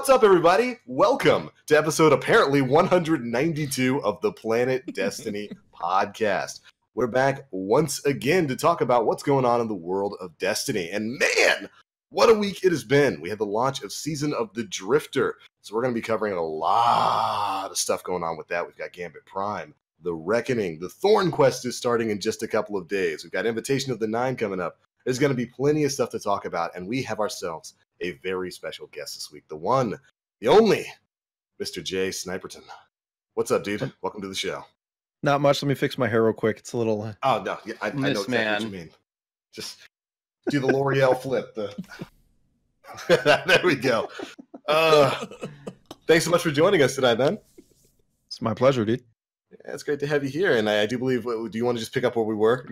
What's up, everybody? Welcome to episode apparently 192 of the Planet Destiny podcast. We're back once again to talk about what's going on in the world of Destiny. And man, what a week it has been. We had the launch of Season of the Drifter. So we're going to be covering a lot of stuff going on with that. We've got Gambit Prime, The Reckoning, the Thorn Quest is starting in just a couple of days. We've got Invitation of the Nine coming up. There's going to be plenty of stuff to talk about, and we have ourselves a very special guest this week. The one, the only, Mr. JSniperton. What's up, dude? Welcome to the show. Not much. Let me fix my hair real quick. It's a little... Oh, no. Yeah, I know exactly what you mean. Just do the L'Oreal flip. There we go. Thanks so much for joining us tonight, man. It's my pleasure, dude. Yeah, it's great to have you here. And I do believe, do you want to just pick up where we were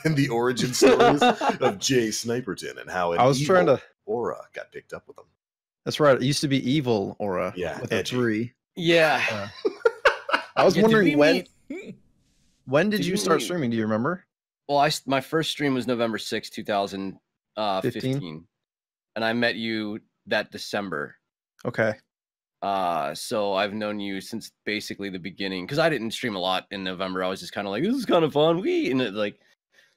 in the origin stories of JSniperton and how Aura got picked up with him? That's right. It used to be Evil Aura. Yeah, with a 3. Yeah. I was wondering when did you start streaming? Do you remember? Well, my first stream was November 6, 2015. And I met you that December. Okay. So I've known you since basically the beginning, because I didn't stream a lot in November. I was just kind of like, this is kind of fun.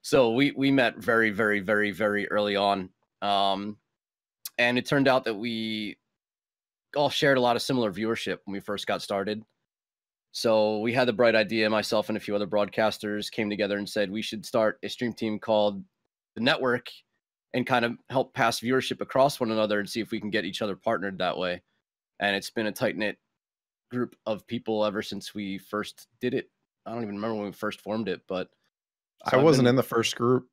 So we met very, very, very, very early on. And it turned out that we all shared a lot of similar viewership when we first got started. So we had the bright idea, myself and a few other broadcasters came together and said we should start a stream team called The Network and kind of help pass viewership across one another and see if we can get each other partnered that way. And it's been a tight-knit group of people ever since we first did it. I don't even remember when we first formed it, but... I wasn't in the first group.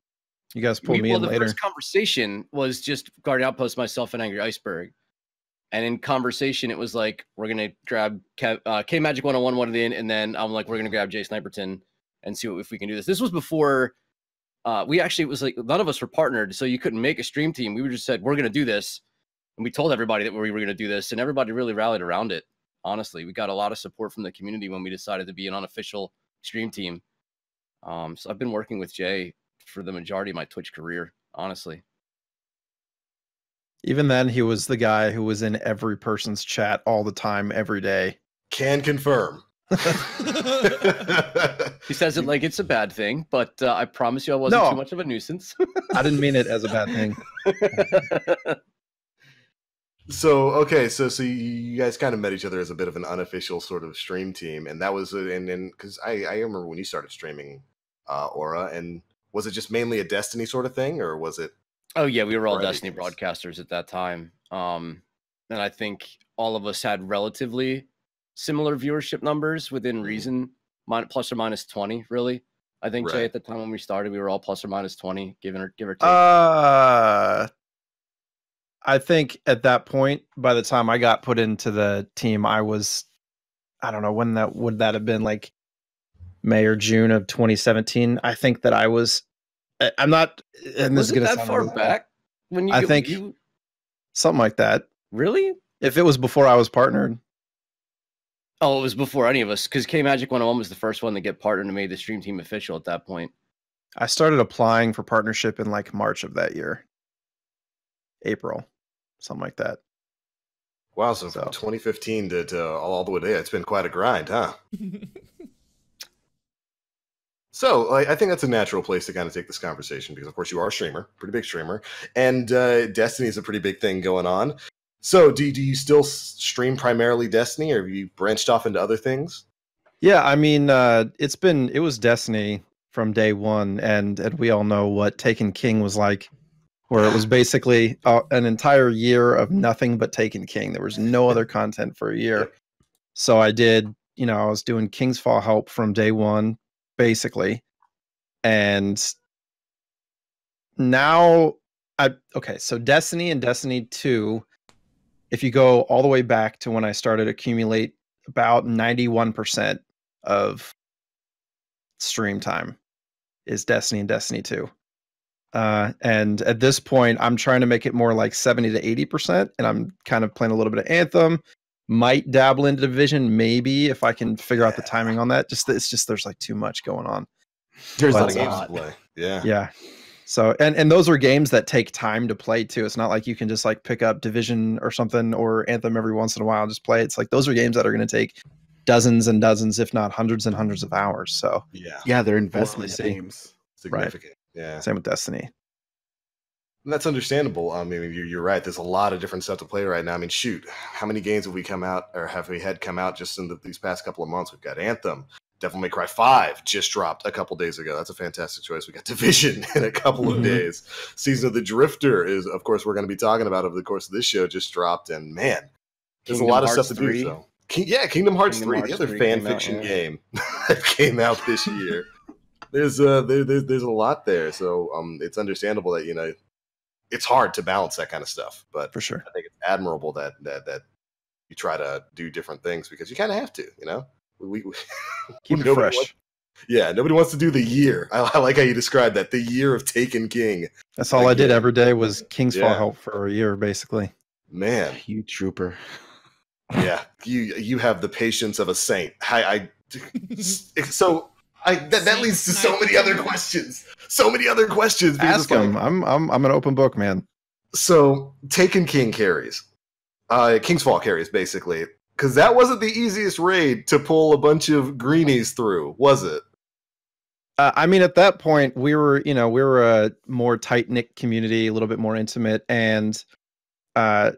You guys pulled me in later. The first conversation was just Guardian Outpost, myself, and Angry Iceberg. And in conversation, it was like, we're going to grab K-Magic 101 one in, and then I'm like, we're going to grab JSniperton and see if we can do this. This was before... it was like, none of us were partnered, so you couldn't make a stream team. We just said, we're going to do this. And we told everybody that we were going to do this, and everybody really rallied around it. Honestly, we got a lot of support from the community when we decided to be an unofficial stream team. So I've been working with Jay for the majority of my Twitch career, honestly. Even then, he was the guy who was in every person's chat all the time, every day. Can confirm. He says it like it's a bad thing, but I promise you I wasn't too much of a nuisance. I didn't mean it as a bad thing. So you guys kind of met each other as a bit of an unofficial sort of stream team, and that was because I remember when you started streaming Aura, and was it just mainly a Destiny sort of thing, or was it? Oh yeah, we were all Destiny broadcasters at that time, and I think all of us had relatively similar viewership numbers within reason, plus or minus 20, really. I think Jay, at the time when we started, we were all plus or minus 20, give or take. I think at that point, by the time I got put into the team, I don't know when would that have been, like May or June of 2017. I think that I'm not, and this is going to sound that far back when I think something like that. Really? If it was before I was partnered. Oh, it was before any of us, because K-Magic 101 was the first one to get partnered and made the stream team official at that point. I started applying for partnership in like March of that year. April. Something like that. Wow, so from 2015 to all the way to it's been quite a grind, huh? So I think that's a natural place to kind of take this conversation, because of course you are a streamer, pretty big streamer, and Destiny is a pretty big thing going on. So do you still stream primarily Destiny, or have you branched off into other things? Yeah, I mean, it was Destiny from day one, and we all know what Taken King was like, where it was basically an entire year of nothing but Taken King. There was no other content for a year. So I did, I was doing King's Fall help from day one, basically. And now, so Destiny and Destiny 2, if you go all the way back to when I started accumulate, about 91% of stream time is Destiny and Destiny 2. And at this point, I'm trying to make it more like 70 to 80%, and I'm kind of playing a little bit of Anthem. Might dabble into Division, maybe, if I can figure out the timing on that. There's like too much going on. There's a lot of games to play. Yeah. So, and those are games that take time to play too. It's not like you can just like pick up Division or something or Anthem every once in a while and just play. It's like those are games that are going to take dozens and dozens, if not hundreds and hundreds of hours. So yeah, they're investment games. Significant. Right. Yeah. Same with Destiny. And that's understandable. I mean, you're right. There's a lot of different stuff to play right now. I mean, shoot, how many games have we come out or have we had come out just in these past couple of months? We've got Anthem. Devil May Cry 5 just dropped a couple days ago. That's a fantastic choice. We got Division in a couple of days. Season of the Drifter is, of course, we're going to be talking about over the course of this show, just dropped. And man, there's Kingdom a lot of Hearts stuff to 3. do. So, Kingdom Hearts 3, the other 3 fan came out, fiction game that came out this year. There's a lot there. So it's understandable that, you know, it's hard to balance that kind of stuff. But For sure. I think it's admirable that you try to do different things because you kind of have to, you know? We Keep it fresh. Nobody wants to do the year. I like how you described that, the year of Taken King. That's all I did every day was King's Fall help for a year, basically. Man, you trooper. Yeah, you have the patience of a saint. That leads to so many other questions. So many other questions. Ask him. I'm an open book, man. So Taken King carries, King's Fall carries basically. Because that wasn't the easiest raid to pull a bunch of greenies through, was it? I mean, at that point, we were a more tight-knit community, a little bit more intimate, and I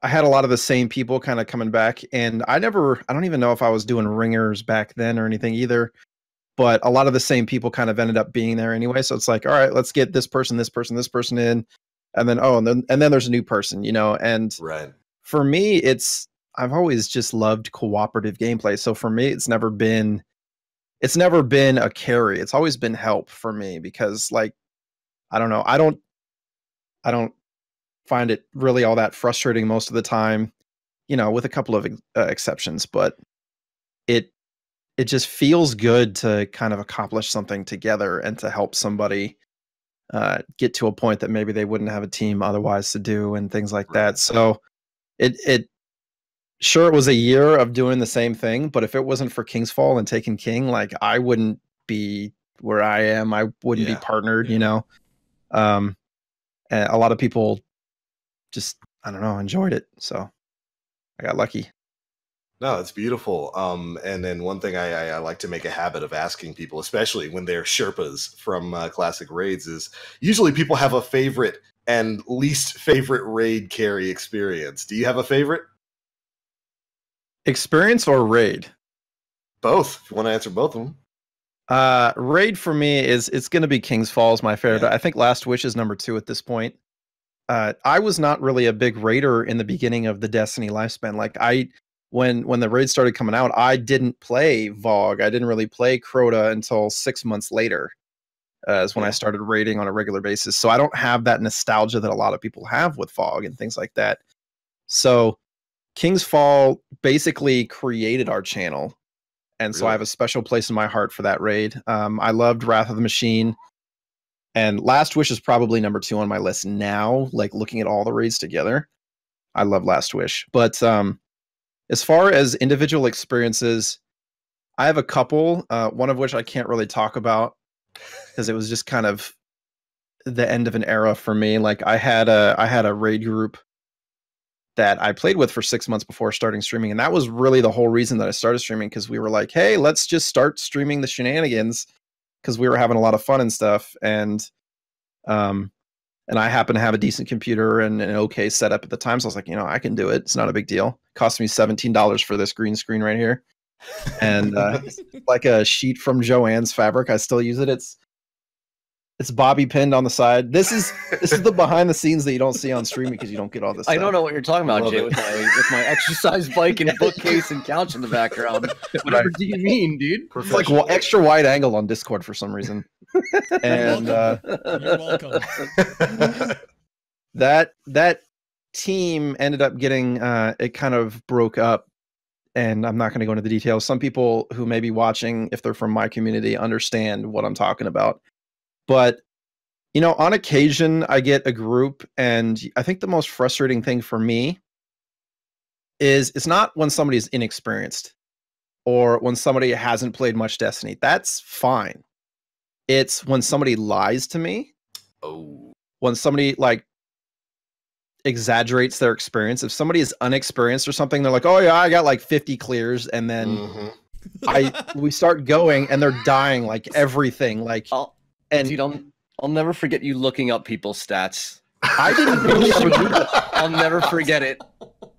had a lot of the same people kind of coming back. And I don't even know if I was doing ringers back then or anything either, but a lot of the same people kind of ended up being there anyway. So it's like, all right, let's get this person in, and then there's a new person, you know. And right. For me, I've always just loved cooperative gameplay. So for me, it's never been a carry. It's always been help for me because, like, I don't know. I don't find it really all that frustrating most of the time, you know, with a couple of exceptions, but it just feels good to kind of accomplish something together and to help somebody get to a point that maybe they wouldn't have a team otherwise to do and things like that. So sure, it was a year of doing the same thing, but if it wasn't for King's Fall and Taken King, like, I wouldn't be where I am. I wouldn't be partnered, you know. And a lot of people just, I don't know, enjoyed it. So I got lucky. No, it's beautiful. And then one thing I like to make a habit of asking people, especially when they're Sherpas from classic raids, is usually people have a favorite and least favorite raid carry experience. Do you have a favorite? Experience or raid? Both. If you want to answer both of them. Raid for me it's going to be King's Fall is my favorite. I think Last Wish is number 2 at this point. I was not really a big raider in the beginning of the Destiny lifespan. Like, when the raid started coming out, I didn't play Vogue. I didn't really play Crota until 6 months later. Is when I started raiding on a regular basis. So I don't have that nostalgia that a lot of people have with Vogue and things like that. So King's Fall basically created our channel. And so I have a special place in my heart for that raid. I loved Wrath of the Machine. And Last Wish is probably number 2 on my list now, like looking at all the raids together. I love Last Wish. But as far as individual experiences, I have a couple, one of which I can't really talk about because it was just kind of the end of an era for me. Like, I had a raid group that I played with for 6 months before starting streaming. And that was really the whole reason that I started streaming, because we were like, hey, let's just start streaming the shenanigans, because we were having a lot of fun and stuff. And I happen to have a decent computer and an okay setup at the time. So I was like, you know, I can do it. It's not a big deal. It cost me $17 for this green screen right here. And it's like a sheet from Joann's fabric. I still use it. It's bobby pinned on the side. This is the behind the scenes that you don't see on stream because you don't get all this stuff. I don't know what you're talking about, Jay, with my exercise bike and bookcase and couch in the background. Whatever do you mean, dude? It's like extra wide angle on Discord for some reason. And you're welcome. that team ended up getting it kind of broke up, and I'm not going to go into the details. Some people who may be watching, if they're from my community, understand what I'm talking about. But, you know, on occasion, I get a group, and I think the most frustrating thing for me is it's not when somebody's inexperienced or when somebody hasn't played much Destiny. That's fine. It's when somebody lies to me Oh. when somebody like exaggerates their experience. If somebody is unexperienced or something, they're like, "Oh yeah, I got like 50 clears," and then we start going and they're dying like everything. Like, dude, I'll never forget you looking up people's stats. I didn't really ever do that. I'll never forget it.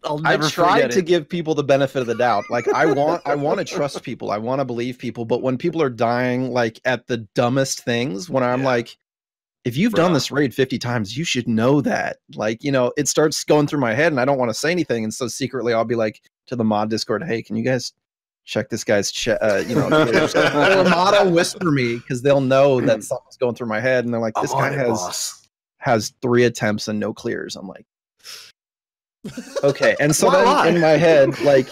I tried to give people the benefit of the doubt. Like I want to trust people. I want to believe people. But when people are dying like at the dumbest things, when I'm like, if you've done this raid 50 times, you should know that. Like, you know, it starts going through my head and I don't want to say anything. And so secretly I'll be like to the mod Discord, hey, can you guys check this guy's you know, or mod will whisper me because they'll know that something's going through my head. And they're like, this guy has 3 attempts and no clears. I'm like, okay. And so then in my head, like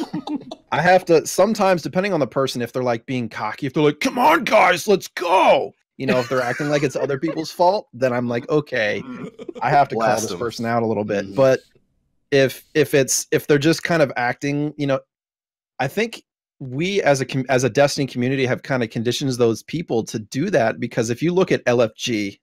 I have to sometimes, depending on the person, if they're like being cocky, if they're like, come on guys, let's go, you know, if they're acting like it's other people's fault, then I'm like, okay, I have to call this person out a little bit. But if they're just kind of acting, you know, I think we as a Destiny community have kind of conditioned those people to do that, because if you look at LFG,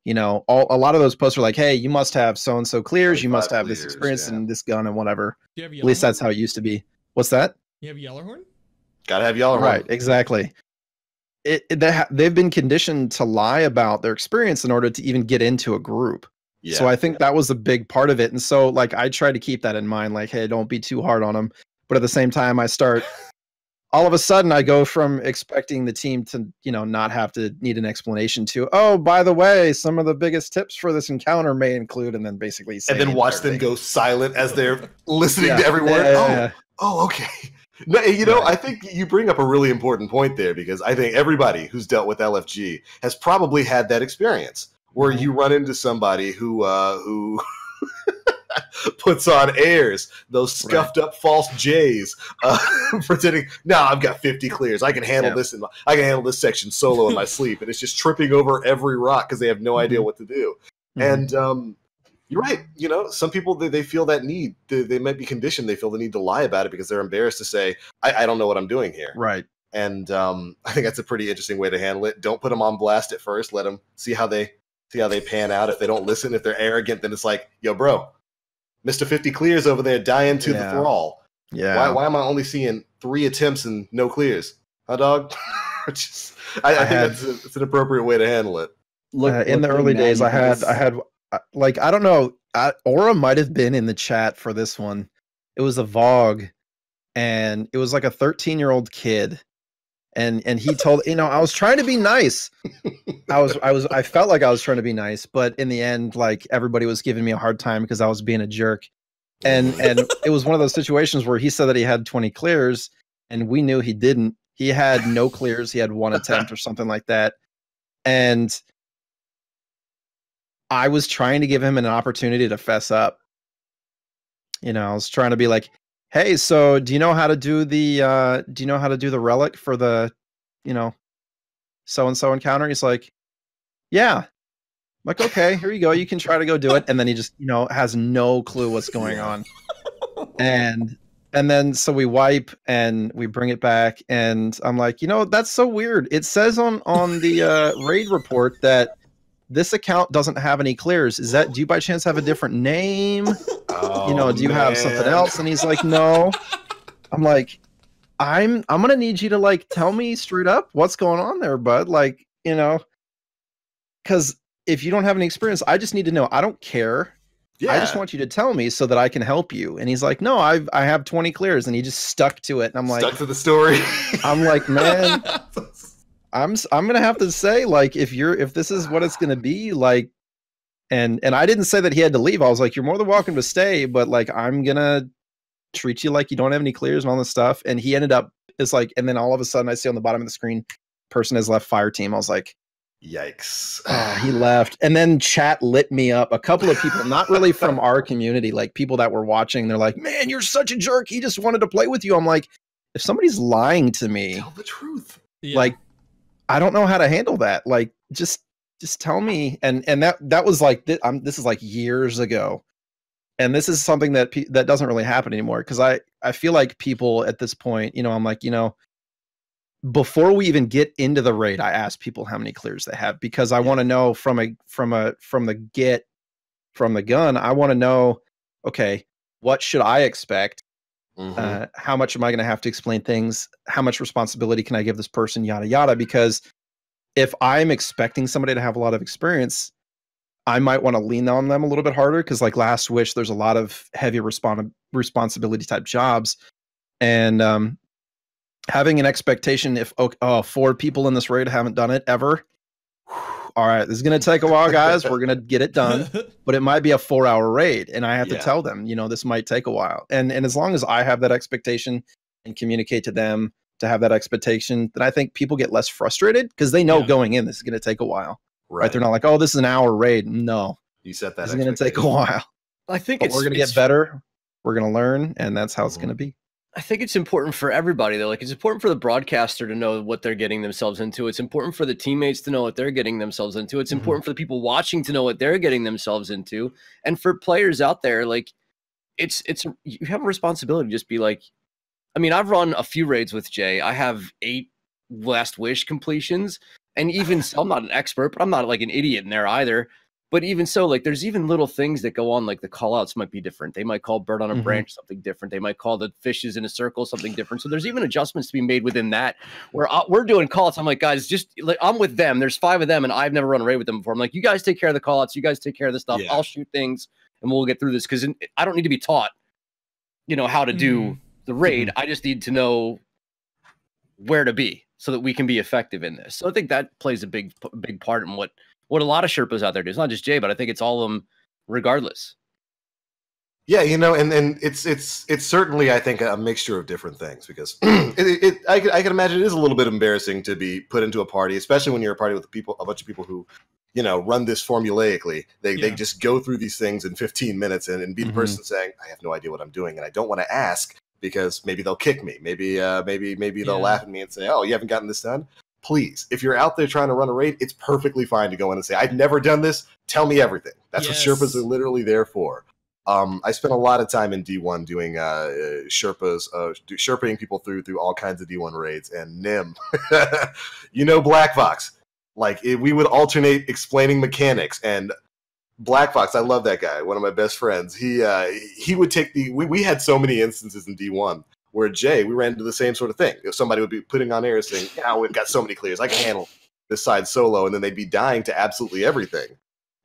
you know, a lot of those posts are like, hey, you must have so-and-so clears, you must have this experience and this gun and whatever. At least that's how it used to be. What's that? You have Yellowhorn? Gotta have Yellowhorn. Right, exactly. They've been conditioned to lie about their experience in order to even get into a group. Yeah. So I think that was a big part of it. And so like I try to keep that in mind, like, hey, don't be too hard on them. But at the same time, I start all of a sudden I go from expecting the team to, you know, not have to need an explanation to, oh, by the way, some of the biggest tips for this encounter may include, and then basically say, and then watch them go silent as they're listening to every word. Oh, okay. No, you know, I think you bring up a really important point there, because I think everybody who's dealt with LFG has probably had that experience where you run into somebody who puts on airs, those scuffed up false J's, pretending, no, I've got 50 clears. I can handle this. I can handle this section solo in my sleep. And it's just tripping over every rock because they have no idea what to do. And you're right. You know, some people, they feel that need. They might be conditioned. They feel the need to lie about it because they're embarrassed to say, I don't know what I'm doing here. Right. And I think that's a pretty interesting way to handle it. Don't put them on blast at first. Let them see how they pan out. If they don't listen, if they're arrogant, then it's like, yo, bro, Mr. 50 clears over there dying to the thrall. Yeah. Why am I only seeing 3 attempts and no clears? Huh, dog? I think it's an appropriate way to handle it. Look, in the early days, I had like, I don't know, Aura might have been in the chat for this one. It was a Vogue, and it was like a 13-year-old kid. And he told, you know, I was trying to be nice. I felt like I was trying to be nice, but in the end, like everybody was giving me a hard time because I was being a jerk. And it was one of those situations where he said that he had 20 clears and we knew he didn't. He had no clears. He had 1 attempt or something like that. And I was trying to give him an opportunity to fess up. You know, I was trying to be like, hey, so do you know how to do the relic for the, you know, so-and-so encounter? He's like, yeah. I'm like, okay, here you go. You can try to go do it. And then he just, you know, has no clue what's going on. And then so we wipe and we bring it back. And I'm like, you know, that's so weird. It says on the raid report that this account doesn't have any clears. Do you by chance have a different name? You know, do you have something else? And he's like, no. I'm like, I'm gonna need you to like tell me straight up what's going on there, bud. Like, you know, because if you don't have any experience, I just need to know. I don't care. Yeah. I just want you to tell me so that I can help you. And he's like, no, I have 20 clears, and he just stuck to it. And I'm like, stuck to the story. I'm like, man, I'm gonna have to say, like, if this is what it's gonna be, like. And I didn't say that he had to leave. I was like, you're more than welcome to stay, but like, I'm gonna treat you like you don't have any clears and all this stuff. And he ended up, it's like, and then all of a sudden I see on the bottom of the screen, person has left Fireteam. I was like, yikes. He left. And then chat lit me up. A couple of people, not really from our community, like people that were watching, they're like, man, you're such a jerk. He just wanted to play with you. I'm like, if somebody's lying to me, tell the truth. Like, I don't know how to handle that. Like, just tell me. And that was like, this is like years ago. And this is something that doesn't really happen anymore. Cause I feel like people at this point, you know, I'm like, you know, before we even get into the raid, I ask people how many clears they have, because I want to know from the gun. I want to know, okay, what should I expect? How much am I going to have to explain things? How much responsibility can I give this person? Yada yada. Because if I'm expecting somebody to have a lot of experience, I might want to lean on them a little bit harder, because like Last Wish, there's a lot of heavy responsibility type jobs, and having an expectation if 4 people in this raid haven't done it ever. All right, this is going to take a while, guys. We're going to get it done, but it might be a 4-hour raid, and I have to tell them, this might take a while. And as long as I have that expectation and communicate to them to have that expectation, then I think people get less frustrated, because they know going in, this is going to take a while. Right? They're not like, oh, this is an hour raid. No, you set that. It's going to take a while. I think we're going to get better. We're going to learn, and that's how it's going to be. I think it's important for everybody, though. Like, it's important for the broadcaster to know what they're getting themselves into. It's important for the teammates to know what they're getting themselves into. It's important for the people watching to know what they're getting themselves into. And for players out there, like, you have a responsibility to just be like, I mean, I've run a few raids with Jay. I have 8 Last Wish completions. And even so, I'm not an expert, but I'm not like an idiot in there either. But even so, like, there's even little things that go on, like the call outs might be different. They might call bird on a branch something different. They might call the fishes in a circle something different. So there's even adjustments to be made within that, where we're doing call outs. I'm like, guys, just like, I'm with them. There's 5 of them, and I've never run a raid with them before. I'm like, you guys take care of the call outs. You guys take care of the stuff. I'll shoot things, and we'll get through this, because I don't need to be taught, how to do the raid. I just need to know where to be so that we can be effective in this. So I think that plays a big part in what a lot of Sherpas out there do. It's not just Jay, but I think it's all of them regardless. Yeah, and it's certainly, I think, a mixture of different things, because I can imagine it is a little bit embarrassing to be put into a party, especially when you're a party with a bunch of people who, run this formulaically. They just go through these things in 15 minutes and be the person saying, I have no idea what I'm doing, and I don't want to ask because maybe they'll kick me. Maybe they'll laugh at me and say, oh, you haven't gotten this done? Please, if you're out there trying to run a raid, it's perfectly fine to go in and say, I've never done this. Tell me everything. That's what Sherpas are literally there for. I spent a lot of time in D1 doing Sherpaing people through all kinds of D1 raids, and Nim, Black Fox. Like, we would alternate explaining mechanics, and Black Fox, I love that guy, one of my best friends. He would take we had so many instances in D1 where Jay, we ran into the same sort of thing. If somebody would be putting on air saying, yeah, we've got so many clears, I can handle this side solo, and then they'd be dying to absolutely everything.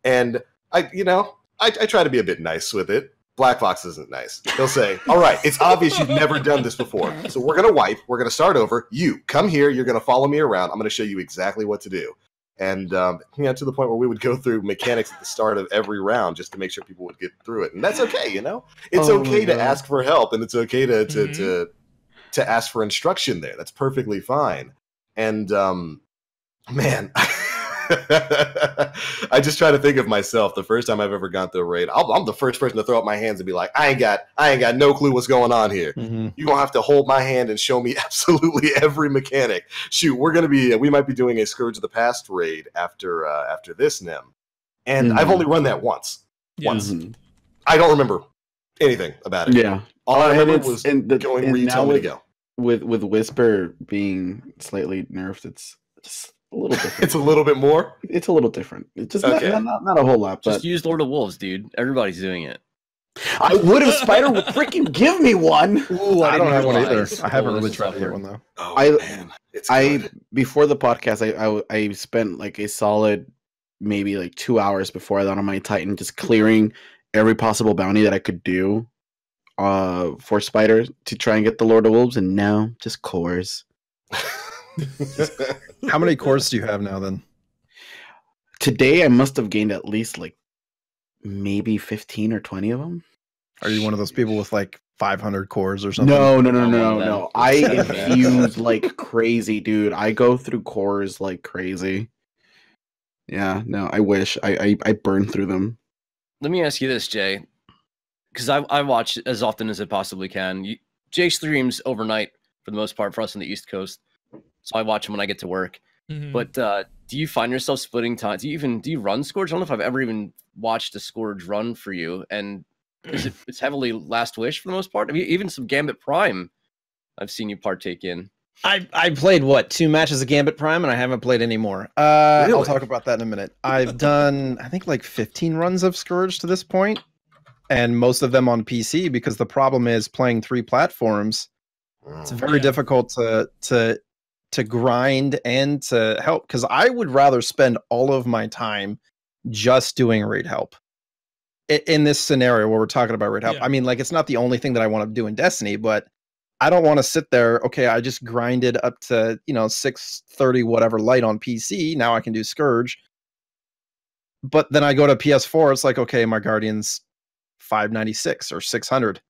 And I try to be a bit nice with it. Black Fox isn't nice. He'll say, all right, it's obvious you've never done this before, so we're going to wipe, we're going to start over. You, come here, you're going to follow me around, I'm going to show you exactly what to do. And to the point where we would go through mechanics at the start of every round just to make sure people would get through it. And that's okay, It's okay to ask for help, and it's okay to ask for instruction there. That's perfectly fine. And man, I just try to think of myself the first time I've ever gone through a raid. I'm the first person to throw up my hands and be like, I ain't got no clue what's going on here. You're gonna have to hold my hand and show me absolutely every mechanic. Shoot, we might be doing a Scourge of the Past raid after this, Nim. And I've only run that once. I don't remember anything about it. Yeah. All I remember was going where you tell me to go. With Whisper being slightly nerfed, it's just a little different. It's a little bit more? It's a little different. It's just not a whole lot. Just use Lord of Wolves, dude. Everybody's doing it. I would have Spider would freaking give me one. Ooh, I don't have one either. I haven't really tried to get one though. Oh, man. It's good. Before the podcast, I spent like a solid maybe like 2 hours before I got on my Titan just clearing every possible bounty that I could do for Spider to try and get the Lord of Wolves, and now just cores. How many cores do you have now then? Today I must have gained at least like maybe 15 or 20 of them. Are you one of those people with like 500 cores or something? No. I infuse like crazy, dude. I go through cores like crazy. Yeah, no, I wish. I burn through them. Let me ask you this, Jay, because I watch as often as I possibly can. Jay streams overnight for the most part for us on the East Coast, so I watch him when I get to work. But do you find yourself splitting time? Do you run Scourge? I don't know if I've ever even watched a Scourge run for you. And it's heavily Last Wish for the most part. I mean, even some Gambit Prime I've seen you partake in. I played what 2 matches of Gambit Prime, and I haven't played any more. Really? I'll talk about that in a minute. I've done I think like 15 runs of Scourge to this point, and most of them on PC because the problem is playing 3 platforms. It's very difficult to grind and to help because I would rather spend all of my time just doing raid help. In this scenario where we're talking about raid help, I mean, like it's not the only thing that I want to do in Destiny, but I don't want to sit there. Okay, I just grinded up to 630 whatever light on PC. Now I can do Scourge, but then I go to PS4. It's like, okay, my Guardian's 596 or 600.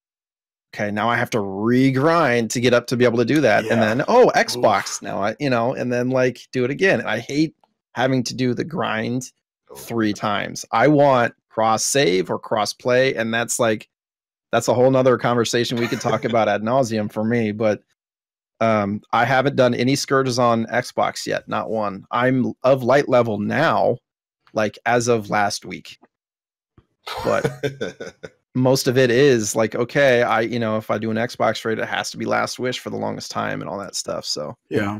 Okay, now I have to regrind to get up to be able to do that, and then Xbox. Now and then like do it again. And I hate having to do the grind 3 times. I want cross save or cross play, and that's a whole nother conversation we could talk about ad nauseum for me. But I haven't done any Scourges on Xbox yet, not one. I'm of light level now, like as of last week, but most of it is like, okay, if I do an Xbox raid, it has to be Last Wish for the longest time and all that stuff. So yeah,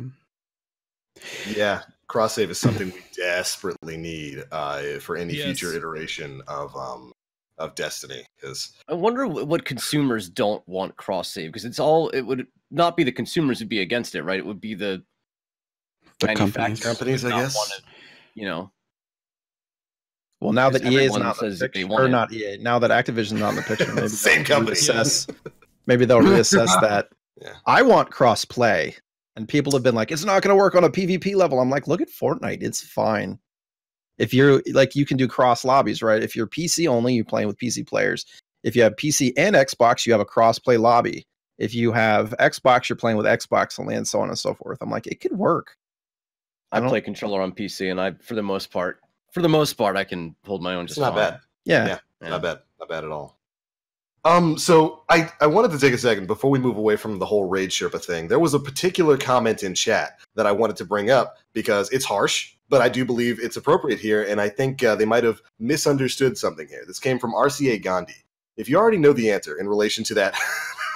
cross save is something we desperately need for any future iteration of Destiny. Because I wonder what consumers don't want cross save, because it would not be the consumers who'd be against it, right? It would be the companies, I guess. Well, now that EA is not in the picture, or not EA, now that Activision's not in the picture, maybe same company. Maybe they'll reassess that. Yeah. I want cross play, and people have been like, "It's not going to work on a PvP level." I'm like, look at Fortnite; it's fine. If you're like, you can do cross lobbies, right? If you're PC only, you're playing with PC players. If you have PC and Xbox, you have a cross play lobby. If you have Xbox, you're playing with Xbox only, and so on and so forth. I'm like, it could work. I play controller on PC, and for the most part, I can hold my own. Just not bad. Yeah, not bad at all. So I wanted to take a second before we move away from the whole Raid Sherpa thing. There was a particular comment in chat that I wanted to bring up because it's harsh, but I do believe it's appropriate here, and I think they might have misunderstood something here. This came from RCA Gandhi. If you already know the answer in relation to that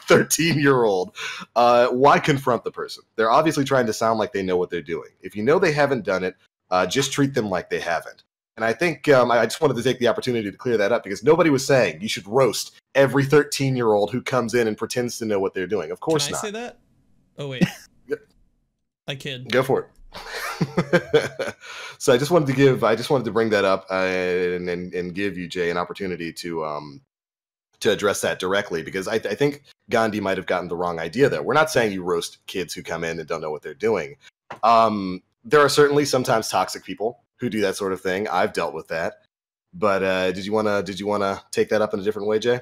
13-year-old, why confront the person? They're obviously trying to sound like they know what they're doing. If you know they haven't done it, just treat them like they haven't. And I think I just wanted to take the opportunity to clear that up because nobody was saying you should roast every 13-year-old who comes in and pretends to know what they're doing. Of course not. Can I say that? Oh, wait. I kid. Go for it. So I just wanted to bring that up and give you, Jay, an opportunity to address that directly, because I think Gandhi might have gotten the wrong idea there. We're not saying you roast kids who come in and don't know what they're doing. There are certainly sometimes toxic people who do that sort of thing. I've dealt with that. But did you wanna take that up in a different way, Jay?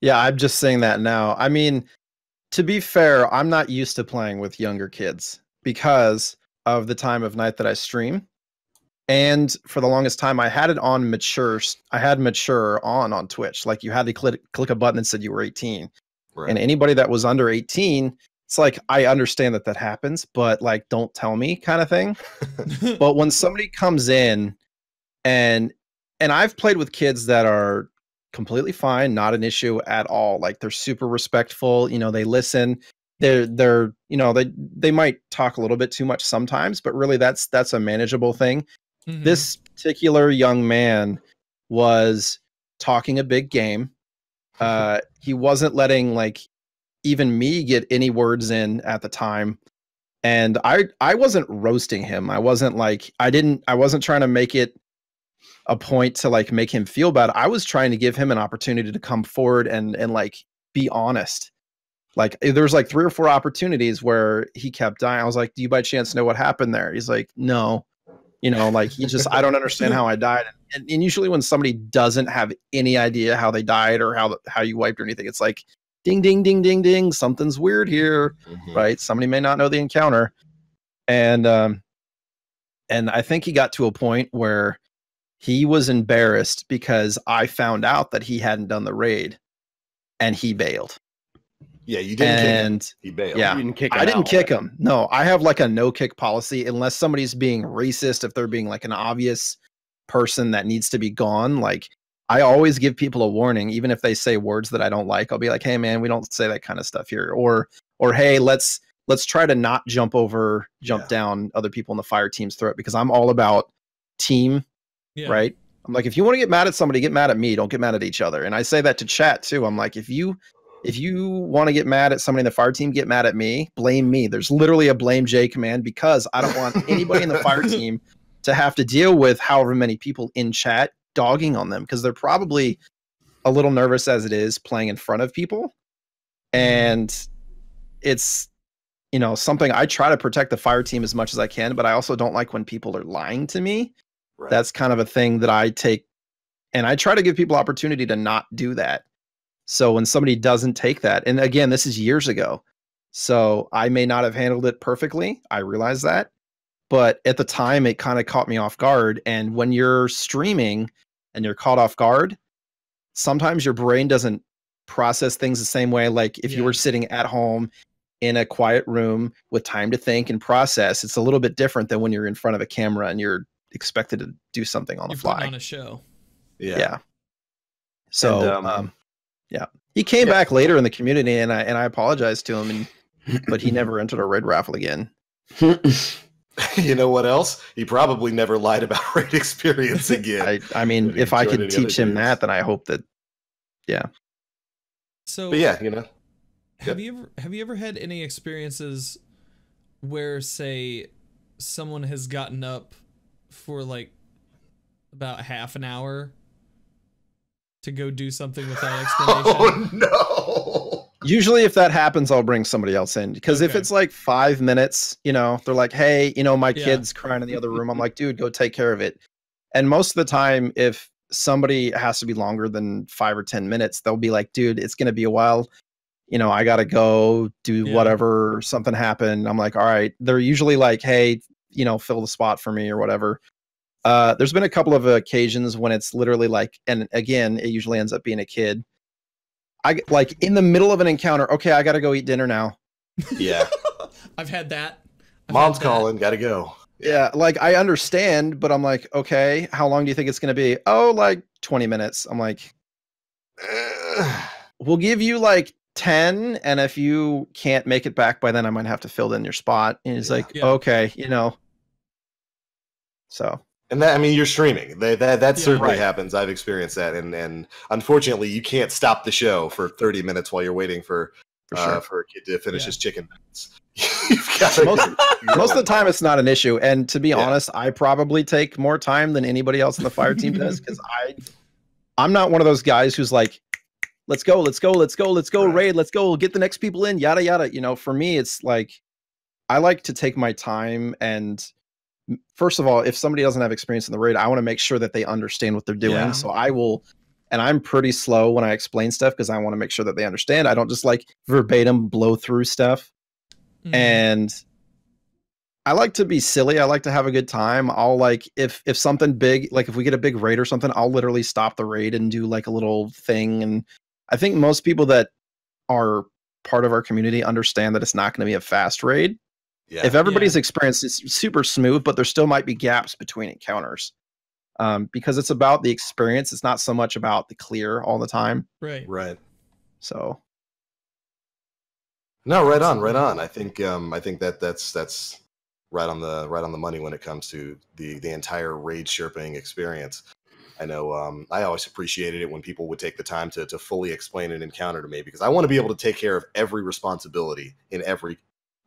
Yeah, I'm just saying that now. I mean, to be fair, I'm not used to playing with younger kids because of the time of night that I stream. And for the longest time, I had it on mature. I had mature on Twitch. Like you had to click a button that said you were 18. Right. And anybody that was under 18, it's like, I understand that happens, but like, don't tell me kind of thing. But when somebody comes in and I've played with kids that are completely fine, not an issue at all. Like they're super respectful. They listen. They're they might talk a little bit too much sometimes, but really that's a manageable thing. Mm-hmm. This particular young man was talking a big game. He wasn't letting like even me get any words in at the time. And I wasn't roasting him. I wasn't trying to make it a point to like make him feel bad. I was trying to give him an opportunity to come forward and like be honest. Like there was like 3 or 4 opportunities where he kept dying. I was like, do you by chance know what happened there? He's like, no. Like he just, I don't understand how I died. And usually when somebody doesn't have any idea how they died or how you wiped or anything, it's like, ding, ding, ding, ding, ding. Something's weird here, right? Somebody may not know the encounter. And I think he got to a point where he was embarrassed because I found out that he hadn't done the raid and he bailed. Yeah, you didn't kick him. He bailed. Yeah, you didn't kick him I didn't out. kick him. No, I have like a no kick policy unless somebody's being racist, if they're being like an obvious person that needs to be gone. Like I always give people a warning, even if they say words that I don't like. I'll be like, hey man, we don't say that kind of stuff here. Or hey, let's let's try to not jump down other people in the fire team's throat, because I'm all about team, right? I'm like, if you want to get mad at somebody, get mad at me. Don't get mad at each other. And I say that to chat too. I'm like, if you want to get mad at somebody in the fire team, get mad at me. Blame me. There's literally a blame J command, because I don't want anybody in the fire team to have to deal with however many people in chat dogging on them, because they're probably a little nervous as it is playing in front of people. And it's, something I try to protect the fire team as much as I can, but I also don't like when people are lying to me. Right. That's kind of a thing that I take, and I try to give people opportunity to not do that. So when somebody doesn't take that, and again, this is years ago, so I may not have handled it perfectly. I realize that, but at the time it kind of caught me off guard. And when you're streaming and you're caught off guard, sometimes your brain doesn't process things the same way. Like if you were sitting at home in a quiet room with time to think and process, it's a little bit different than when you're in front of a camera and you're expected to do something on the fly. On a show. Yeah. So, he came back later in the community, and I apologized to him, but he never entered a raid raffle again. You know what else? He probably never lied about raid experience again. I mean, if I could teach him that, then I hope that. Yeah. So, but yeah, have you ever had any experiences where, say, someone has gotten up for like about half an hour to go do something without explanation? Oh no! Usually if that happens, I'll bring somebody else in, because if it's like 5 minutes, they're like, hey, my kid's crying in the other room. I'm like, dude, go take care of it. And most of the time, if somebody has to be longer than 5 or 10 minutes, they'll be like, dude, it's going to be a while. I got to go do whatever, something happened. I'm like, all right. They're usually like, hey, fill the spot for me or whatever. There's been a couple of occasions when it's literally like, and again, it usually ends up being a kid. I like in the middle of an encounter. Okay, I got to go eat dinner now. Yeah. I've had that. Mom's calling. Got to go. Yeah. Like I understand, but I'm like, okay, how long do you think it's going to be? Oh, like 20 minutes. I'm like, we'll give you like 10. And if you can't make it back by then, I might have to fill in your spot. And he's like, okay, so. And that, I mean, you're streaming. That certainly happens. I've experienced that, and unfortunately, you can't stop the show for 30 minutes while you're waiting for a kid to finish his chicken nuggets. Most of the time, it's not an issue. And to be honest, I probably take more time than anybody else in the fire team does, because I'm not one of those guys who's like, let's go, raid, let's go, get the next people in, yada yada. For me, it's like I like to take my time, and first of all, if somebody doesn't have experience in the raid, I want to make sure that they understand what they're doing. Yeah. So I will, and I'm pretty slow when I explain stuff, because I want to make sure that they understand. I don't just like verbatim blow through stuff. And I like to be silly. I like to have a good time. I'll like, if something big, like if we get a big raid or something, I'll literally stop the raid and do like a little thing. And I think most people that are part of our community understand that it's not going to be a fast raid. Yeah. If everybody's experience is super smooth, but there still might be gaps between encounters, because it's about the experience. It's not so much about the clear all the time. Right. So. No, right on. I think that's right on the money when it comes to the entire raid Sherping experience. I know I always appreciated it when people would take the time to fully explain an encounter to me, because I want to be able to take care of every responsibility in every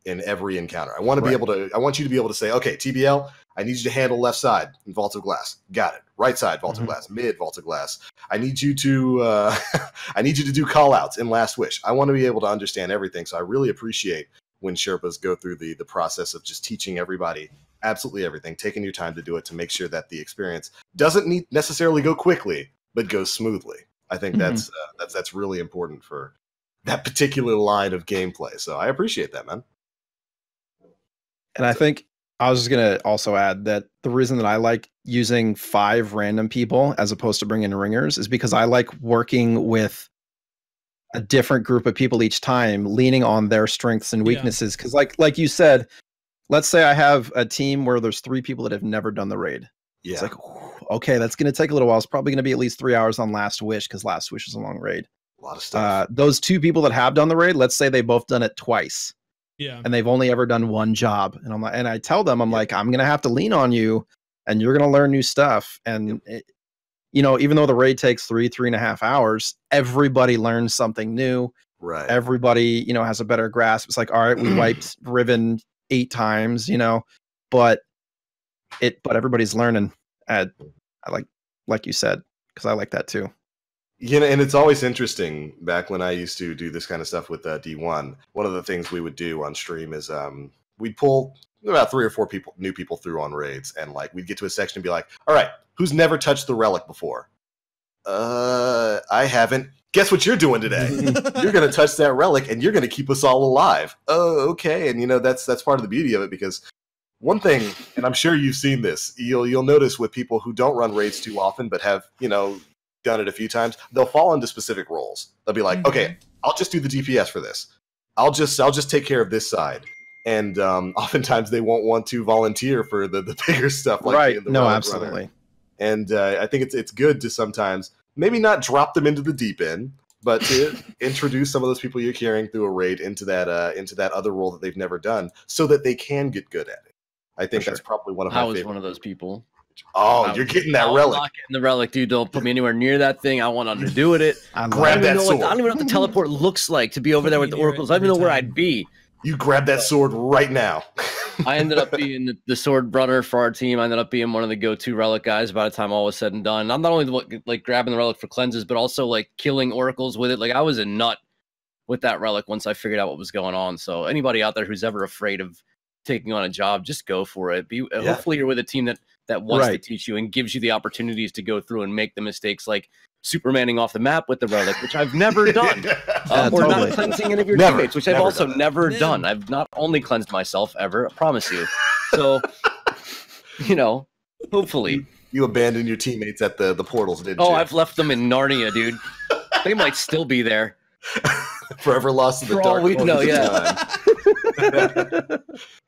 encounter. I want to be able to. I want you to be able to say, okay, TBL, I need you to handle left side in vault of glass. Got it. Right side vault of glass. Mid vault of glass. I need you to. I need you to do call outs in Last Wish. I want to be able to understand everything. So I really appreciate when Sherpas go through the process of just teaching everybody absolutely everything, taking your time to do it, to make sure that the experience doesn't necessarily go quickly, but goes smoothly. I think that's really important for that particular line of gameplay. So I appreciate that, man. And I think I was just going to also add that the reason that I like using 5 random people as opposed to bringing ringers is because I like working with a different group of people each time, leaning on their strengths and weaknesses. Because like you said, let's say I have a team where there's 3 people that have never done the raid. Yeah. It's like, okay, that's going to take a little while. It's probably going to be at least 3 hours on Last Wish, because Last Wish is a long raid. A lot of stuff. Those 2 people that have done the raid, let's say they both done it twice. Yeah. and they've only ever done one job. And I'm like, and I tell them, I'm like, I'm gonna have to lean on you, and you're gonna learn new stuff. And even though the raid takes 3.5 hours, everybody learns something new. Right. Everybody, has a better grasp. It's like, all right, we wiped Riven 8 times, but everybody's learning. I like you said, because I like that too. And it's always interesting. Back when I used to do this kind of stuff with D1, one of the things we would do on stream is we'd pull about 3 or 4 new people through on raids, and like we'd get to a section and be like, all right, who's never touched the relic before? I haven't. Guess what you're doing today? You're going to touch that relic, and you're going to keep us all alive. Oh, okay. And that's part of the beauty of it, because one thing, and I'm sure you've seen this, you'll notice with people who don't run raids too often, but have done it a few times, they'll fall into specific roles. They'll be like, okay, I'll just do the DPS for this. I'll just take care of this side. And oftentimes they won't want to volunteer for the bigger stuff. Like right. The no, relic absolutely. runner. And I think it's good to sometimes maybe not drop them into the deep end, but to introduce some of those people you're carrying through a raid into that other role that they've never done, so that they can get good at it. I think that's probably one of my favorite. I was one of those people. Oh, you're getting that relic. I'm not getting the relic, dude. Don't put me anywhere near that thing. I want nothing to do with it. Grab that sword. I don't even know what the teleport looks like to be over there with the oracles. I don't even know where I'd be. You grab that sword right now. I ended up being the sword runner for our team. I ended up being one of the go-to relic guys by the time all was said and done. I'm not only like grabbing the relic for cleanses, but also like killing oracles with it. Like I was a nut with that relic once I figured out what was going on. So anybody out there who's ever afraid of taking on a job, just go for it. Hopefully you're with a team that wants to teach you and gives you the opportunities to go through and make the mistakes, like Supermaning off the map with the relic, which I've never done, or not cleansing any of your teammates, which I've also never done. I've not only cleansed myself ever, I promise you. So, hopefully. You abandoned your teammates at the portals, didn't you? Oh, I've left them in Narnia, dude. They might still be there. Forever lost in the dark.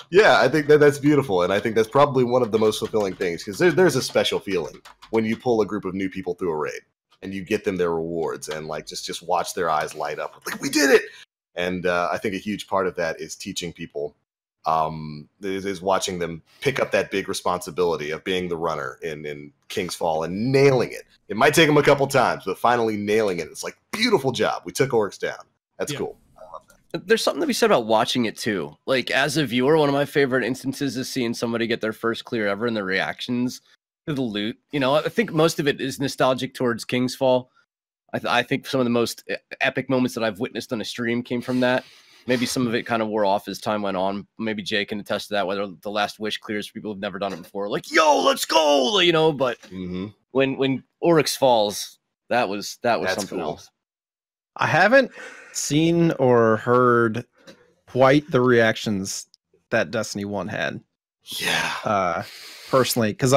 Yeah, I think that's beautiful, and I think that's probably one of the most fulfilling things, because there's a special feeling when you pull a group of new people through a raid and you get them their rewards, and like just watch their eyes light up, like we did it. And I think a huge part of that is teaching people, is watching them pick up that big responsibility of being the runner in King's Fall and nailing it. It might take them a couple times, but finally nailing it. It's like, beautiful job. We took orcs down. That's cool. I love that. There's something to be said about watching it too. Like as a viewer, one of my favorite instances is seeing somebody get their first clear ever and the reactions to the loot. I think most of it is nostalgic towards King's Fall. I think some of the most epic moments that I've witnessed on a stream came from that. Maybe some of it kind of wore off as time went on. Maybe Jay can attest to that, whether the last wish clears for people who've never done it before. Like, yo, let's go, but when Oryx falls, that's something else. I haven't seen or heard quite the reactions that Destiny 1 had. Yeah. Personally, because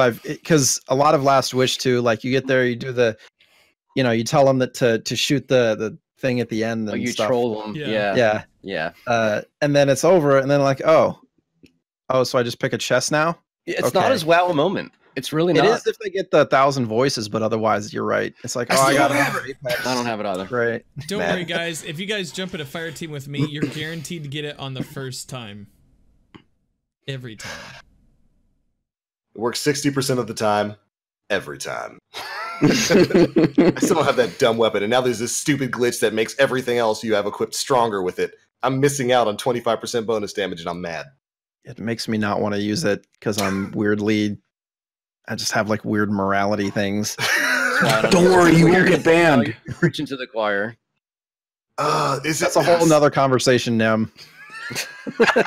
a lot of Last Wish too, like you get there, you do you tell them that to shoot the thing at the end and you stuff. troll them. Yeah. And then it's over, and then like, so I just pick a chest now? It's not as wow a moment. It's really not. It is if they get the 1,000 voices, but otherwise you're right. It's like, I got it. I don't have it either. Right. Don't worry, guys. If you guys jump in a fire team with me, you're guaranteed to get it on the first time. Every time. It works 60% of the time, every time. I still don't have that dumb weapon, and now there's this stupid glitch that makes everything else you have equipped stronger with it. I'm missing out on 25% bonus damage, and I'm mad. It makes me not want to use it because I just have like weird morality things. Don't worry, you won't get banned. You're preaching to the choir. That's a whole nother conversation, Nem. The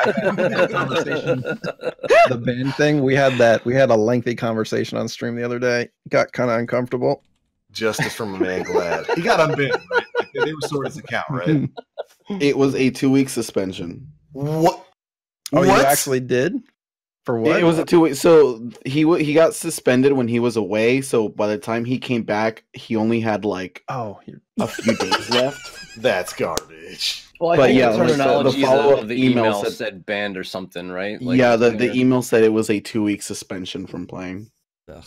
ban thing, we had a lengthy conversation on stream the other day. Got kind of uncomfortable. Justice from a man glad. He got unbanned, right? They restored his account, right? It was a 2-week suspension. What? Oh, you actually did? For what? It was a 2-week. So he got suspended when he was away. So by the time he came back, he only had like a few days left. That's garbage. Well, I think the terminology the follow-up email said banned or something, right? Like, the email said it was a 2-week suspension from playing. Ugh.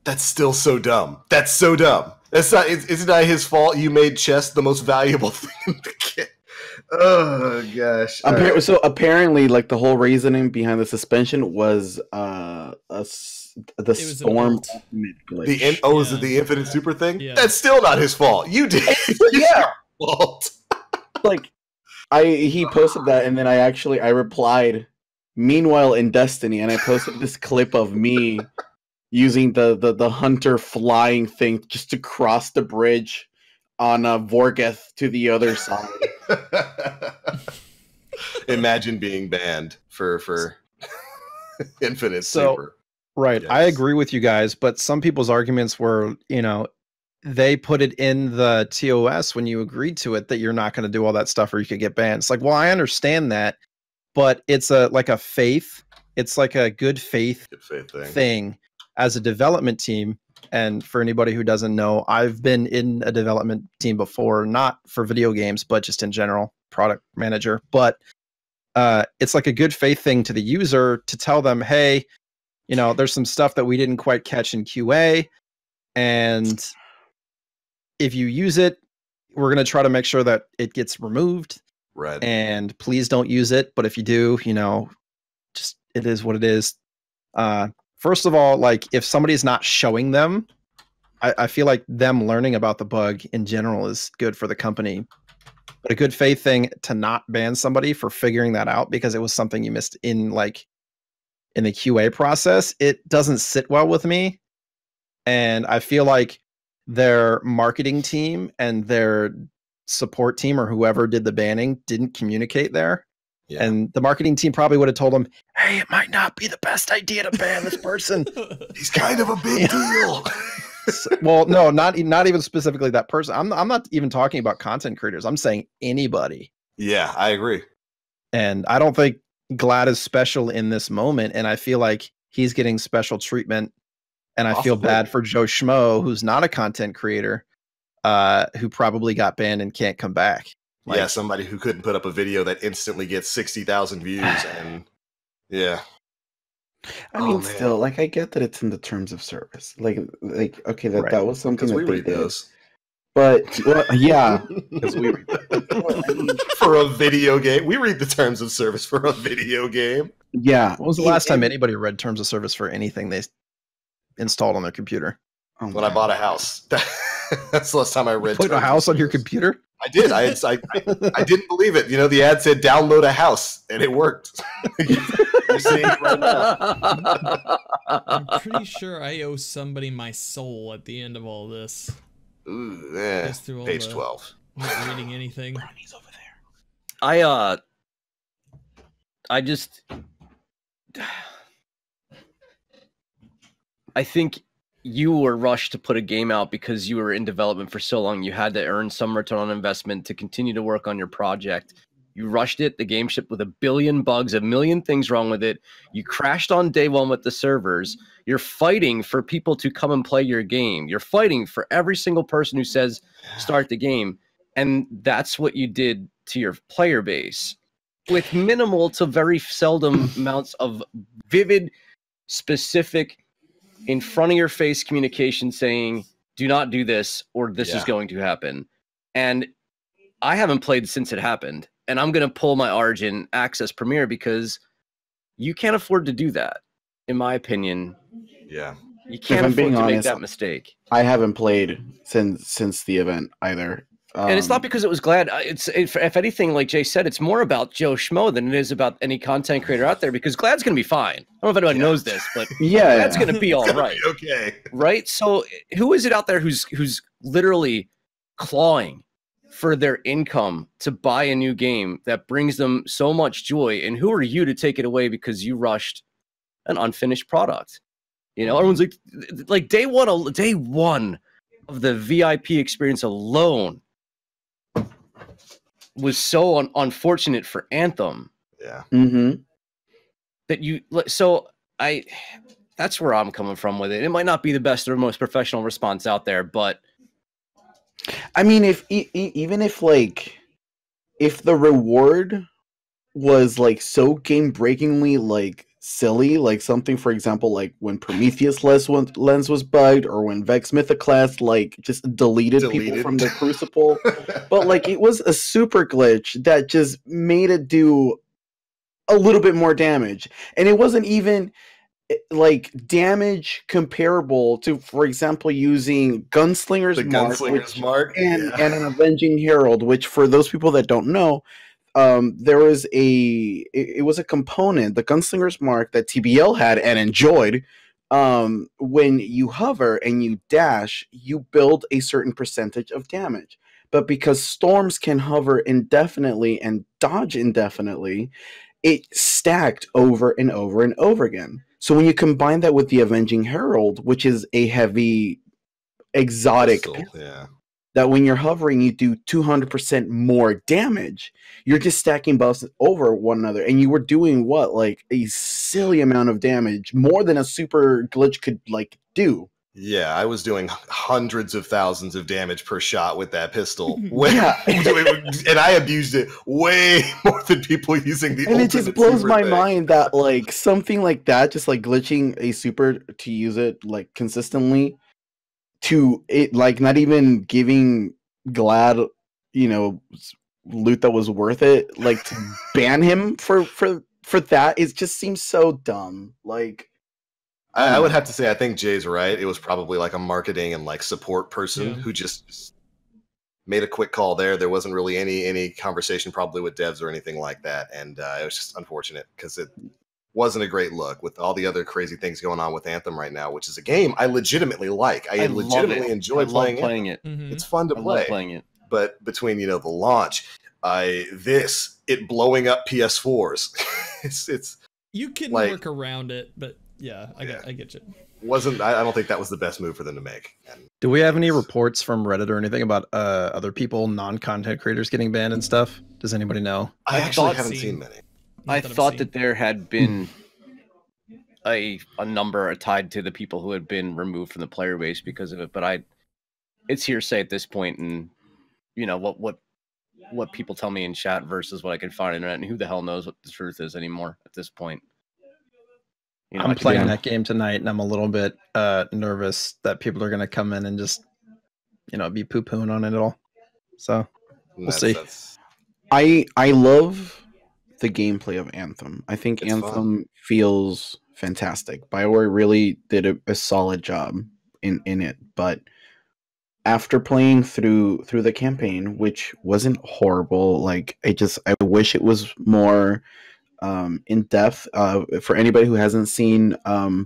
That's still so dumb. That's so dumb. That's not. It's not his fault. You made chess the most valuable thing to get. Oh gosh. All right. So apparently, like the whole reasoning behind the suspension was the an storm alt. ultimate glitch. Is it the infinite super thing? Yeah. That's still not his fault. You did. Yeah. Fault. Like he posted that, and then I replied. Meanwhile, in Destiny, and I posted this clip of me using the hunter flying thing just to cross the bridge on Vorgeth to the other side. Imagine being banned for infinite So- super. Right. Yes. I agree with you guys, but some people's arguments were, they put it in the TOS when you agreed to it that you're not going to do all that stuff or you could get banned. It's like, well, I understand that, but it's like a faith. It's like a good faith Good faith thing as a development team. And for anybody who doesn't know, I've been in a development team before, not for video games, but just in general, product manager. But it's like a good faith thing to the user to tell them, hey, there's some stuff that we didn't quite catch in QA. And if you use it, we're going to try to make sure that it gets removed. Right. And please don't use it. But if you do, just it is what it is. First of all, like if somebody's not showing them, I feel like them learning about the bug in general is good for the company. But a good faith thing to not ban somebody for figuring that out because it was something you missed in the QA process, it doesn't sit well with me. And I feel like their marketing team and their support team or whoever did the banning didn't communicate there. Yeah. And the marketing team probably would have told them, hey, it might not be the best idea to ban this person. He's kind of a big deal. Well, no, not even specifically that person. I'm not even talking about content creators. I'm saying anybody. Yeah, I agree. And I don't think Glad is special in this moment. And I feel like he's getting special treatment. And I feel bad for Joe Schmo, who's not a content creator, who probably got banned and can't come back. Yeah, somebody who couldn't put up a video that instantly gets 60,000 views. And yeah. I mean, still, like, I get that it's in the terms of service. Like, okay, that was something that we they read did. those. But, well, yeah, because we read For a video game. We read the terms of service for a video game. Yeah. When was the last time anybody read terms of service for anything they installed on their computer? When I bought a house. That's the last time I read. Put a house on your computer? I did. I didn't believe it. The ad said download a house, and it worked. You're seeing it right now. I'm pretty sure I owe somebody my soul at the end of all this. Ooh, Just through all page the- 12. I'm not reading anything. Brownie's over there. I think you were rushed to put a game out because you were in development for so long. You had to earn some return on investment to continue to work on your project. You rushed it. The game shipped with 1 billion bugs, 1 million things wrong with it. You crashed on day one with the servers. You're fighting for people to come and play your game. You're fighting for every single person who says start the game. And that's what you did to your player base with minimal to very seldom amounts of vivid, specific, in front of your face communication saying, do not do this or this is going to happen. And I haven't played since it happened. And I'm going to pull my Origin Access Premiere because you can't afford to do that, in my opinion. Yeah. You can't afford to make honest, that mistake. I haven't played since the event either. And it's not because it was Glad. If anything, like Jay said, it's more about Joe Schmo than it is about any content creator out there because Glad's going to be fine. I don't know if anyone knows this, but Glad's going to be all right. Okay. Right? So who is it out there who's literally clawing for their income to buy a new game that brings them so much joy? And who are you to take it away because you rushed an unfinished product? Everyone's like day one of the VIP experience alone was so unfortunate for Anthem. Yeah. Mm-hmm. That's where I'm coming from with it. It might not be the best or most professional response out there, but I mean, if the reward was like so game breakingly like silly, like something, for example, like when Prometheus lens was bugged, or when Vex Mythoclast like just deleted people from the Crucible. But like it was a super glitch that just made it do a little bit more damage, and it wasn't even like damage comparable to, for example, using Gunslinger's Mark, and an Avenging Herald, which for those people that don't know, there was it was a component, the Gunslinger's Mark, that TBL had and enjoyed. When you hover and you dash, you build a certain percentage of damage. But because storms can hover indefinitely and dodge indefinitely, it stacked over and over and over again. So when you combine that with the Avenging Herald, which is a heavy exotic pistol, that when you're hovering, you do 200% more damage. You're just stacking buffs over one another, and you were doing what, like a silly amount of damage, more than a super glitch could like do. Yeah, I was doing hundreds of thousands of damage per shot with that pistol. Yeah. And I abused it way more than people using the. And it just blows my mind that like something like that, just like glitching a super to use it like consistently, to it like not even giving Glad, you know, loot that was worth it, like to ban him for that, it just seems so dumb. Like I would have to say, I think Jay's right. It was probably like a marketing and like support person who just made a quick call there. There wasn't really any conversation probably with devs or anything like that, and it was just unfortunate because it wasn't a great look with all the other crazy things going on with Anthem right now, which is a game I legitimately like. I legitimately enjoy playing it. Mm-hmm. It's fun to play. Love playing it. But between the launch, it blowing up PS4s, it's you can like, work around it, but I get you. I don't think that was the best move for them to make. And do we have any reports from Reddit or anything about other people, non-content creators, getting banned and stuff? Does anybody know? I actually haven't seen many. I thought that there had been a number tied to the people who had been removed from the player base because of it, but it's hearsay at this point, and you know what people tell me in chat versus what I can find on the internet, and who the hell knows what the truth is anymore at this point. You know, I'm playing that game tonight, and I'm a little bit nervous that people are going to come in and just, be poo-pooing on it all. So we'll see. I love the gameplay of Anthem. I think it's Anthem feels fantastic. BioWare really did a solid job in it, but after playing through the campaign, which wasn't horrible, like I wish it was more in depth. For anybody who hasn't seen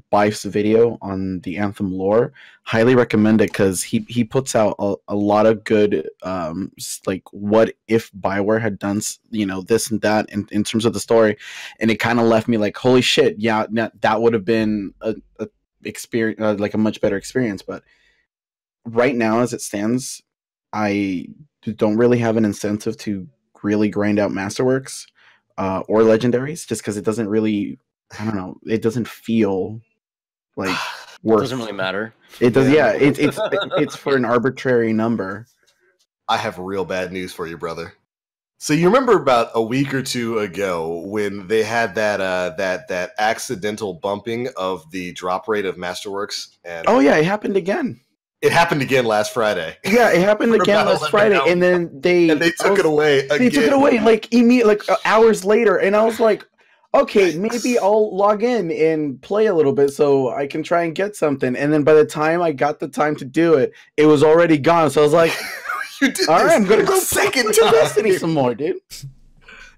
Bife's video on the Anthem lore, highly recommend it, because he puts out a lot of good like what if BioWare had done this and that in terms of the story, and it kind of left me like, holy shit, yeah, that would have been a experience, like a much better experience. But right now, as it stands, I don't really have an incentive to really grind out Masterworks or Legendaries, just because it doesn't really, I don't know, it doesn't feel like worth. It doesn't really matter. It does, yeah. It's for an arbitrary number. I have real bad news for you, brother. So you remember about a week or two ago when they had that accidental bumping of the drop rate of Masterworks? And oh yeah, it happened again. It happened again last Friday. Yeah, it happened again last Friday, and then they took it away again. They took it away like immediately, like hours later, and I was like, okay, maybe I'll log in and play a little bit so I can try and get something. And then by the time I got the time to do it, it was already gone. So I was like, you did all right, I'm gonna go second to Destiny some more, dude.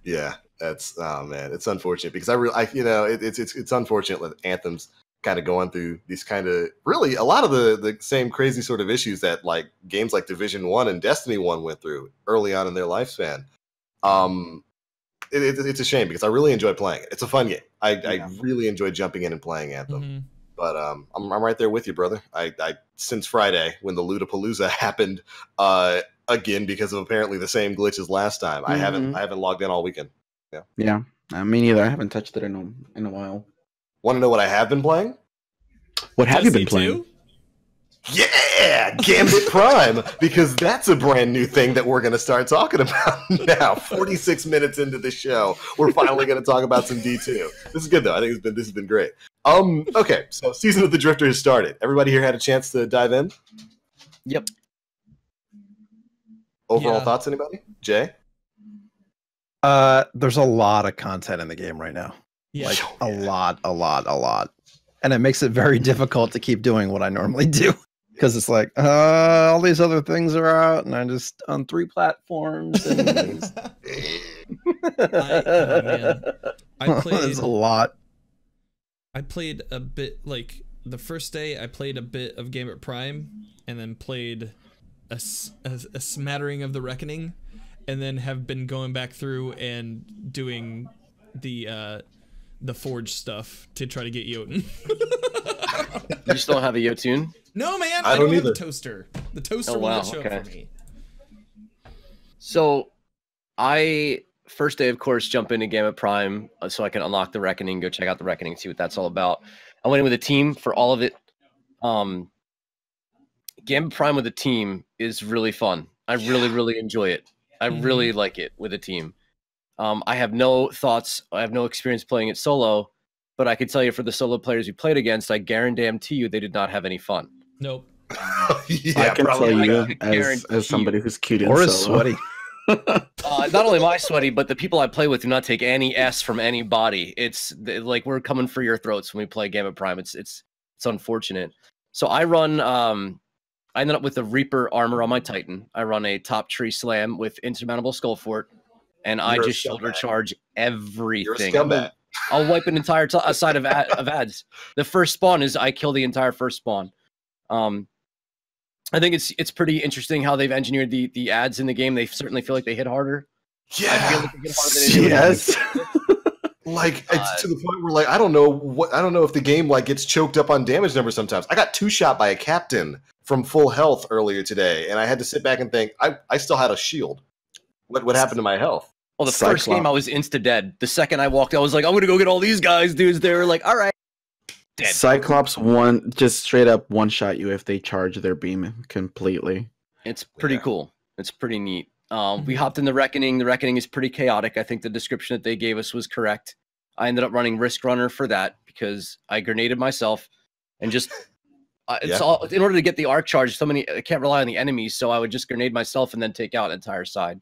Yeah, that's man, it's unfortunate because it's unfortunate that Anthem's kind of going through these kind of really a lot of the same crazy sort of issues that like games like Division 1 and Destiny 1 went through early on in their lifespan. It's a shame because I really enjoy playing it. It's a fun game. I really enjoy jumping in and playing Anthem. Mm-hmm. But I'm right there with you, brother. I since Friday when the Lootapalooza happened again because of apparently the same glitch as last time. Mm-hmm. I haven't logged in all weekend. Yeah. Me neither. I haven't touched it in a while. Want to know what I have been playing? What have you been playing? Yeah, Gambit Prime, because that's a brand new thing that we're going to start talking about now. 46 minutes into the show, we're finally going to talk about some D2. This is good though. I think this has been great. Okay, so Season of the Drifter has started. Everybody here had a chance to dive in? Yep. Overall thoughts, anybody? Jay? There's a lot of content in the game right now. Yeah. Like a lot. And it makes it very difficult to keep doing what I normally do. Because it's like, all these other things are out, and I'm just on 3 platforms. And I played There's a lot. I played a bit, like, the first day I played a bit of Gambit Prime, and then played a smattering of the Reckoning, and then have been going back through and doing the Forge stuff to try to get Jotun. You just don't have a Jotun? No, man, I I don't don't have either. the toaster. The toaster Oh, wow, won't show up okay. for me. So, I first day, of course, jump into Gambit Prime so I can unlock the Reckoning, go check out the Reckoning, see what that's all about. I went in with a team for all of it. Gambit Prime with a team is really fun. I really enjoy it. I really like it with a team. I have no thoughts. I have no experience playing it solo, but I can tell you for the solo players you played against, I guarantee you they did not have any fun. Nope. Yeah, I can probably tell not. you, Guarantee as somebody who's cute Or and is solo. sweaty. Not only am I sweaty, but the people I play with do not take any S from anybody. It's like we're coming for your throats when we play Gambit Prime. It's unfortunate. So I run. I ended up with the Reaper armor on my Titan. I run a top tree slam with insurmountable skull fort, and I You're a just shoulder scumbag. charge everything. You're a scumbag. I'll wipe an entire side of ads. The first spawn is I kill the entire first spawn. I think it's pretty interesting how they've engineered the ads in the game. They certainly feel like they hit harder. I feel Yeah. like they hit harder than they do. Yes. Like it's to the point where like I don't know if the game like gets choked up on damage numbers sometimes. I got 2-shot by a captain from full health earlier today, and I had to sit back and think I still had a shield. What happened to my health? Well, the first game I was insta dead. The second I walked, I was like, I'm gonna go get all these guys, dudes. They were like, all right, dead. Cyclops just straight up one-shot you if they charge their beam completely. It's pretty Yeah. cool. It's pretty neat. We hopped in the Reckoning. The Reckoning is pretty chaotic. I think the description that they gave us was correct. I ended up running Risk Runner for that because I grenaded myself and just it's all in order to get the arc charge. I can't rely on the enemies, so I would just grenade myself and then take out an entire side.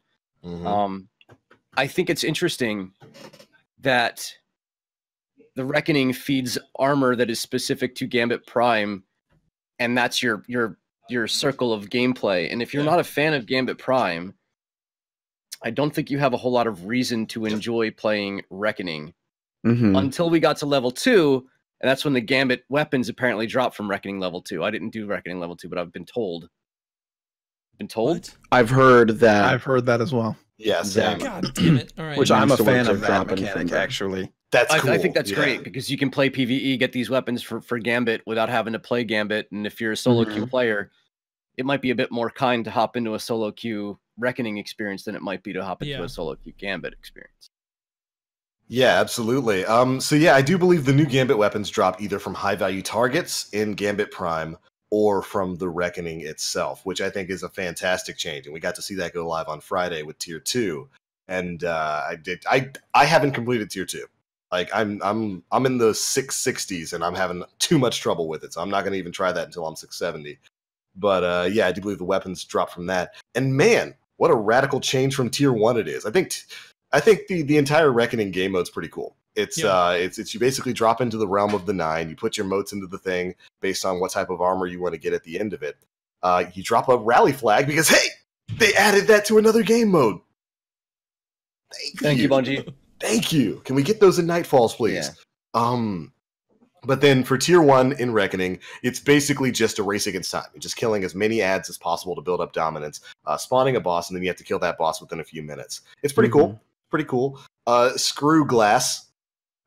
I think it's interesting that the Reckoning feeds armor that is specific to Gambit Prime, and that's your circle of gameplay. And if you're not a fan of Gambit Prime, I don't think you have a whole lot of reason to enjoy playing Reckoning until we got to level 2, and that's when the Gambit weapons apparently dropped from Reckoning level 2. I didn't do Reckoning level 2, but I've been told. What? I've heard that. I've heard that as well. Yeah, same. God damn it! All right. Which I'm a Monster fan words of are that dropping mechanic, from that. actually. That's cool. I think that's Yeah. great because you can play PvE, get these weapons for Gambit without having to play Gambit. And if you're a solo queue player, it might be a bit more kind to hop into a solo queue Reckoning experience than it might be to hop into a solo queue Gambit experience. Yeah, absolutely. So yeah, I do believe the new Gambit weapons drop either from high value targets in Gambit Prime or from the Reckoning itself, which I think is a fantastic change. And we got to see that go live on Friday with Tier 2. And I haven't completed Tier 2. Like I'm in the 660s and I'm having too much trouble with it. So I'm not gonna even try that until I'm 670. But yeah, I do believe the weapons drop from that. And man, what a radical change from Tier 1 it is. I think the entire Reckoning game mode's pretty cool. It's you basically drop into the realm of the 9, you put your motes into the thing based on what type of armor you want to get at the end of it. You drop a rally flag because hey, they added that to another game mode. Thank you, Bungie. Thank you. Can we get those in Nightfalls, please? Yeah. But then for Tier 1 in Reckoning, it's basically just a race against time. You're just killing as many ads as possible to build up dominance, spawning a boss, and then you have to kill that boss within a few minutes. It's pretty cool. Pretty cool. Screw glass.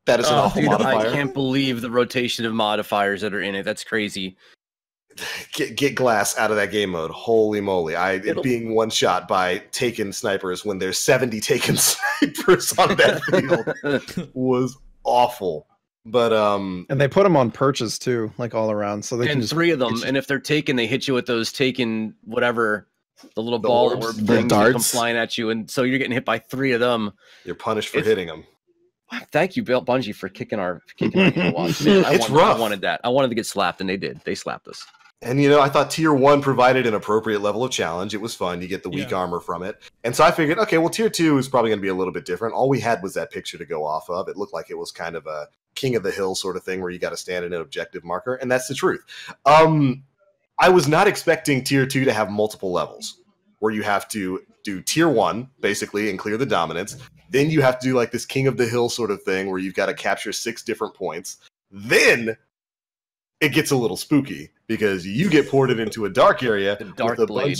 That is an awful modifier. I can't believe the rotation of modifiers that are in it. That's crazy. Get glass out of that game mode. Holy moly. It being one shot by taken snipers when there's 70 taken snipers on that field was awful. But And they put them on perches too, like all around, so they can And just 3 of them, and if they're taken, they hit you with those taken whatever the little The ball orbs, orb the things that come darts. flying at you, and so you're getting hit by 3 of them. you're punished for It's- hitting them. Thank you, Bill Bungie, for kicking our watch. Man, It's I rough. wanted that. I wanted to get slapped, and they did. They slapped us. And I thought tier 1 provided an appropriate level of challenge. It was fun. You get the weak Yeah. armor from it. And so I figured, okay, well, tier 2 is probably going to be a little bit different. All we had was that picture to go off of. It looked like it was kind of a king of the hill sort of thing where you got to stand in an objective marker. And that's the truth. I was not expecting tier 2 to have multiple levels where you have to do tier 1 basically and clear the dominance. Then you have to do like this king of the hill sort of thing where you've got to capture 6 different points. Then it gets a little spooky because you get ported into a dark area The Dark with a Blade.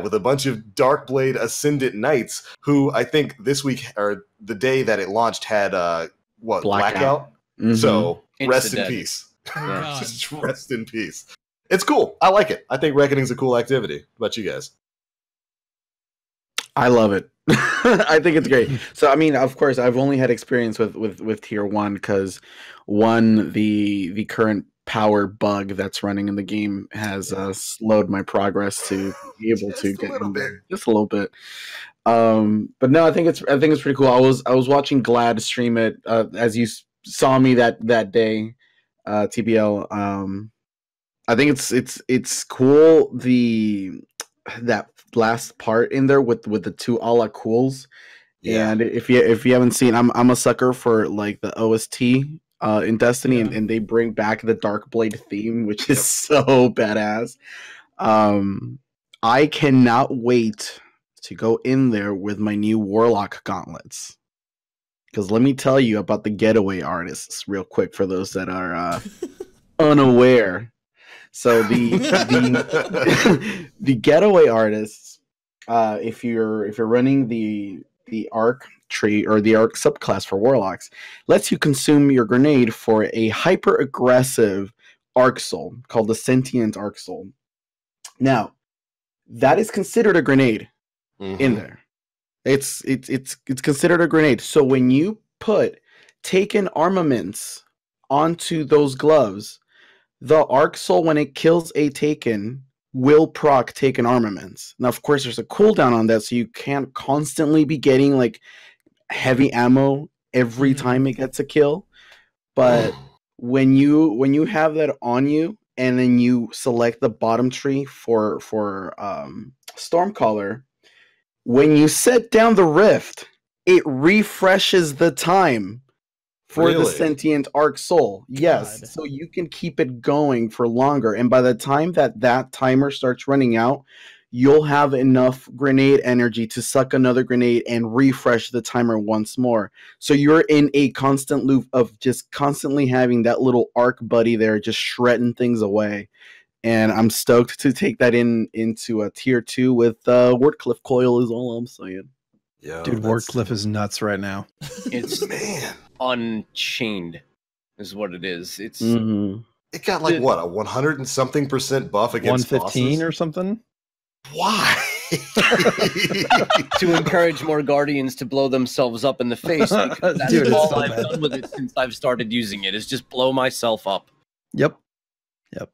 with a bunch of Dark Blade Ascendant Knights who I think this week or the day that it launched had Blackout. Mhm. So rest in Insta-dead. peace. Oh, Yeah. God. Just rest in peace. It's cool. I like it. I think Reckoning's a cool activity. What about you guys? I love it. I think it's great. So I mean, of course, I've only had experience with tier 1 because the current power bug that's running in the game has slowed my progress to be able to Just a get little in bit. there. Just a little bit. But no, I think it's pretty cool. I was watching Glad stream it as you saw me that day, TBL. I think it's cool that last part in there with the 2 a la cools. Yeah. And if you haven't seen, I'm a sucker for like the OST in Destiny, Yeah. and they bring back the Dark Blade theme, which is so badass. I cannot wait to go in there with my new Warlock gauntlets. Because let me tell you about the getaway artists real quick for those that are unaware. So the the getaway artists, if you're running the arc tree or the arc subclass for warlocks, lets you consume your grenade for a hyper aggressive arc soul called the sentient arc soul. Now, that is considered a grenade in there. It's considered a grenade. So when you put taken armaments onto those gloves, the arc soul, when it kills a taken, will proc taken armaments. Now, of course, there's a cooldown on that, so you can't constantly be getting like heavy ammo every time it gets a kill. But when you have that on you, and then you select the bottom tree for Stormcaller, when you set down the rift, it refreshes the time for the Really? sentient arc soul. Yes, God. so you can keep it going for longer, and by the time that timer starts running out, you'll have enough grenade energy to suck another grenade and refresh the timer once more. So you're in a constant loop of just constantly having that little arc buddy there just shredding things away. And I'm stoked to take that into a tier 2 with Wardcliff Coil is all I'm saying. Yo, Dude, that's- Wardcliff is nuts right now. It's man. unchained, is what it is. It's It got like what, a 100 and something % buff against 115 bosses? or something? Why? to encourage more guardians to blow themselves up in the face. Because that's Dude, it's all so I've bad. done with it since I've started using it, is just blow myself up. Yep.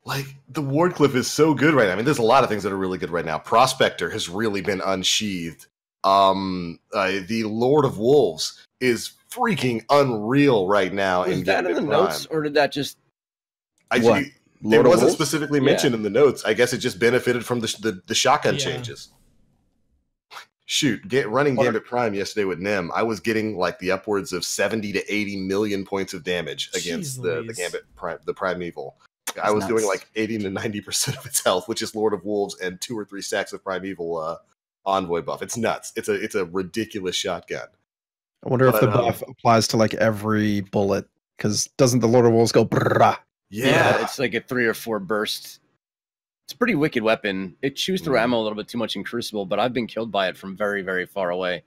Like, the Wardcliff is so good right now. I mean, there's a lot of things that are really good right now. Prospector has really been unsheathed. The Lord of Wolves is freaking unreal right now. Was in that in Gambit the Prime. notes, or did that just... What? It Lord of wasn't Wolves? specifically mentioned in the notes. I guess it just benefited from the shotgun Yeah. changes. Shoot, running Gambit Prime yesterday with Nim, I was getting like the upwards of 70 to 80 million points of damage against Jeez the Louise. Gambit Prime, the Primeval. I That's was doing nuts. like 80 to 90% of its health, which is Lord of Wolves and 2 or 3 stacks of Primeval Envoy buff. It's nuts. It's a ridiculous shotgun. I wonder if But, the buff applies to like every bullet, because doesn't the Lord of Wolves go brrrah? Yeah. it's like a 3 or 4 bursts. It's a pretty wicked weapon. It chews through Mhm. ammo a little bit too much in Crucible, but I've been killed by it from very, very far away.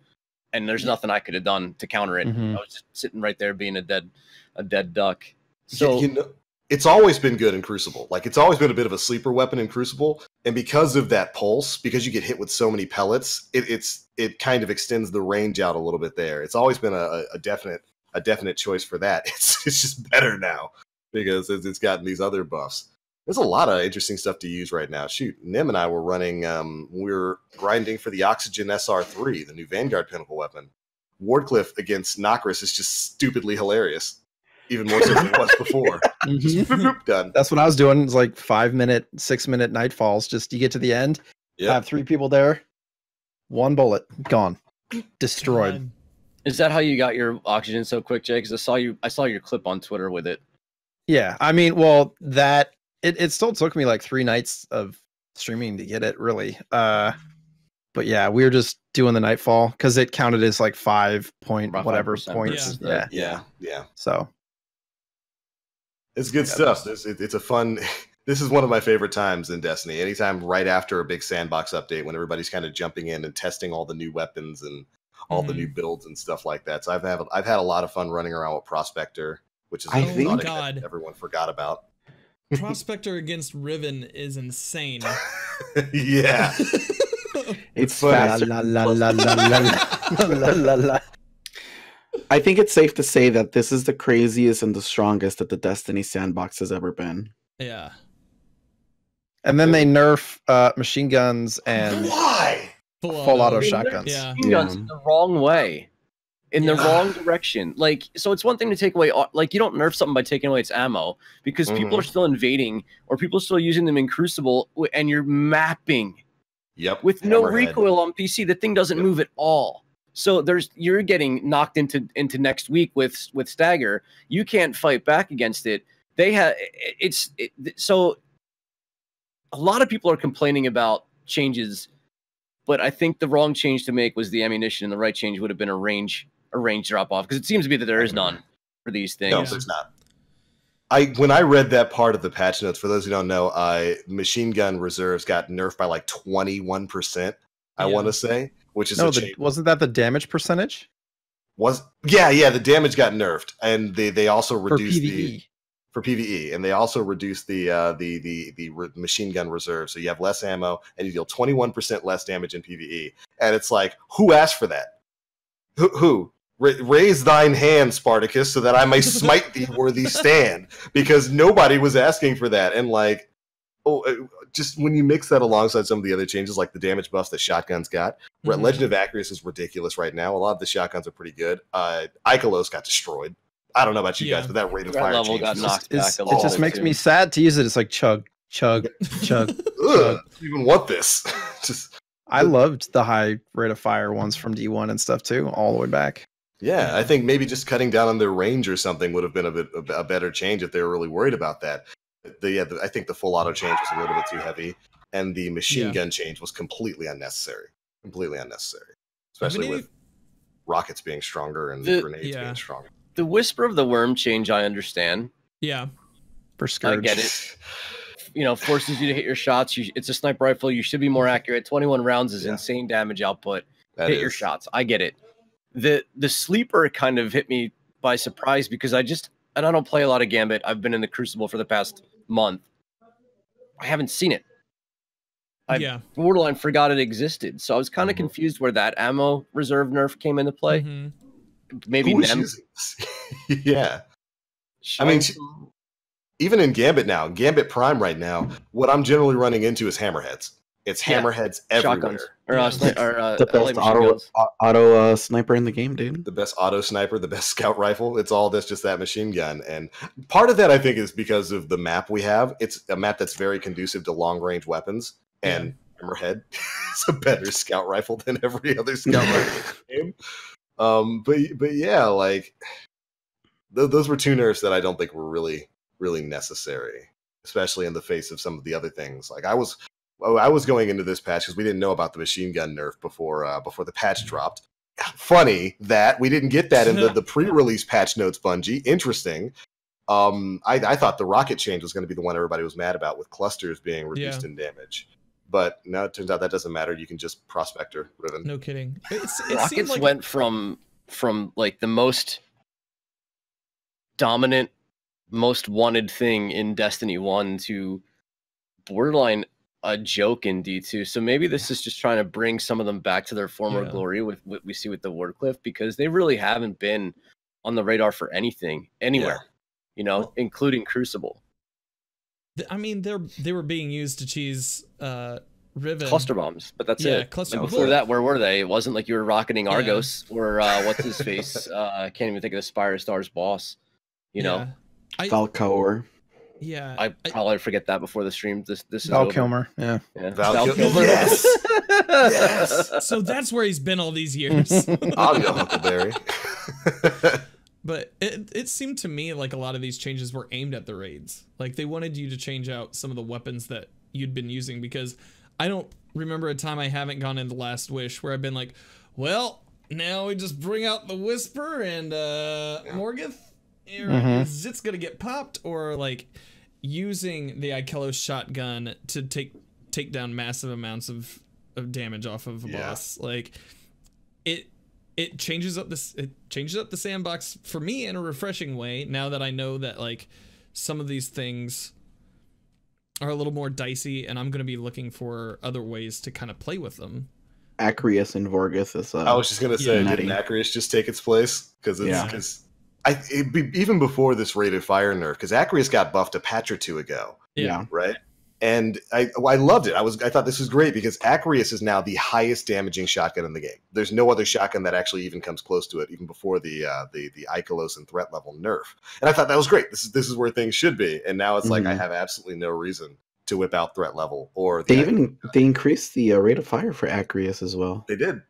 And there's nothing I could have done to counter it. Mhm. I was just sitting right there being a dead duck. So It's always been good in Crucible. Like, it's always been a bit of a sleeper weapon in Crucible, and because of that pulse, because you get hit with so many pellets, it kind of extends the range out a little bit there. It's always been a definite a definite choice for that. It's just better now because it's gotten these other buffs. There's a lot of interesting stuff to use right now. Shoot, Nim and I were running, we're grinding for the Oxygen SR3, the new Vanguard pinnacle weapon. Wardcliff against Nokris is just stupidly hilarious. Even more so than it was before. Just boop, boop, done. That's what I was doing. It's like 5-minute, 6-minute nightfalls. Just you get to the end, have 3 people there, 1 bullet, gone. Destroyed. God. Is that how you got your oxygen so quick, Jay? Because I saw your clip on Twitter with it. Yeah, I mean, well, that it still took me like 3 nights of streaming to get it, really. But yeah, we were just doing the nightfall because it counted as like 5 point About whatever 5% points. versus Yeah. So It's good stuff. It's a fun. This is one of my favorite times in Destiny. Anytime right after a big sandbox update, when everybody's kind of jumping in and testing all the new weapons and all the new builds and stuff like that. So I've had a lot of fun running around with Prospector, which is I an think- exotic God. that everyone forgot about. Prospector against Riven is insane. Yeah, It's funny. la faster. la la la la la la la la. I think it's safe to say that this is the craziest and the strongest that the Destiny sandbox has ever been. Yeah. And then they nerf machine guns and why? full auto They nerfed shotguns. Yeah. machine guns Yeah. the wrong way, in the Yeah. wrong direction. Like, so it's one thing to take away, like, you don't nerf something by taking away its ammo because people are still invading or people are still using them in Crucible, and you're mapping Yep. with no Hammerhead. recoil on PC. The thing doesn't move at all. So you're getting knocked into next week with Stagger. You can't fight back against it. So a lot of people are complaining about changes, but I think the wrong change to make was the ammunition, and the right change would have been a range drop off, because it seems to be that there is none for these things. No, Yeah. there's not. When I read that part of the patch notes, for those who don't know, machine gun reserves got nerfed by like 21%. I Yeah. want to say, which is No, a change. wasn't that the damage percentage The damage got nerfed, and they also for reduced PvE? for PvE, and they also reduced the machine gun reserve, so you have less ammo and you deal 21% less damage in PvE. And it's like, who asked for that? Who? Raise thine hand, Spartacus, so that I may smite thee where thee stand, because nobody was asking for that. And like, just when you mix that alongside some of the other changes, like the damage buffs that shotguns got, Legend of Acryus is ridiculous right now. A lot of the shotguns are pretty good. Ikelos got destroyed. I don't know about you guys, but that rate of That fire level change got was knocked just- back a It just little makes too. me sad to use it. It's like chug, chug, chug. Ugh, I don't even want this. Just I loved the high rate of fire ones from D1 and stuff too, all the way back. yeah, I think maybe just cutting down on their range or something would have been a better change if they were really worried about that. I think the full auto change was a little bit too heavy, and the machine gun change was completely unnecessary. Completely unnecessary, especially with rockets being stronger and grenades being stronger. The Whisper of the Worm change, I understand. Yeah. For Scourge. I get it. Forces you to hit your shots. It's a sniper rifle. You should be more accurate. 21 rounds is insane damage output. Hit your shots. I get it. The sleeper kind of hit me by surprise because I don't play a lot of Gambit. I've been in the Crucible for the past month. I haven't seen it. I borderline forgot it existed. So I was kind of confused where that ammo reserve nerf came into play. Mhm. Maybe Who is them. using this? Yeah. I mean, even in Gambit now, Gambit Prime right now, what I'm generally running into is hammerheads. It's hammerheads everywhere. Shotguns. Or The best auto sniper in the game, dude. The best auto sniper, the best scout rifle. It's all that's just that machine gun. And part of that, I think, is because of the map we have. It's a map that's very conducive to long range weapons. And Hammerhead is a better scout rifle than every other scout rifle in the game. But yeah, like those were two nerfs that I don't think were really necessary, especially in the face of some of the other things. Like I was going into this patch because we didn't know about the machine gun nerf before the patch dropped. Funny that we didn't get that in the pre-release patch notes, Bungie. Interesting. I thought the rocket change was going to be the one everybody was mad about, with clusters being reduced in damage. But now it turns out that doesn't matter. You can just Prospector Riven. No kidding. It Rockets like... went from like the most dominant, most wanted thing in Destiny 1 to borderline a joke in D2. So maybe this is just trying to bring some of them back to their former glory with what we see with the Wardcliff, because they really haven't been on the radar for anything anywhere, you know, including Crucible. I mean, they were being used to cheese Riven. Cluster bombs, but that's it. Cluster and before that, where were they? It wasn't like you were rocketing Argos or what's his face? I can't even think of the Spire Stars boss. You know, Valkor. Yeah, I probably forget that before the stream. This is Val over. Kilmer. Yeah, Val Kilmer. Yes, yes. So that's where he's been all these years. I'll go Huckleberry. But it seemed to me like a lot of these changes were aimed at the raids. Like they wanted you to change out some of the weapons that you'd been using, because I don't remember a time I haven't gone into Last Wish where I've been like, well, now we just bring out the Whisper and Morgith. Is it's gonna get popped, or like using the Ikelos shotgun to take down massive amounts of damage off of a boss. Like it changes up the sandbox for me in a refreshing way, now that I know that like some of these things are a little more dicey and I'm going to be looking for other ways to kind of play with them. Acrius and Vorgith is I was just going to say, didn't Acrius just take its place? Because even before this rated fire nerf, because Acrius got buffed a patch or two ago. Yeah. Right? And I loved it. I thought this was great because Acrius is now the highest damaging shotgun in the game. There's no other shotgun that actually even comes close to it, even before the Ikelos and threat level nerf. And I thought that was great. This is where things should be. And now it's like I have absolutely no reason to whip out threat level or they increased the rate of fire for Acrius as well. They did.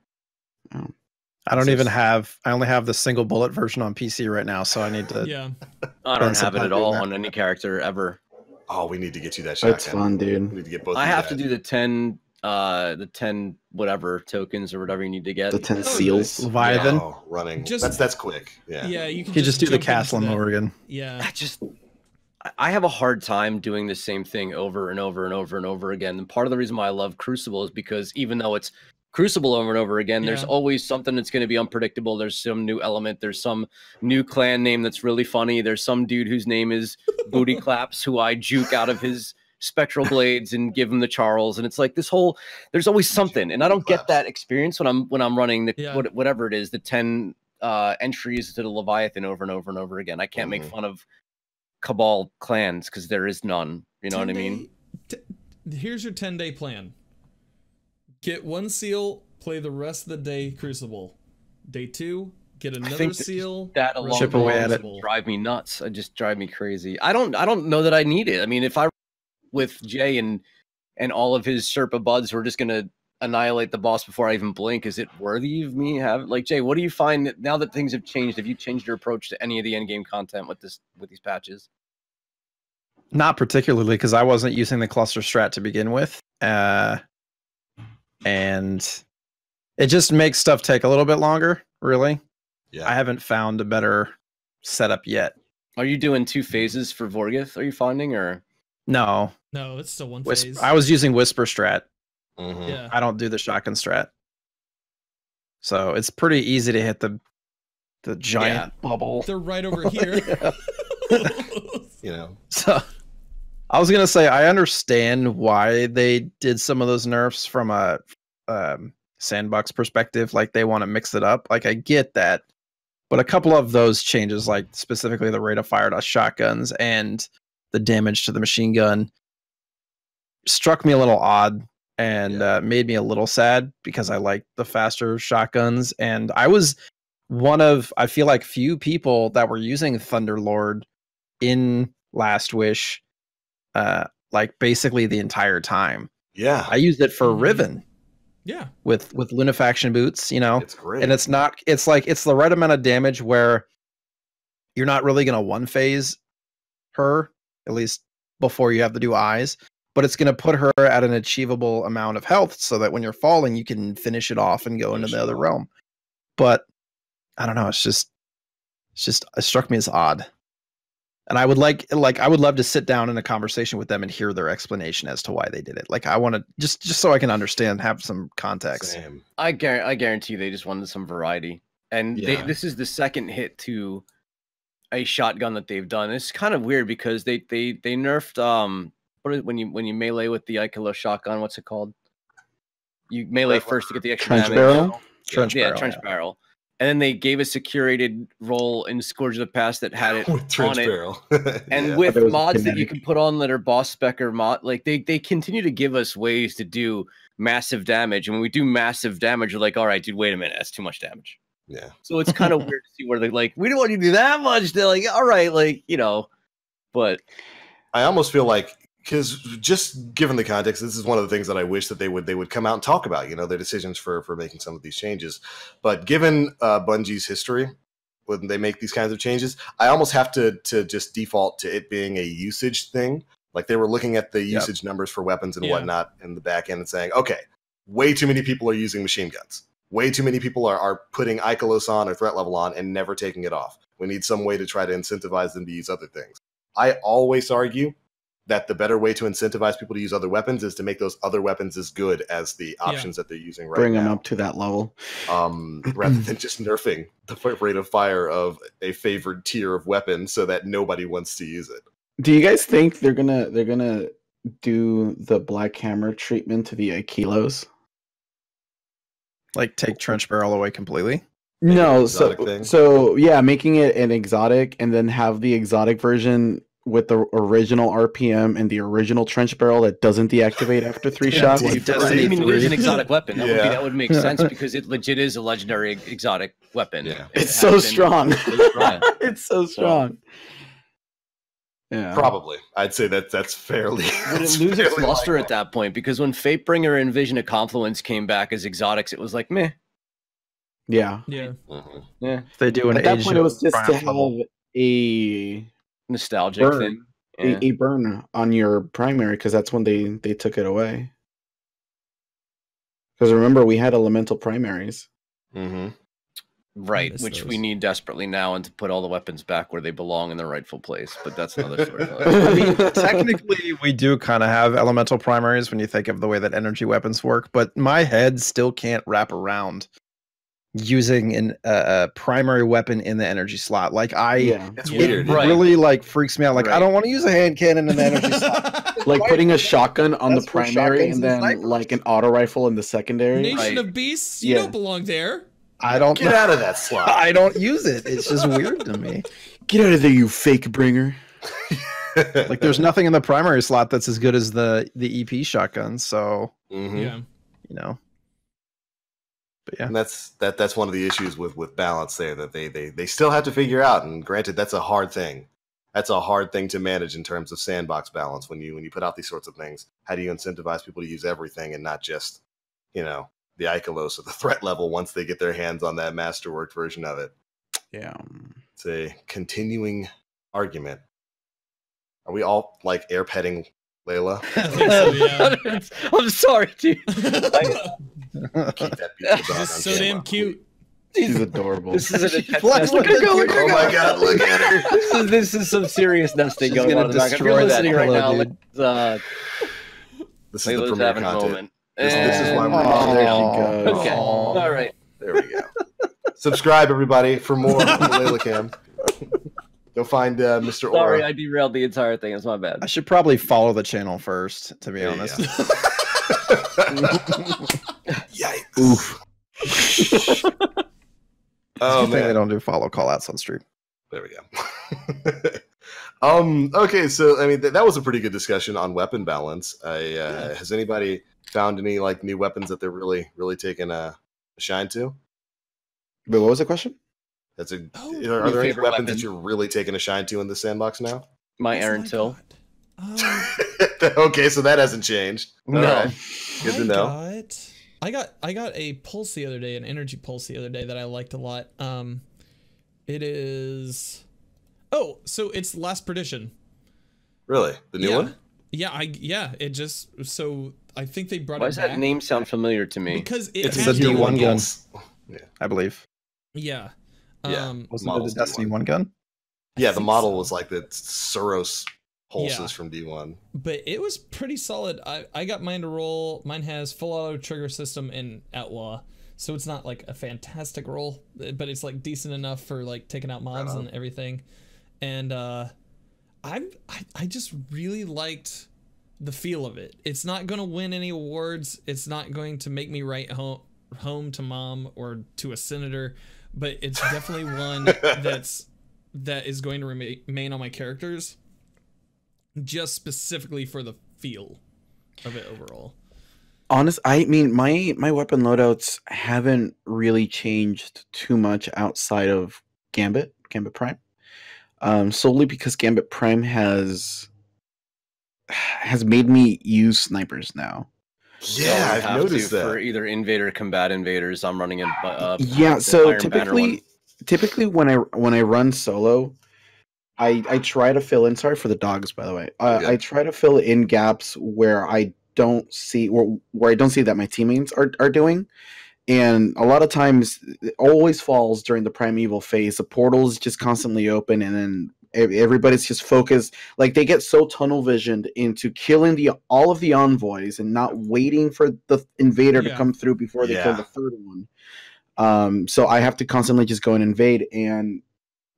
Oh. I only have the single bullet version on PC right now, so I need to. Yeah. I don't have it at all on any character ever. Oh, we need to get you that shotgun. That's fun, dude. We need to get both. I have to do the 10 whatever tokens or whatever you need to get. The 10 seals. Leviathan. Oh, running. That's quick. Yeah. Yeah, you can just do the jump castle in into that. Oregon. Yeah. I have a hard time doing the same thing over and over and over and over again. And part of the reason why I love Crucible is because even though it's Crucible over and over again, there's always something that's going to be unpredictable. There's some new element. There's some new clan name that's really funny. There's some dude whose name is Booty Claps, who I juke out of his spectral blades and give him the Charles. And it's like this whole, there's always something. And I don't get that experience when I'm running the whatever it is, the 10 entries to the Leviathan over and over and over again. I can't make fun of Cabal clans because there is none. You know what I mean? Here's your 10-day plan. Get one seal, play the rest of the day Crucible. Day 2, get another seal. That alone chip away at it. Drive me nuts. It just drive me crazy. I don't know that I need it. I mean, if I with Jay and all of his Sherpa buds were just gonna annihilate the boss before I even blink, is it worthy of me having like Jay? What do you find now that things have changed? Have you changed your approach to any of the endgame content with these patches? Not particularly, because I wasn't using the cluster strat to begin with. And it just makes stuff take a little bit longer, really. Yeah. I haven't found a better setup yet. Are you doing 2 phases for Vorgith, are you finding, or? No, it's still one phase. I was using Whisper strat. Yeah. I don't do the shotgun strat. So it's pretty easy to hit the giant bubble. They're right over here. You know. So I was gonna say I understand why they did some of those nerfs from a Sandbox perspective. Like they want to mix it up. Like I get that, but a couple of those changes, like specifically the rate of fire to shotguns and the damage to the machine gun, struck me a little odd and made me a little sad because I like the faster shotguns. And I was one of, I feel like, few people that were using Thunderlord in Last Wish. Like basically the entire time. Yeah. I used it for Riven. Yeah. With Lunafaction boots, you know. It's great. And it's the right amount of damage where you're not really gonna one phase her, at least before you have to do eyes, but it's gonna put her at an achievable amount of health so that when you're falling you can finish it off and go into the other realm. But I don't know, it struck me as odd. And I would I would love to sit down in a conversation with them and hear their explanation as to why they did it. Like I want to just so I can understand, have some context. Same. I guarantee they just wanted some variety. And this is the second hit to a shotgun that they've done. It's kind of weird because they nerfed when you melee with the Ikelos shotgun, what's it called? You melee first to get the extra trench damage. barrel. Trench barrel. Trench barrel. And then they gave us a curated role in Scourge of the Past that had it with trench on it. barrel. And Yeah. with But it was mods that you kinetic. can put on that are boss spec or mod, like they continue to give us ways to do massive damage. And when we do massive damage, we're like, all right, dude, wait a minute, that's too much damage. Yeah. So it's kind of weird to see where they're like, we don't want you to do that much. They're like, all right, like, you know, but I almost feel like, because just given the context, this is one of the things that I wish that they would come out and talk about, you know, their decisions for making some of these changes. But given Bungie's history, when they make these kinds of changes, I almost have to just default to it being a usage thing. Like they were looking at the usage numbers for weapons and whatnot in the back end and saying, okay, way too many people are using machine guns. Way too many people are putting Ikelos on or threat level on and never taking it off. We need some way to try to incentivize them to use other things. I always argue that the better way to incentivize people to use other weapons is to make those other weapons as good as the options that they're using right now. Bring them up to that level. Rather than just nerfing the rate of fire of a favored tier of weapon so that nobody wants to use it. Do you guys think they're gonna do the Black Hammer treatment to the Ikelos? Like take trench barrel away completely. No, exotic thing? so yeah, making it an exotic and then have the exotic version with the original RPM and the original trench barrel that doesn't deactivate after 3 shots. Like I Destiny mean, it is 3. an exotic weapon. Yeah. That would make sense because it legit is a legendary exotic weapon. Yeah. It It's has so been- strong. Yeah. It's so strong. Yeah. Probably. I'd say that's fairly. Would it that's lose its fairly luster likely. at that point? Because when Fatebringer and Vision of Confluence came back as exotics, it was like meh. Yeah. Yeah. Mhm. Yeah, If they do an At that Age point, it was of just to Triumph have level. a nostalgic burn, thing. Yeah. a burn on your primary because that's when they took it away. Because remember, we had elemental primaries. Mhm. Right, miss which we those. need desperately now, and to put all the weapons back where they belong in their rightful place. But that's another story. I mean, technically, we do kind of have elemental primaries when you think of the way that energy weapons work, but my head still can't wrap around using a primary weapon in the energy slot. Like It's Yeah. weird. Right. really like freaks me out. Like I Right. don't want to use a hand cannon in the energy slot. Like putting a shotgun on the That's for primary shotguns and and then snipers. like an auto rifle in the secondary. Nation Right. of Beasts, you Yeah. don't belong there. I don't. Get out of that slot. I don't use it. It's just weird to me. Get out of there, you fake bringer. Like there's nothing in the primary slot that's as good as the EP shotgun. So Mhm. Yeah. you know. But yeah. And that's one of the issues with balance there that they still have to figure out. And granted, that's a hard thing. That's a hard thing to manage in terms of sandbox balance when you put out these sorts of things. How do you incentivize people to use everything and not just, you know, the Ikelos or the threat level once they get their hands on that masterwork version of it? Yeah. It's a continuing argument. Are we all like air petting Layla? I think so, yeah. I'm sorry, dude. Keep that beautiful dog on Just so camera. damn cute. She's adorable. This is an attempt. Look at her, look at Oh my god, look at her! This is some serious nesting She's going gonna on in the back. If you're destroy that listening right pillow, now, dude. let's, This is the Layla's premiere having a content. moment. This is why we're Oh, there she goes. Okay. All right. There we go. Subscribe, everybody, for more on the Layla Cam. Go find Mr. Sorry, Aura. I derailed the entire thing. It's my bad. I should probably follow the channel first, to be Yeah, honest. Yikes. Oof. Oh Good thing they man. don't do follow call outs on stream. There we go. Okay, so I mean that was a pretty good discussion on weapon balance. Has anybody found any like new weapons that they're really taking a shine to? But what was the question? That's a Oh, are your there any favorite weapons weapon? that you're really taking a shine to in the sandbox now? My what's Aaron my Till. god? Okay, so that hasn't changed. No. All right. Good to know. I got a pulse the other day, an energy pulse the other day that I liked a lot. It is so it's Last Perdition. Really? The new one? Yeah, it just I think they brought Why it does back that name sound familiar to me? because it It's has the tier D1 one gun. pulse. I believe. Yeah. Yeah. Wasn't it Models the Destiny D1. 1 gun? Yeah, the think model so. was like the Suros pulses Yeah. from D1. But it was pretty solid. I got mine to roll. Mine has full auto trigger system in Outlaw, so it's not like a fantastic roll, but it's like decent enough for like taking out mobs and everything. And I just really liked the feel of it. It's not gonna win any awards. It's not going to make me write home to mom or to a senator, but it's definitely one that is going to remain on my characters, just specifically for the feel of it overall. I mean, my weapon loadouts haven't really changed too much outside of Gambit Prime, solely because Gambit Prime has made me use snipers now. Yeah, I've noticed that. For either invader, combat invaders, I'm running in. Yeah, so typically when I run solo, I try to fill in. Sorry for the dogs, by the way. I try to fill in gaps where I don't see where I don't see that my teammates are doing, and a lot of times it always falls during the primeval phase. The portal is just constantly open, and then everybody's just focused. Like they get so tunnel visioned into killing all of the envoys and not waiting for the invader to come through before they kill the third one. So I have to constantly just go and invade. And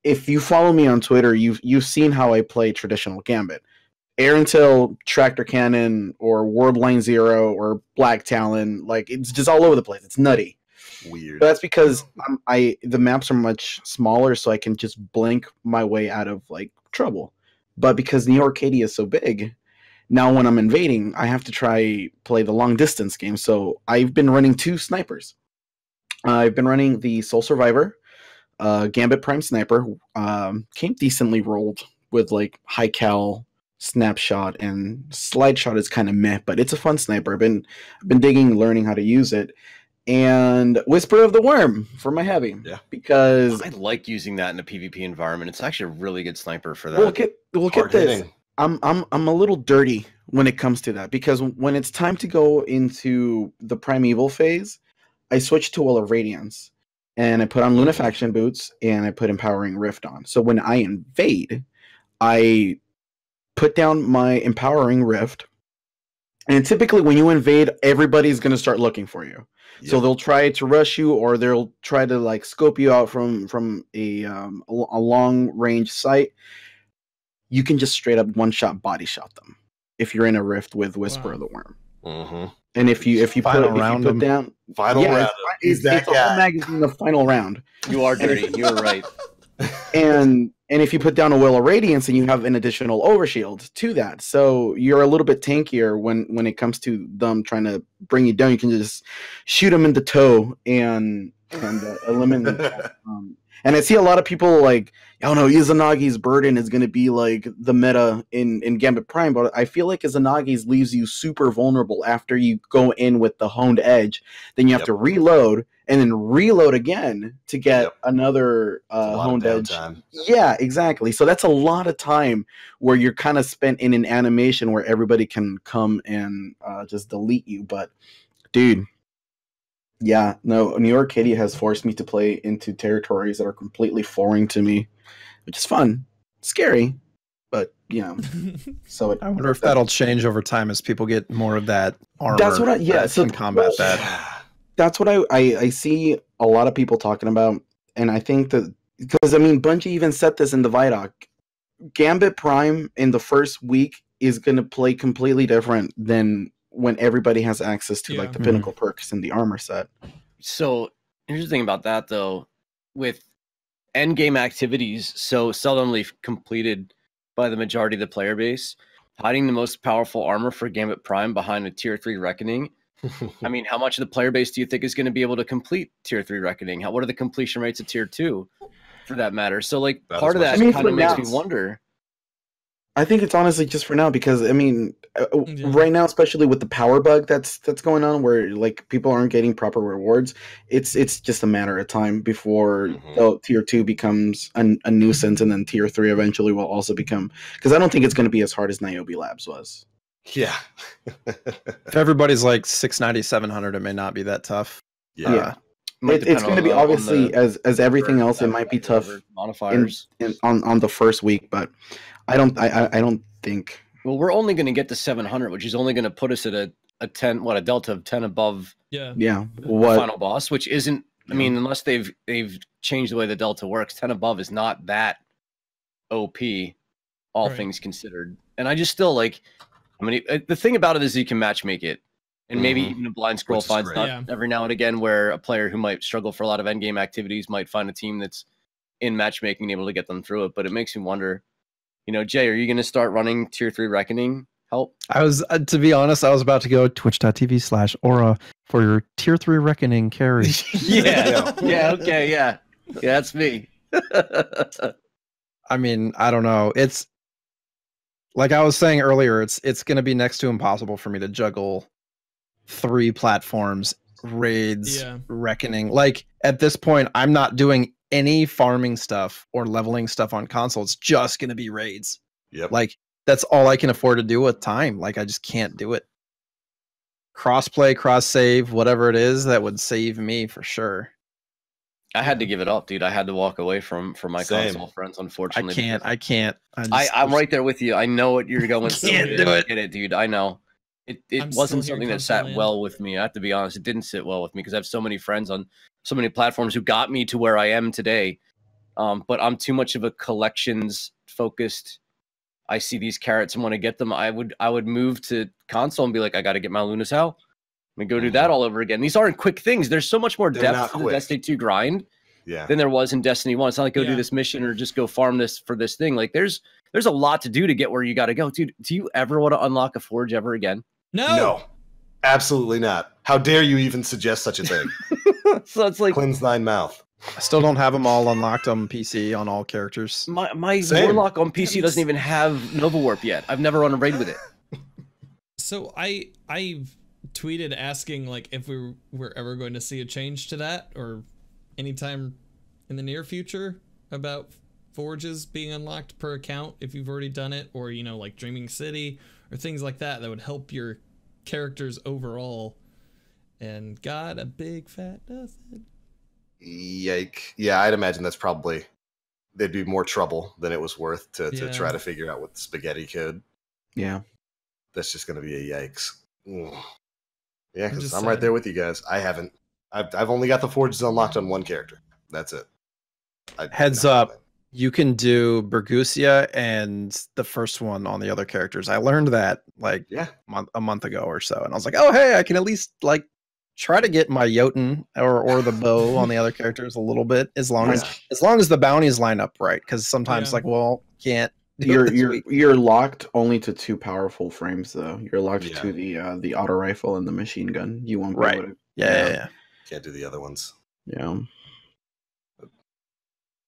if you follow me on Twitter, you've seen how I play traditional Gambit. Air Intel, Tractor Cannon, or World Line Zero, or Black Talon, like it's just all over the place. It's nutty. Weird. But that's because the maps are much smaller, so I can just blink my way out of like trouble. But because New Arcadia is so big, now when I'm invading, I have to play the long distance game. So I've been running 2 snipers. I've been running the Soul Survivor, Gambit Prime Sniper, came decently rolled with like high cal snapshot, and slide shot is kind of meh, but it's a fun sniper. I've been digging, learning how to use it. And Whisper of the Worm for my heavy, because I like using that in a PvP environment. It's actually a really good sniper for that. We'll get this. I'm a little dirty when it comes to that, because when it's time to go into the primeval phase, I switch to Will of Radiance, and I put on Lunafaction boots, and I put Empowering Rift on. So when I invade, I put down my Empowering Rift, and typically when you invade, everybody's going to start looking for you. Yep. So they'll try to rush you, or they'll try to like scope you out from a long range sight. You can just straight up one-shot body shot them if you're in a rift with Whisper of the Worm. Mm-hmm. And if you put down final round, it's a whole magazine of final round. You are dirty. You're right. And if you put down a Will of Radiance, and you have an additional overshield to that, so you're a little bit tankier when it comes to them trying to bring you down. You can just shoot them in the toe and eliminate that. And I see a lot of people like, oh no, Izanagi's Burden is going to be like the meta in Gambit Prime, but I feel like Izanagi's leaves you super vulnerable after you go in with the honed edge. Then you have to reload, and then reload again to get another honed edge. Yeah, exactly. So that's a lot of time where you're kind of spent in an animation where everybody can come and just delete you. But dude, yeah, no, New Arcadia has forced me to play into territories that are completely foreign to me, which is fun. Scary, but you know. So I wonder if that'll change over time as people get more of that armor. That's what can combat that. That's what I see a lot of people talking about, and I think that because I mean Bungie even said this in the Vidoc, Gambit Prime in the first week is going to play completely different than when everybody has access to like the pinnacle perks in the armor set. So here's the thing about that though, with endgame activities so seldomly completed by the majority of the player base, hiding the most powerful armor for Gambit Prime behind a tier 3 Reckoning. I mean, how much of the player base do you think is going to be able to complete tier 3 Reckoning? What are the completion rates of tier 2 for that matter? So like part of that kind of makes me wonder. I think it's honestly just for now, because I mean, right now, especially with the power bug that's going on, where like people aren't getting proper rewards, it's just a matter of time before tier 2 becomes a nuisance, and then tier 3 eventually will also become, because I don't think it's going to be as hard as Niobe Labs was. Yeah. If everybody's like 690, 700, it may not be that tough. Yeah. It's going to be obviously as everything else. It might be tough modifiers on the first week, but I don't think. Well, we're only going to get to 700, which is only going to put us at a 10, a delta of 10 above. Yeah. What final boss, which isn't. I mean, unless they've changed the way the delta works, 10 above is not that OP, all things considered. And I just still like. I mean, the thing about it is you can matchmake it. And maybe even a blind scroll Which is finds great. not every now and again where a player who might struggle for a lot of endgame activities might find a team that's in matchmaking and able to get them through it. But it makes me wonder, Jay, are you going to start running tier 3 reckoning help? I was, to be honest, I was about to go twitch.tv/aura for your tier 3 reckoning carry. Yeah, okay, yeah, that's me. I mean, I don't know. It's like I was saying earlier, it's going to be next to impossible for me to juggle 3 platforms, raids, reckoning. Like at this point, I'm not doing any farming stuff or leveling stuff on console. It's just going to be raids. Yep. Like that's all I can afford to do with time. Like I just can't do it. Crossplay, cross save, whatever it is, that would save me for sure. I had to give it up, dude. I had to walk away from my Same. console friends, unfortunately. I can't. I'm right there with you. I know what you're going through. Can't do it. Get it, dude. I know. It wasn't something that sat well with me. I have to be honest. It didn't sit well with me because I have so many friends on so many platforms who got me to where I am today. But I'm too much of a collections focused. I see these carrots and want to get them. I would move to console and be like, I got to get my Luna's Hell. I'm gonna go do that all over again. These aren't quick things. There's so much more depth to the Destiny 2 grind than there was in Destiny 1. It's not like go do this mission or just go farm this for this thing. Like there's a lot to do to get where you got to go. Dude, do you ever want to unlock a forge ever again? No, absolutely not. How dare you even suggest such a thing? So it's like cleanse thine mouth. I still don't have them all unlocked on PC on all characters. My Warlock on PC doesn't even have Nova Warp yet. I've never run a raid with it. So I've tweeted asking like if we were ever going to see a change to that or anytime in the near future about forges being unlocked per account if you've already done it, or like Dreaming City or things like that would help your characters overall. And got a big fat nothing. Yike. Yeah, I'd imagine that's probably there'd be more trouble than it was worth to try to figure out what the spaghetti code. Yeah. That's just gonna be a yikes. Ugh. Yeah, because I'm right there with you guys. I've only got the forges unlocked on one character. That's it. Heads up, you can do Bergusia and the first one on the other characters. I learned that like a month ago or so, and I was like, oh hey, I can at least like try to get my Jotun or the bow on the other characters a little bit as long as the bounties line up right. Because sometimes like, well, can't. You're locked only to 2 powerful frames though. You're locked to the auto rifle and the machine gun. You won't be able to. Yeah. Can't do the other ones. Yeah.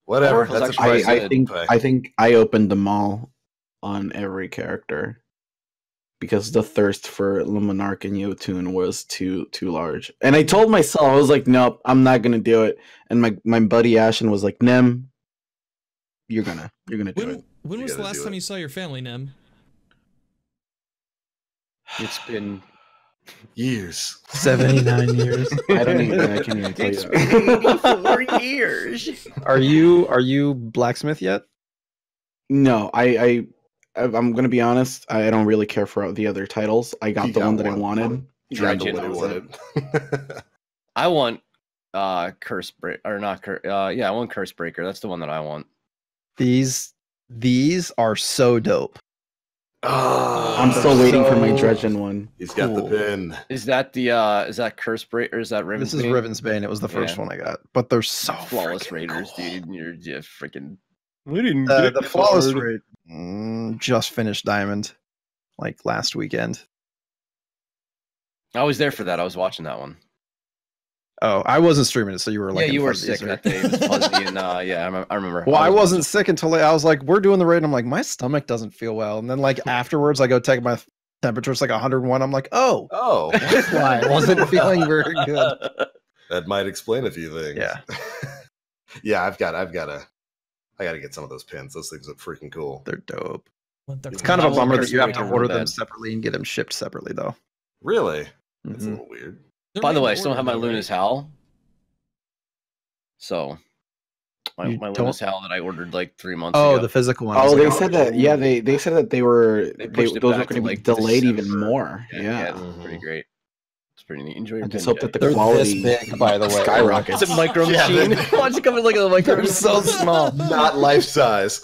Whatever. That's a price. I think I opened them all on every character because the thirst for Luminarch and Jotun was too large. And I told myself, I was like, nope, I'm not gonna do it. And my buddy Ashen was like, Nem, you're gonna do it. When was the last time you saw your family, Nem? It's been years. 79 years. I can't even tell you that. 84 years. Are you blacksmith yet? No, I'm gonna be honest. I don't really care for the other titles. I got the one that I wanted. I want Curse Breaker or not Curse. I want Curse Breaker. That's the one that I want. These are so dope. Oh, I'm still waiting for my Dredgen one. He's got the pin. Is that Curse Breaker or is that Riven's This is Riven's Bane. It was the first one I got. But they're so flawless raiders, cool. dude. You're just freaking. We didn't the flawless raid just finished Diamond like last weekend. I was there for that. I was watching that one. Oh, I wasn't streaming it, so you were like, you were sick that day. It was fuzzy and I remember. Well, I wasn't sick until I was like, we're doing the raid. And I'm like, my stomach doesn't feel well. And then like afterwards, I go take my temperature. It's like 101. I'm like, oh, that's why I wasn't feeling very good. That might explain a few things. Yeah, yeah. I gotta get some of those pins. Those things look freaking cool. They're dope. It's kind of a bummer that you have to order them separately and get them shipped separately, though. Really? That's a little weird. By the way, I still have my Luna's Howl. So, my Luna's Howl that I ordered like 3 months ago. Oh, the physical one. Oh, they said that. Yeah, they said that those were going to be delayed even more. Yeah, it's pretty great. It's pretty neat. Enjoy your I just pin, hope that the They're quality this big, by the way, skyrockets. It's a micro machine. Why don't you come in like a micro? They're so small, not life size.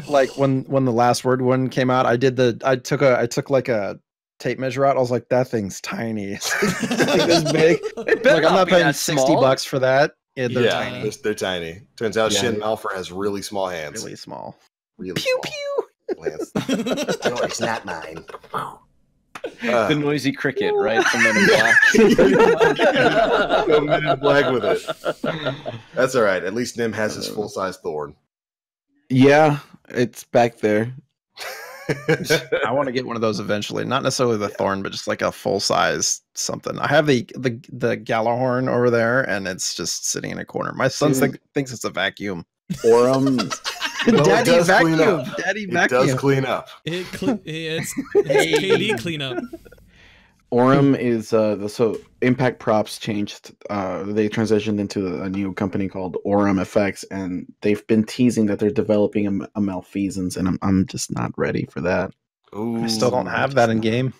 Like when the last word one came out, I took like a tape measure out. I was like, that thing's tiny. It's like this big. It better Like, I'm not be paying that small. $60 for that. Yeah, they're Yeah, tiny. they're tiny. Turns out Yeah. Shin Malphur has really small hands. Really small. Really Pew small. pew. Lance. Yours, not mine. The noisy cricket, right? From Men in Black. Go Men in Black with it. That's all right. At least Nim has his full-size Thorn. Yeah, it's back there. I want to get one of those eventually. Not necessarily the Thorn, but just like a full size something. I have the Galahorn over there, and it's just sitting in a corner. My son thinks it's a vacuum. Aurum. Well, Daddy it does clean vacuum. up. Daddy It vacuum. does clean up. It's KD cleanup. Aurum is so Impact Props changed. They transitioned into a new company called Aurum FX, and they've been teasing that they're developing a Malfeasance, and I'm just not ready for that. Ooh, I still don't have that in game.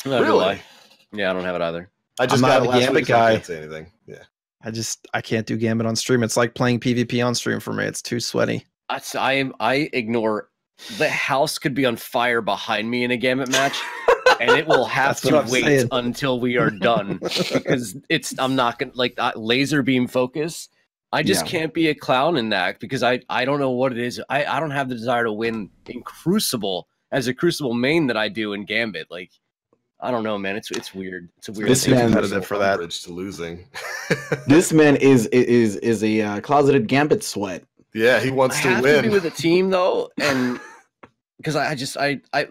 Not gonna Really? lie. Yeah, I don't have it either. I just I'm got not it a last Gambit week, so I guy. can't say anything. Yeah. I can't do Gambit on stream. It's like playing PvP on stream for me. It's too sweaty. I ignore. The house could be on fire behind me in a Gambit match, and it will have That's what to I'm wait saying. until we are done because I'm not gonna like laser beam focus. I just Yeah. can't be a clown in that because I don't know what it is. I don't have the desire to win in Crucible as a Crucible main that I do in Gambit. Like I don't know, man. It's weird. It's a weird. This thing. man- competitive for that. Bridge to losing. This man is a closeted Gambit sweat. Yeah, he I wants to have to be win. with a team though, and because I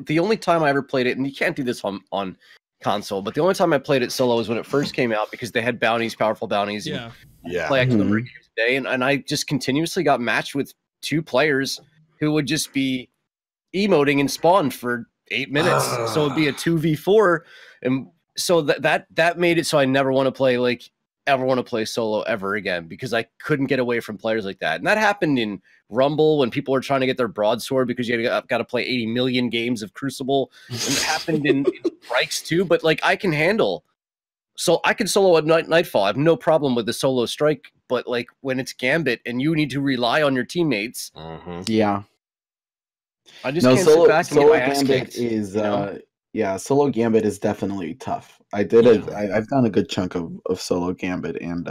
the only time I ever played it, and you can't do this on console, but the only time I played it solo was when it first came out because they had bounties, powerful bounties. And Yeah. Yeah. play X number of Mhm. games a day, and I just continuously got matched with two players who would just be emoting and spawn for 8 minutes. So it'd be a 2v4, and so that made it so I never want to play ever want to play solo ever again because I couldn't get away from players like that. And that happened in Rumble when people were trying to get their broadsword because you got to play 80 million games of Crucible. And it happened in Strikes too, but like I can handle. So I can solo at Nightfall. I have no problem with the solo strike, but like when it's Gambit and you need to rely on your teammates, Mhm. Yeah. I just No, can't solo sit back and get solo my ass Gambit kicked. is you know? yeah, solo Gambit is definitely tough. I've done a good chunk of solo Gambit, and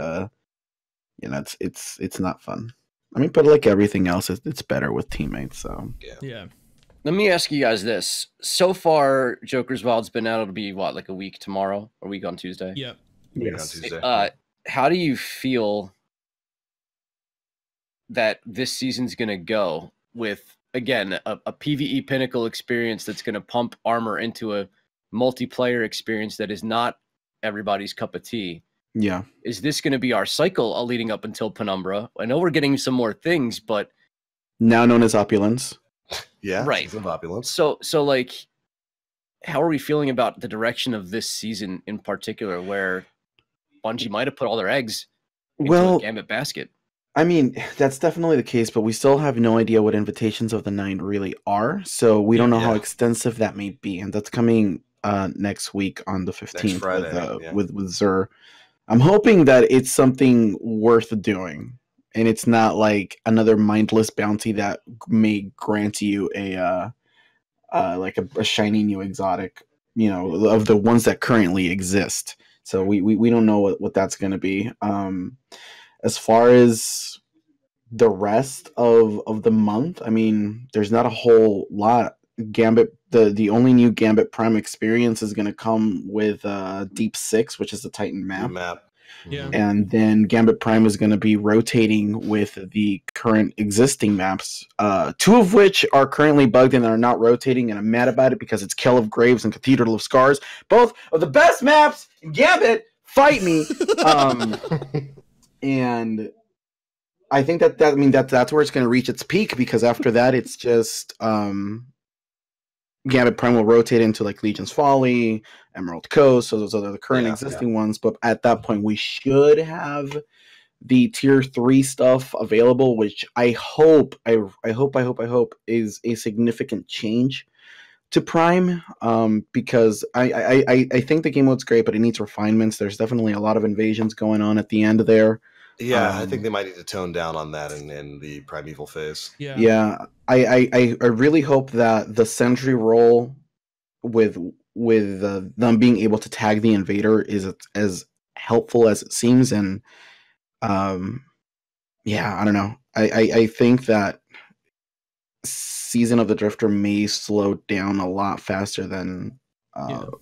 it's not fun. I mean, but like everything else, it's better with teammates. So Yeah. Let me ask you guys this. So far, Joker's Wild's been out. It'll be what, like a week tomorrow? Or a week on Tuesday? Yep. Maybe yes. on Tuesday. How do you feel that this season's going to go with, again, a PvE pinnacle experience that's going to pump armor into a multiplayer experience that is not everybody's cup of tea? Yeah. Is this going to be our cycle leading up until Penumbra? I know we're getting some more things, but Now known as Opulence. Yeah, Right. Season of Opulence. so like, how are we feeling about the direction of this season in particular, where Bungie might have put all their eggs into Well, a Gambit basket? I mean, that's definitely the case, but we still have no idea what Invitations of the Nine really are. So we don't know how Yeah. extensive that may be, and that's coming next week on the 15th Friday, with Zur. I'm hoping that it's something worth doing, and it's not like another mindless bounty that may grant you a shiny new exotic, of the ones that currently exist. So we don't know what that's going to be. As far as the rest of the month, I mean, there's not a whole lot. Gambit, the only new Gambit Prime experience is going to come with Deep 6, which is the Titan map. Yeah. And then Gambit Prime is going to be rotating with the current existing maps, two of which are currently bugged and are not rotating, and I'm mad about it because it's Kell of Graves and Cathedral of Scars, both of the best maps in Gambit. Fight me. And I think that's where it's going to reach its peak, because after that it's just Gambit Prime will rotate into like Legion's Folly, Emerald Coast, so those are the current existing ones. But at that point, we should have the tier 3 stuff available, which I hope is a significant change to Prime. Because I think the game mode's great, but it needs refinements. There's definitely a lot of invasions going on at the end there. Yeah, I think they might need to tone down on that in the Primeval phase. Yeah, I really hope that the sentry role with them being able to tag the invader is as helpful as it seems, and yeah, I don't know. I think that Season of the Drifter may slow down a lot faster than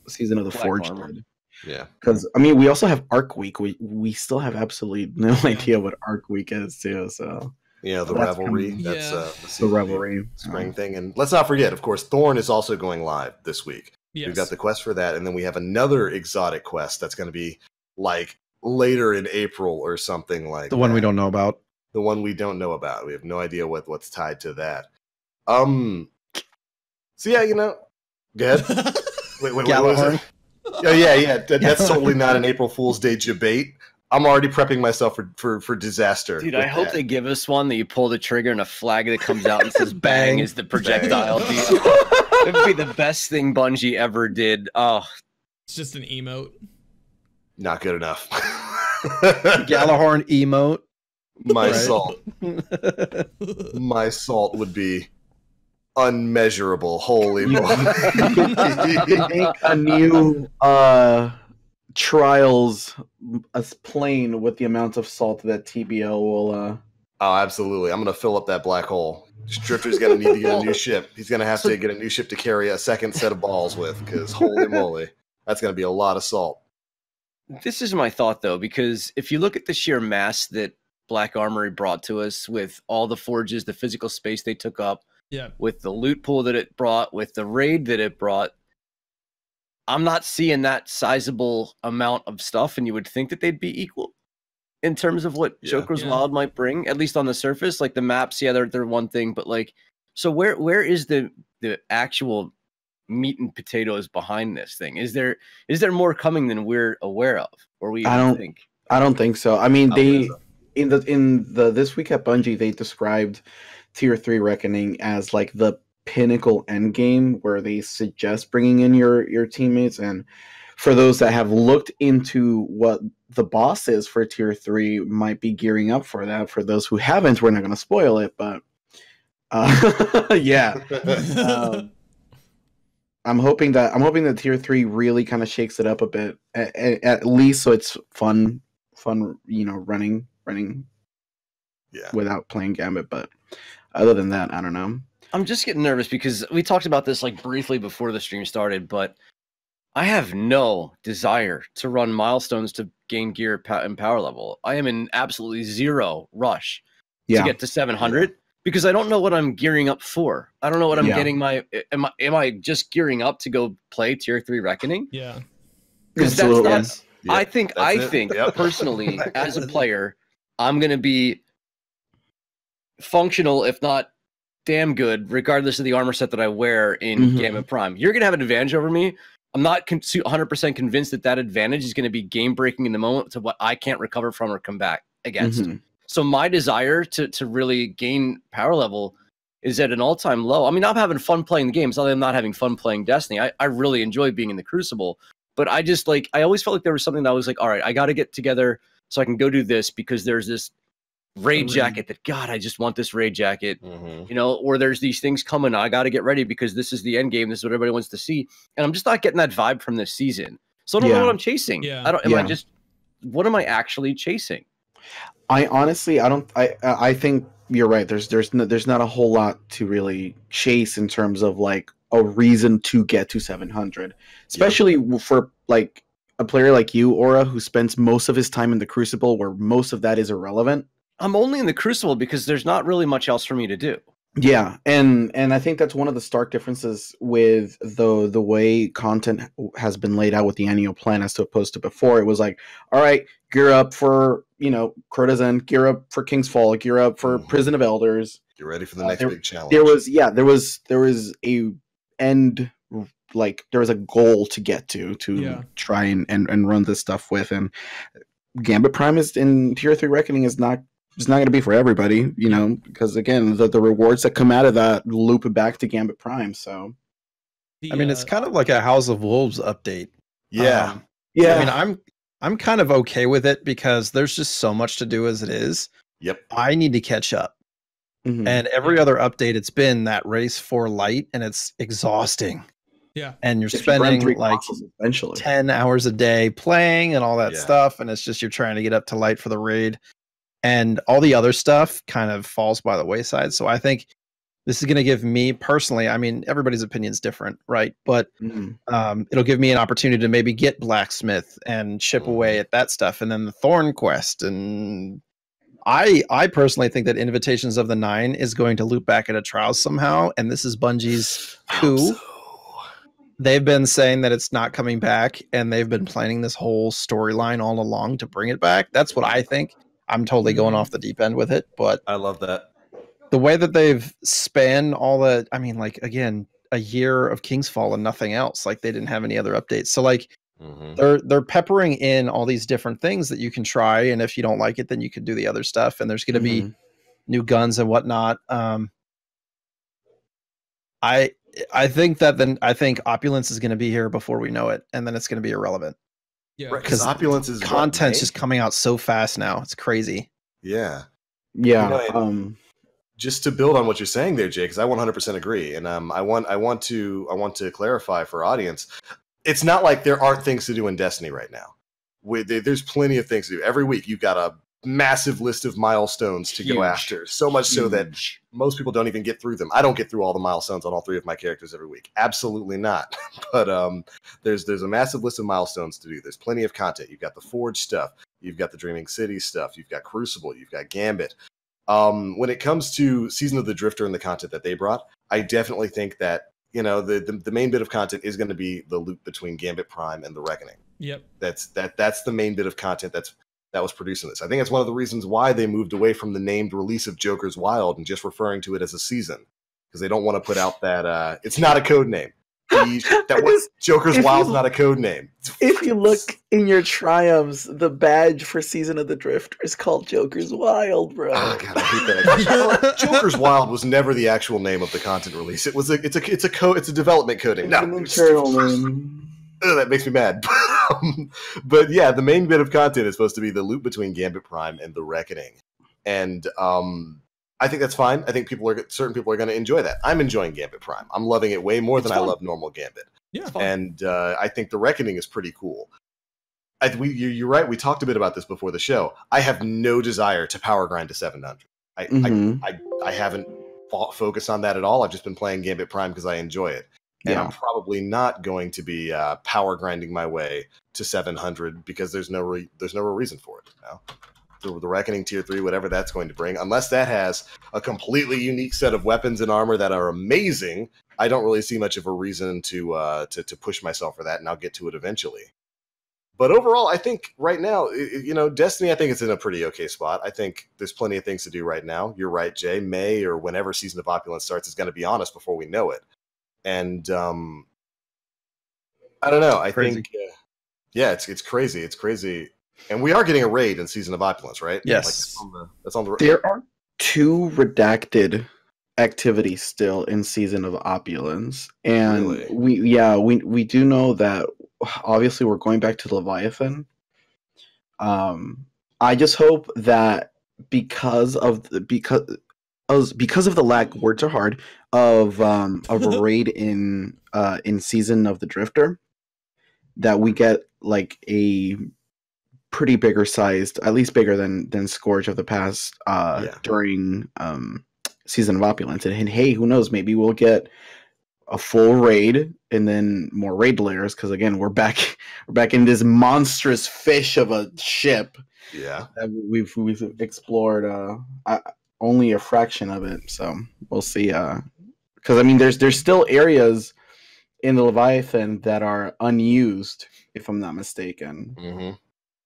Season of the Black Forge Armor. did. Yeah. Because I mean, we also have Arc Week. We still have absolutely no idea what Arc Week is too. So Yeah, the that's Revelry. coming. That's Yeah. the Revelry spring thing. And let's not forget, of course, Thorn is also going live this week. Yes. We've got the quest for that, and then we have another exotic quest that's going to be like later in April or something like The one we that. don't know about. The one we don't know about. We have no idea what's tied to that. So yeah, go ahead. Wait, what was it? Oh yeah. That's totally not an April Fool's Day debate. I'm already prepping myself for disaster. Dude, I hope they give us one that you pull the trigger and a flag that comes out and says "bang" is the projectile. Dude. It would be the best thing Bungie ever did. Oh, It's just an emote. Not good enough. Galahorn emote. My Right. salt. My salt would be unmeasurable. Holy moly. make a new Trials plane with the amount of salt that TBL will. Oh, absolutely. I'm going to fill up that black hole. Drifter's going to need to get a new ship. He's going to have to get a new ship to carry a second set of balls with, because holy moly, that's going to be a lot of salt. this is my thought though, because if you look at the sheer mass that Black Armory brought to us, with all the forges, the physical space they took up, Yeah. with the loot pool that it brought, with the raid that it brought, I'm not seeing that sizable amount of stuff, and you would think that they'd be equal in terms of what Yeah. Joker's Yeah. Wild might bring, at least on the surface. Like the maps, yeah, they're one thing, but like, so where is the actual meat and potatoes behind this thing? Is there more coming than we're aware of, or we I even don't- think? I don't think so. I mean, I don't they think so. in the this week at Bungie, they described Tier 3 Reckoning as like the pinnacle end game, where they suggest bringing in your teammates. And for those that have looked into what the boss is for Tier 3, might be gearing up for that. For those who haven't, we're not going to spoil it, but yeah. I'm hoping that Tier 3 really kind of shakes it up a bit, at least so it's fun, running Yeah. without playing Gambit. But other than that, I don't know. I'm just getting nervous because we talked about this like briefly before the stream started, but I have no desire to run milestones to gain gear and power level. I am in absolutely zero rush Yeah, to get to 700 because I don't know what I'm gearing up for. I don't know what I'm Yeah. getting am I just gearing up to go play Tier 3 Reckoning? Yeah. 'Cause that's absolutely. not- Yeah, I think that's it. Yep. personally, as a player, I'm going to be functional, if not damn good, regardless of the armor set that I wear in Mhm. Gambit Prime. You're going to have an advantage over me. I'm not 100% convinced that advantage is going to be game breaking in the moment to what I can't recover from or come back against. Mhm. So my desire to really gain power level is at an all-time low. I mean, I'm having fun playing the game. It's not that I'm not having fun playing Destiny. I really enjoy being in the Crucible. But I just I always felt like there was something that I was like, all right, I got to get together so I can go do this because there's this raid jacket that, God, I just want this raid jacket, Mhm. or there's these things coming. I got to get ready because this is the end game. This is what everybody wants to see. And I'm just not getting that vibe from this season. So I don't know Yeah. what I'm chasing. Yeah. Yeah. What am I actually chasing? I honestly, I think you're right. There's not a whole lot to really chase in terms of like a reason to get to 700, especially for like a player like you, Aura, who spends most of his time in the Crucible, where most of that is irrelevant. I'm only in the Crucible because there's not really much else for me to do. Yeah, and I think that's one of the stark differences with the way content has been laid out with the annual plan as opposed to before. It was like, all right, gear up for Crota's End, gear up for King's Fall, gear up for Mhm. Prison of Elders. Get ready for the next big challenge. There was a end, like there was a goal to get to Yeah. try and run this stuff with. And Gambit Prime is in Tier 3 Reckoning is not. It's not going to be for everybody, because again, the rewards that come out of that loop back to Gambit Prime. So, The, I mean, it's kind of like a House of Wolves update. Yeah. I mean, I'm kind of okay with it because there's just so much to do as it is. Yep. I need to catch up. mhm. And every other update, it's been that race for light, and it's exhausting. Yeah. And you're If you run spending 3 like consoles, eventually. 10 hours a day playing and all that Yeah. stuff, and it's just you're trying to get up to light for the raid, and all the other stuff kind of falls by the wayside. So I think this is going to give me personally, I mean, everybody's opinion is different, right? But it'll give me an opportunity to maybe get blacksmith and chip away at that stuff, and then the Thorn quest. And I personally think that Invitations of the Nine is going to loop back into Trials somehow, and this is Bungie's coup. They've been saying that it's not coming back, and they've been planning this whole storyline all along to bring it back. That's what I think. I'm totally going off the deep end with it, but I love that. the way that they've spanned all the, I mean, like, again, a year of Kingsfall and nothing else. Like, they didn't have any other updates. So, like, they're peppering in all these different things that you can try, and if you don't like it, then you can do the other stuff. And there's going to be new guns and whatnot. I think Opulence is going to be here before we know it, and then it's going to be irrelevant. Yeah, because Opulence is content's just coming out so fast now. It's crazy. Yeah. Yeah. Just to build on what you're saying there, Jay, because I 100% agree, and I want to clarify for audience. It's not like there aren't things to do in Destiny right now. There's plenty of things to do. Every week you've got a massive list of milestones to go after. So much so that most people don't even get through them. I don't get through all the milestones on all 3 of my characters every week. Absolutely not. But there's a massive list of milestones to do. There's plenty of content. You've got the Forge stuff. You've got the Dreaming City stuff. You've got Crucible. You've got Gambit. When it comes to Season of the Drifter and the content that they brought, I definitely think that, you know, the main bit of content is going to be the loop between Gambit Prime and the Reckoning. Yep. That's the main bit of content that was producing this. I think it's one of the reasons why they moved away from the named release of Joker's Wild and just referring to it as a season, because they don't want to put out that it's not a code name. Joker's Wild is not a code name. If you look in your triumphs, the badge for Season of the Drifter is called Joker's Wild, bro. Oh, God, I hate that. Joker's Wild was never the actual name of the content release. It's a development coding. No, internal name. That makes me mad. But yeah, the main bit of content is supposed to be the loop between Gambit Prime and the Reckoning, and I think that's fine. I think certain people are going to enjoy that. I'm enjoying Gambit Prime. I'm loving it way more than I love normal Gambit. Yeah, and I think the Reckoning is pretty cool. You're right. We talked a bit about this before the show. I have no desire to power grind to 700. I haven't focused on that at all. I've just been playing Gambit Prime because I enjoy it. And I'm probably not going to be power grinding my way to 700 because there's no real reason for it. You know? The Reckoning Tier 3, whatever that's going to bring, unless that has a completely unique set of weapons and armor that are amazing, I don't really see much of a reason to push myself for that, and I'll get to it eventually. But overall, I think right now, you know, Destiny, I think it's in a pretty okay spot. I think there's plenty of things to do right now. You're right, Jay. May or whenever Season of Opulence starts is going to be on us before we know it. And I don't know. I think, it's crazy. It's crazy. And we are getting a raid in Season of Opulence, right? Yes. Like that's on the. There are 2 redacted activities still in Season of Opulence, and really? we do know that obviously we're going back to Leviathan. I just hope that because of the lack, words are hard, of a raid in Season of the Drifter, that we get like a pretty bigger sized, at least bigger than Scourge of the past during Season of Opulence. And hey, who knows, maybe we'll get a full raid and then more raid layers, because again, we're back in this monstrous fish of a ship. Yeah. That we've explored only a fraction of it, so we'll see. Because I mean, there's still areas in the Leviathan that are unused, if I'm not mistaken. Mm-hmm.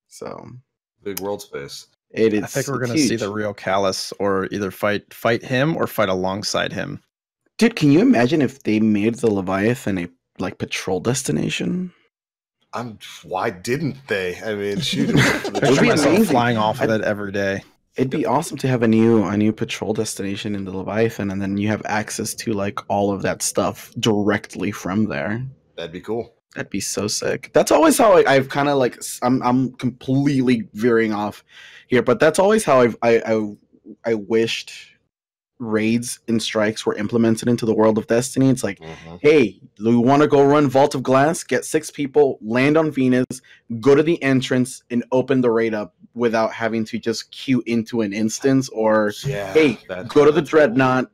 So big world space. I think we're going to see the real Callus, or either fight him or fight alongside him. Dude, can you imagine if they made the Leviathan a patrol destination? Why didn't they? I mean, shoot. It'd be amazing. Flying off of it every day. It'd be awesome to have a new patrol destination in the Leviathan, and then you have access to like all of that stuff directly from there. That'd be cool. That'd be so sick. That's always how I've kind of like I'm completely veering off here, but that's always how I wished raids and strikes were implemented into the world of Destiny. It's like, Mhm. hey, we want to go run Vault of Glass, get 6 people, land on Venus, go to the entrance, and open the raid up without having to just queue into an instance, or Yeah, hey, that- go to the that's cool. Dreadnought,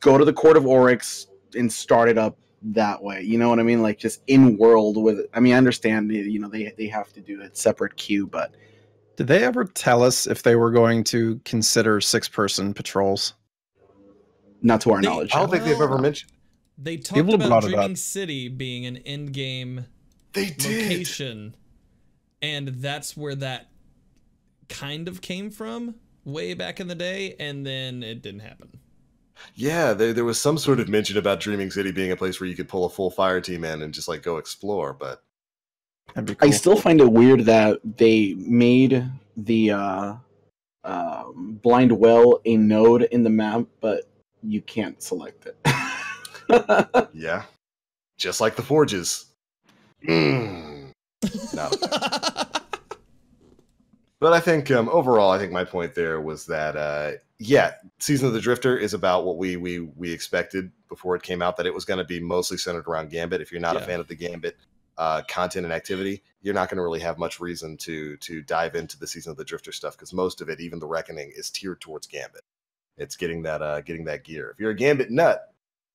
go to the Court of Oryx, and start it up that way. You know what I mean? Like just in world with. I mean, I understand. You know, they have to do a separate queue, but Did they ever tell us if they were going to consider 6-person patrols? not to our They- knowledge. I don't think they've Well, ever mentioned. They talked People about brought it Dreaming up. City being an in-game They did. location, and that's where that kind of came from way back in the day, and then it didn't happen. Yeah, there was some sort of mention about Dreaming City being a place where you could pull a full fire team in and just like go explore, but That'd be cool. I still find it weird that they made the blind well a node in the map, but you can't select it. yeah, just like the forges. Mm. Not a fan. But I think overall, I think my point there was that yeah, Season of the Drifter is about what we expected before it came out, that it was going to be mostly centered around Gambit. If you're not a Yeah. fan of the Gambit content and activity, you're not going to really have much reason to dive into the Season of the Drifter stuff, because most of it, even the Reckoning, is tiered towards Gambit. It's getting that gear. If you're a Gambit nut,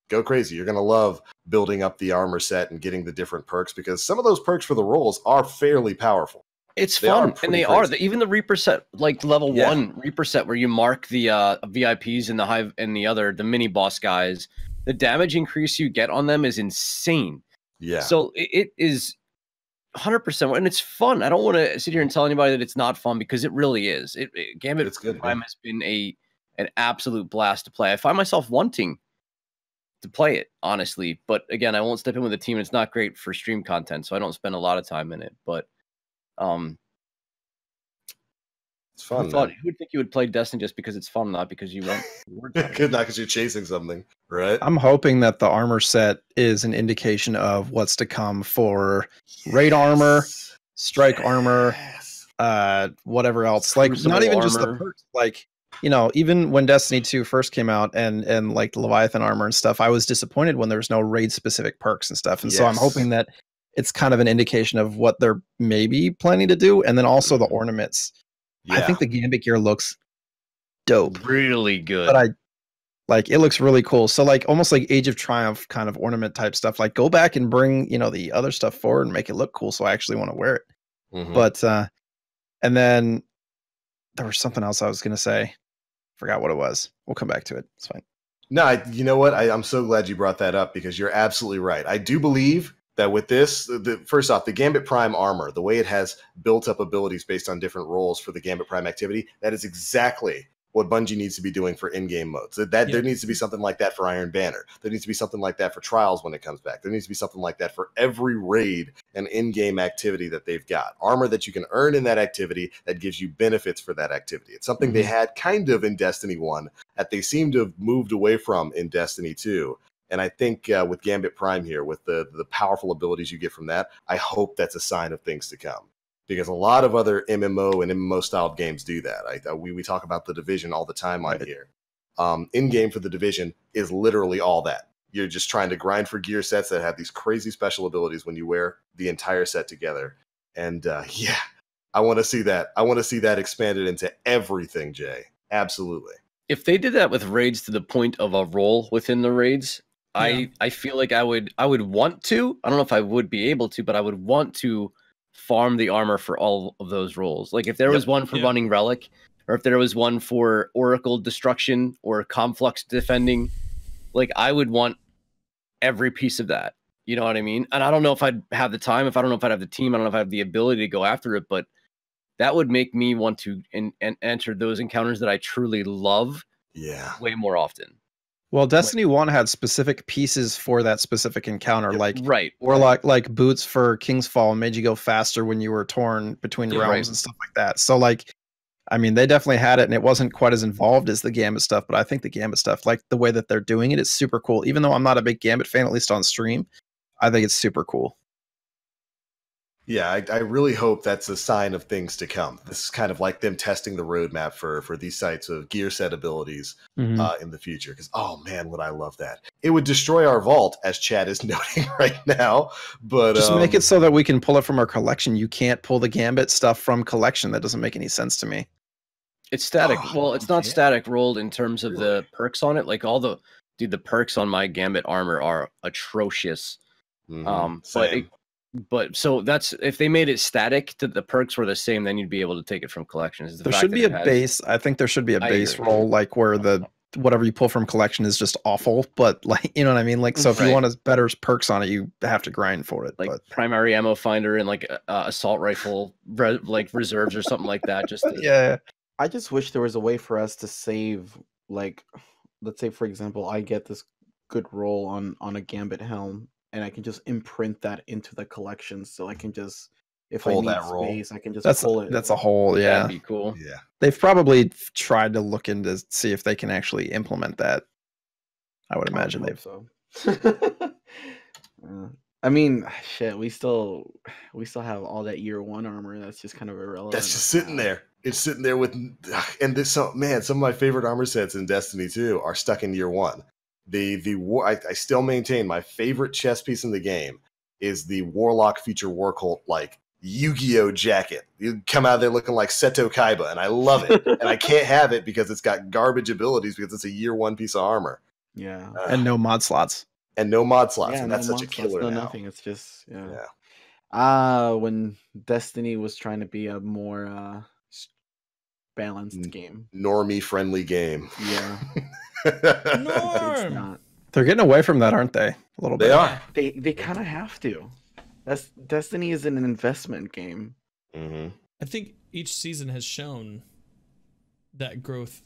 go crazy. You're going to love building up the armor set and getting the different perks, because some of those perks for the roles are fairly powerful. It's They are fun, pretty and they crazy. are. Even the Reaper set, like level Yeah. 1 Reaper set, where you mark the VIPs and the hive and the mini boss guys, the damage increase you get on them is insane. Yeah. So it is 100%, and it's fun. I don't want to sit here and tell anybody that it's not fun, because it really is. Gambit It's good, Prime man. has been an absolute blast to play. I find myself wanting to play it, honestly, but again, I won't step in with a team. It's not great for stream content, so I don't spend a lot of time in it. But It's who fun. would think you would play Destiny just because it's fun, not because you want rewards on it? Good, not because you're chasing something, right? I'm hoping that the armor set is an indication of what's to come for raid armor, Yes. strike armor, Yes. whatever else. Like Crucible not even just the armor. perks. Like, you know, even when Destiny 2 first came out and like the Leviathan armor and stuff, I was disappointed when there was no raid specific perks and stuff. And so I'm Yes. hoping that it's kind of an indication of what they're maybe planning to do. And then also the ornaments. Yeah. I think the Gambit gear looks dope. Really good. But it looks really cool. So like almost like Age of Triumph kind of ornament type stuff. Like go back and bring, you know, the other stuff forward and make it look cool. So I actually want to wear it. Mhm. But and then there was something else I was gonna say. Forgot what it was. We'll come back to it. It's fine. No, you know what? I'm so glad you brought that up, because you're absolutely right. I do believe that with this, first off, the Gambit Prime armor, the way it has built up abilities based on different roles for the Gambit Prime activity, that is exactly what Bungie needs to be doing for in-game modes. There needs to be something like that for Iron Banner. There needs to be something like that for Trials when it comes back. There needs to be something like that for every raid and in-game activity that they've got. Armor that you can earn in that activity that gives you benefits for that activity. It's something they had kind of in Destiny 1 that they seem to have moved away from in Destiny 2. And I think with Gambit Prime here, with the powerful abilities you get from that, I hope that's a sign of things to come. Because a lot of other MMO and MMO-styled games do that. We talk about the Division all the time on here. In-game for the Division is literally all that. You're just trying to grind for gear sets that have these crazy special abilities when you wear the entire set together. And yeah, I want to see that. I want to see that expanded into everything, Jay. Absolutely. If they did that with raids to the point of a role within the raids, Yeah. I feel like I would want to. I don't know if I would be able to, but I would want to farm the armor for all of those roles. Like if there was one for running relic, or if there was one for oracle destruction or conflux defending, like I would want every piece of that. You know what I mean? And I don't know if I'd have the time, if I don't know if I'd have the team, I don't know if I have the ability to go after it, but that would make me want to and enter those encounters that I truly love way more often. Well, Destiny 1 had specific pieces for that specific encounter, like right, or like boots for King's Fall made you go faster when you were torn between realms and stuff like that. So like, I mean, they definitely had it, and it wasn't quite as involved as the Gambit stuff, but I think the Gambit stuff, like the way that they're doing it, is super cool. Even though I'm not a big Gambit fan, at least on stream, I think it's super cool. Yeah, I really hope that's a sign of things to come. This is kind of like them testing the roadmap for these types of gear set abilities in the future. Because, oh man, would I love that. It would destroy our vault, as Chad is noting right now. But just make it so that we can pull it from our collection. You can't pull the Gambit stuff from collection. That doesn't make any sense to me. It's static. Oh, Well, it's not static rolled in terms of the perks on it. Like the perks on my Gambit armor are atrocious. But so that's if they made it static, the perks were the same, then you'd be able to take it from collections. There should be a base. I think there should be a base roll, like where the whatever you pull from collection is just awful. But like, you know what I mean? Like, so if you want as better perks on it, you have to grind for it. Like but primary ammo finder and like assault rifle, like reserves or something like that. Just yeah. I just wish there was a way for us to save, like, let's say for example, I get this good roll on a Gambit helm, and I can just imprint that into the collection, so I can just if I need space, I can just pull it. That's a whole That'd be cool. Yeah, they've probably tried to look into see if they can actually implement that. I would imagine they've. So. I mean, shit. We still have all that year one armor. That's just kind of irrelevant. That's just sitting there. It's sitting there with, and this some of my favorite armor sets in Destiny 2 are stuck in year one. I still maintain my favorite chest piece in the game is the Warlock Future War Cult like Yu-Gi-Oh jacket. You come out of there looking like Seto Kaiba, and I love it. And I can't have it because it's got garbage abilities because it's a year one piece of armor. Yeah, and no mod slots. And no mod slots, yeah, and that's such a killer. No, now. Nothing. It's just when Destiny was trying to be a more balanced game, normie friendly game. Yeah. Norm. Not. They're getting away from that, aren't they? A little bit. They are. They kind of have to. Destiny is an investment game. Mm-hmm. I think each season has shown that growth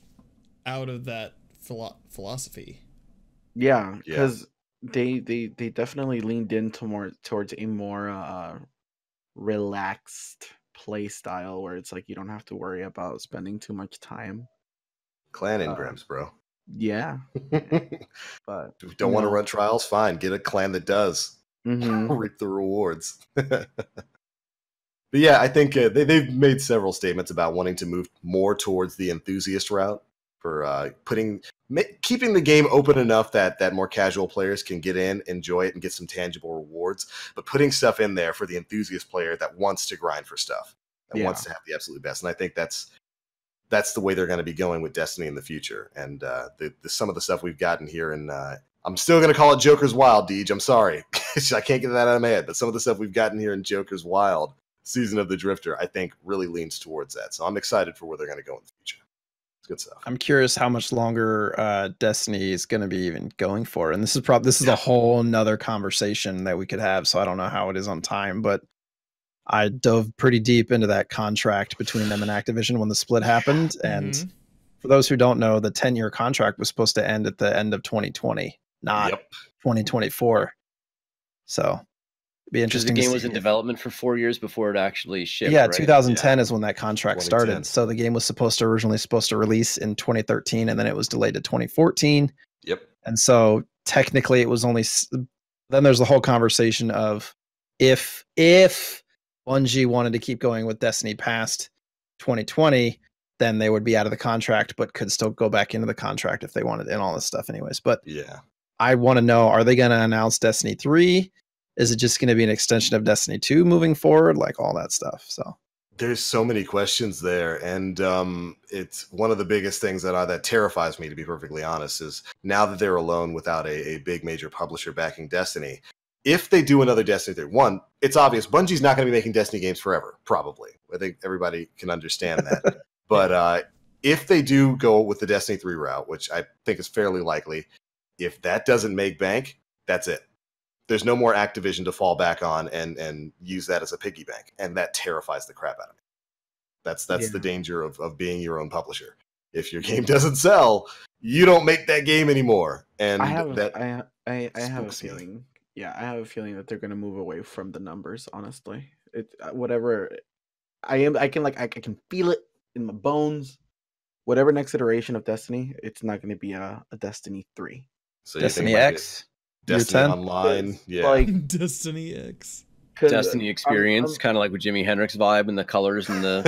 out of that philosophy. Yeah, because they definitely leaned into towards a more relaxed play style where it's like you don't have to worry about spending too much time. Clan engrams, bro. Yeah. But if you don't want to run trials, fine. Get a clan that does. Reap the rewards. But yeah, I think they've made several statements about wanting to move more towards the enthusiast route for keeping the game open enough that more casual players can get in, enjoy it, and get some tangible rewards, but putting stuff in there for the enthusiast player that wants to grind for stuff, that wants to have the absolute best. And I think that's the way they're going to be going with Destiny in the future. And some of the stuff we've gotten here, and I'm still going to call it Joker's Wild, Deej. I'm sorry. I can't get that out of my head. But some of the stuff we've gotten here in Joker's Wild, Season of the Drifter, I think really leans towards that. So I'm excited for where they're going to go in the future. It's good stuff. I'm curious how much longer Destiny is going to be even going for. And this is a whole nother conversation that we could have. So I don't know how it is on time, but I dove pretty deep into that contract between them and Activision when the split happened. And for those who don't know, the 10-year contract was supposed to end at the end of 2020, not 2024. So it'd be interesting. The game was in development for 4 years before it actually shipped. Yeah, right? 2010 is when that contract started. So the game was originally supposed to release in 2013, and then it was delayed to 2014. Yep. And so technically it was only. Then there's the whole conversation of if Bungie wanted to keep going with Destiny past 2020, then they would be out of the contract, but could still go back into the contract if they wanted, and all this stuff anyways. But yeah, I want to know, are they going to announce Destiny 3? Is it just going to be an extension of Destiny 2 moving forward? Like all that stuff. So there's so many questions there. And it's one of the biggest things that terrifies me, to be perfectly honest, is now that they're alone without a big major publisher backing Destiny. If they do another Destiny 3, one, it's obvious Bungie's not going to be making Destiny games forever, probably. I think everybody can understand that. But if they do go with the Destiny 3 route, which I think is fairly likely, if that doesn't make bank, that's it. There's no more Activision to fall back on and use that as a piggy bank. And that terrifies the crap out of me. That's the danger of being your own publisher. If your game doesn't sell, you don't make that game anymore. And I have a feeling. Yeah, I have a feeling that they're going to move away from the numbers. Honestly, whatever I can feel it in my bones. Whatever next iteration of Destiny, it's not going to be a Destiny 3. So Destiny X, Destiny Online, Destiny X. Destiny experience, kind of like with Jimi Hendrix vibe and the colors and the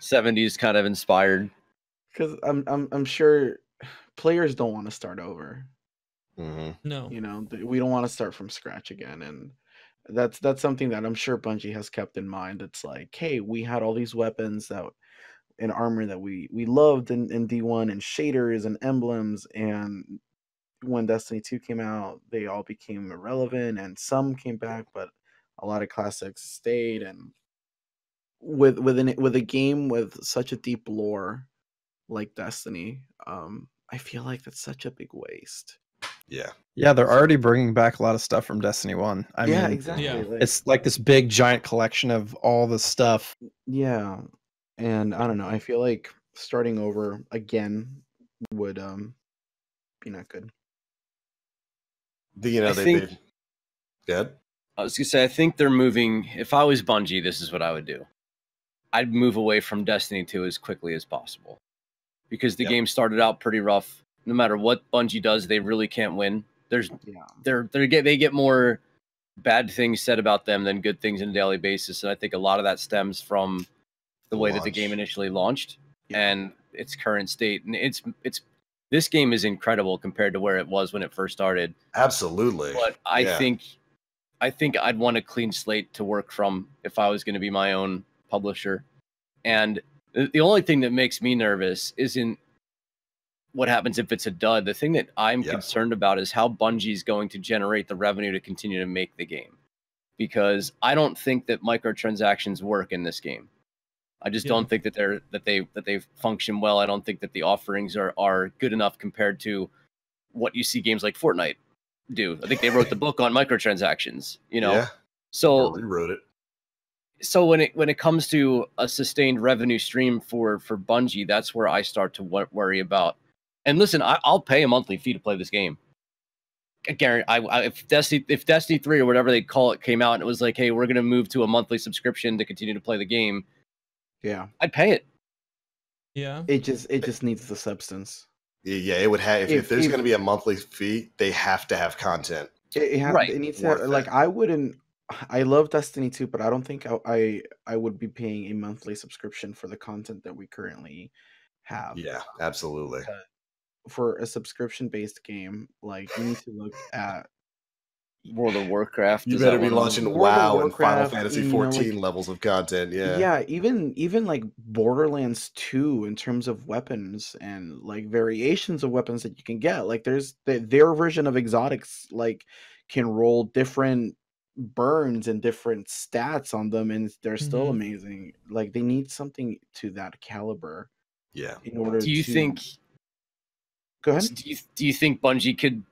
70s kind of inspired. Because I'm sure players don't want to start over. No. You know, we don't want to start from scratch again, and that's something that I'm sure Bungie has kept in mind. It's like, hey, we had all these weapons that and armor that we loved in D1 and shaders and emblems, and when Destiny 2 came out, they all became irrelevant, and some came back, but a lot of classics stayed. And with a game with such a deep lore like Destiny, I feel like that's such a big waste. Yeah, they're already bringing back a lot of stuff from Destiny 1. I mean, exactly. Yeah. it's like this big giant collection of all the stuff. Yeah, and I don't know. I feel like starting over again would be not good. I think. Good. I was gonna say, I think they're moving. If I was Bungie, this is what I would do. I'd move away from Destiny 2 as quickly as possible, because the game started out pretty rough. No matter what Bungie does, they really can't win. They get more bad things said about them than good things on a daily basis, and I think a lot of that stems from the way that the game initially launched and its current state. And it's this game is incredible compared to where it was when it first started. Absolutely. But I think I'd want a clean slate to work from if I was going to be my own publisher. And the only thing that makes me nervous isn't what happens if it's a dud. The thing that I'm concerned about is how Bungie is going to generate the revenue to continue to make the game. Because I don't think that microtransactions work in this game. I just don't think that they function well. I don't think that the offerings are good enough compared to what you see games like Fortnite do. I think they wrote the book on microtransactions, you know. So rewrote it. So when it comes to a sustained revenue stream for Bungie, that's where I start to worry about. And listen, I'll pay a monthly fee to play this game. I guarantee, if Destiny 3 or whatever they call it came out and it was like, hey, we're going to move to a monthly subscription to continue to play the game, I'd pay it. Yeah, it just needs the substance. Yeah, it would have. If there's going to be a monthly fee, they have to have content. It needs to have, like, I wouldn't. I love Destiny 2, but I don't think I would be paying a monthly subscription for the content that we currently have. Yeah, absolutely. For a subscription-based game, like, you need to look at World of Warcraft. You better be launching WoW and Final Fantasy 14 levels of content. Yeah, even like Borderlands 2 in terms of weapons and like variations of weapons that you can get. Like, there's their version of exotics, like, can roll different burns and different stats on them, and they're still amazing. Like, they need something to that caliber. Yeah. In order do you think? Go ahead. Do you think Bungie could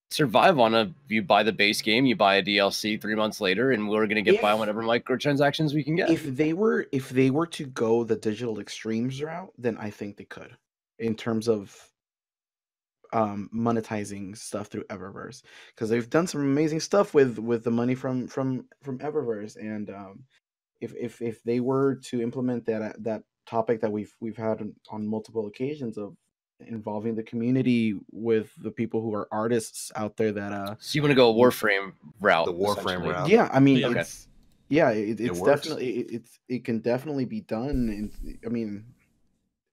survive on you buy the base game, you buy a DLC 3 months later, and we're going to get by whatever microtransactions we can get? If they were to go the digital extremes route, then I think they could, in terms of monetizing stuff through Eververse, because they've done some amazing stuff with the money from Eververse. And if they were to implement that topic that we've had on multiple occasions of involving the community with the people who are artists out there that so you want to go a Warframe route? The Warframe route. Yeah, I mean, Okay. it's definitely it can definitely be done.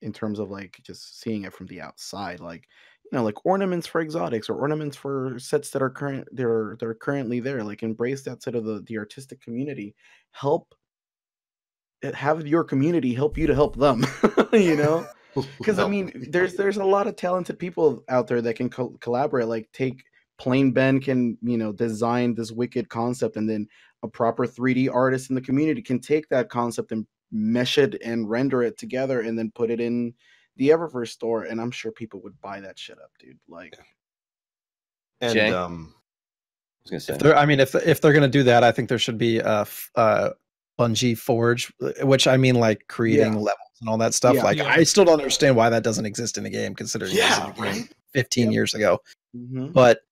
In terms of, like, just seeing it from the outside, like, you know, like ornaments for exotics or ornaments for sets that are currently there. Like, embrace that side of the artistic community. Have your community help you to help them. You know. Because I mean, there's a lot of talented people out there that can collaborate. Like, take Plain Ben can, you know, design this wicked concept, and then a proper 3D artist in the community can take that concept and mesh it and render it together, and then put it in the Eververse store. And I'm sure people would buy that shit up, dude. Like, and Jay? I was gonna say, if they're gonna do that, I think there should be a Bungie Forge, which I mean, like, creating levels and all that stuff. Yeah. I still don't understand why that doesn't exist in the game, considering it was in the game 15 years ago. But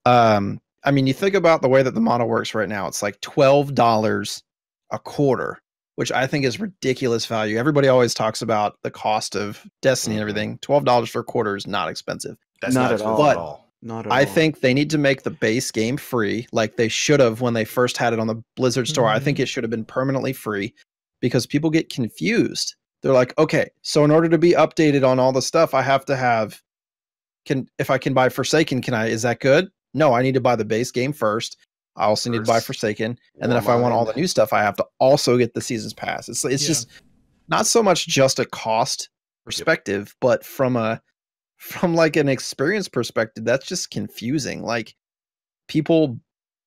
I mean, you think about the way that the model works right now. It's like $12 a quarter, which I think is ridiculous value. Everybody always talks about the cost of Destiny and everything. $12 for a quarter is not expensive. That's Not not at all. at all. Not at I all. think they need to make the base game free, like they should have when they first had it on the Blizzard store. I think it should have been permanently free because people get confused. They're like, okay, so in order to be updated on all the stuff, I have to have if I can buy Forsaken, is that good? No, I need to buy the base game first. I also need to buy Forsaken. And then if I want all the new stuff, I have to also get the seasons pass. It's just not so much just a cost perspective, but from like an experience perspective, that's just confusing. Like people,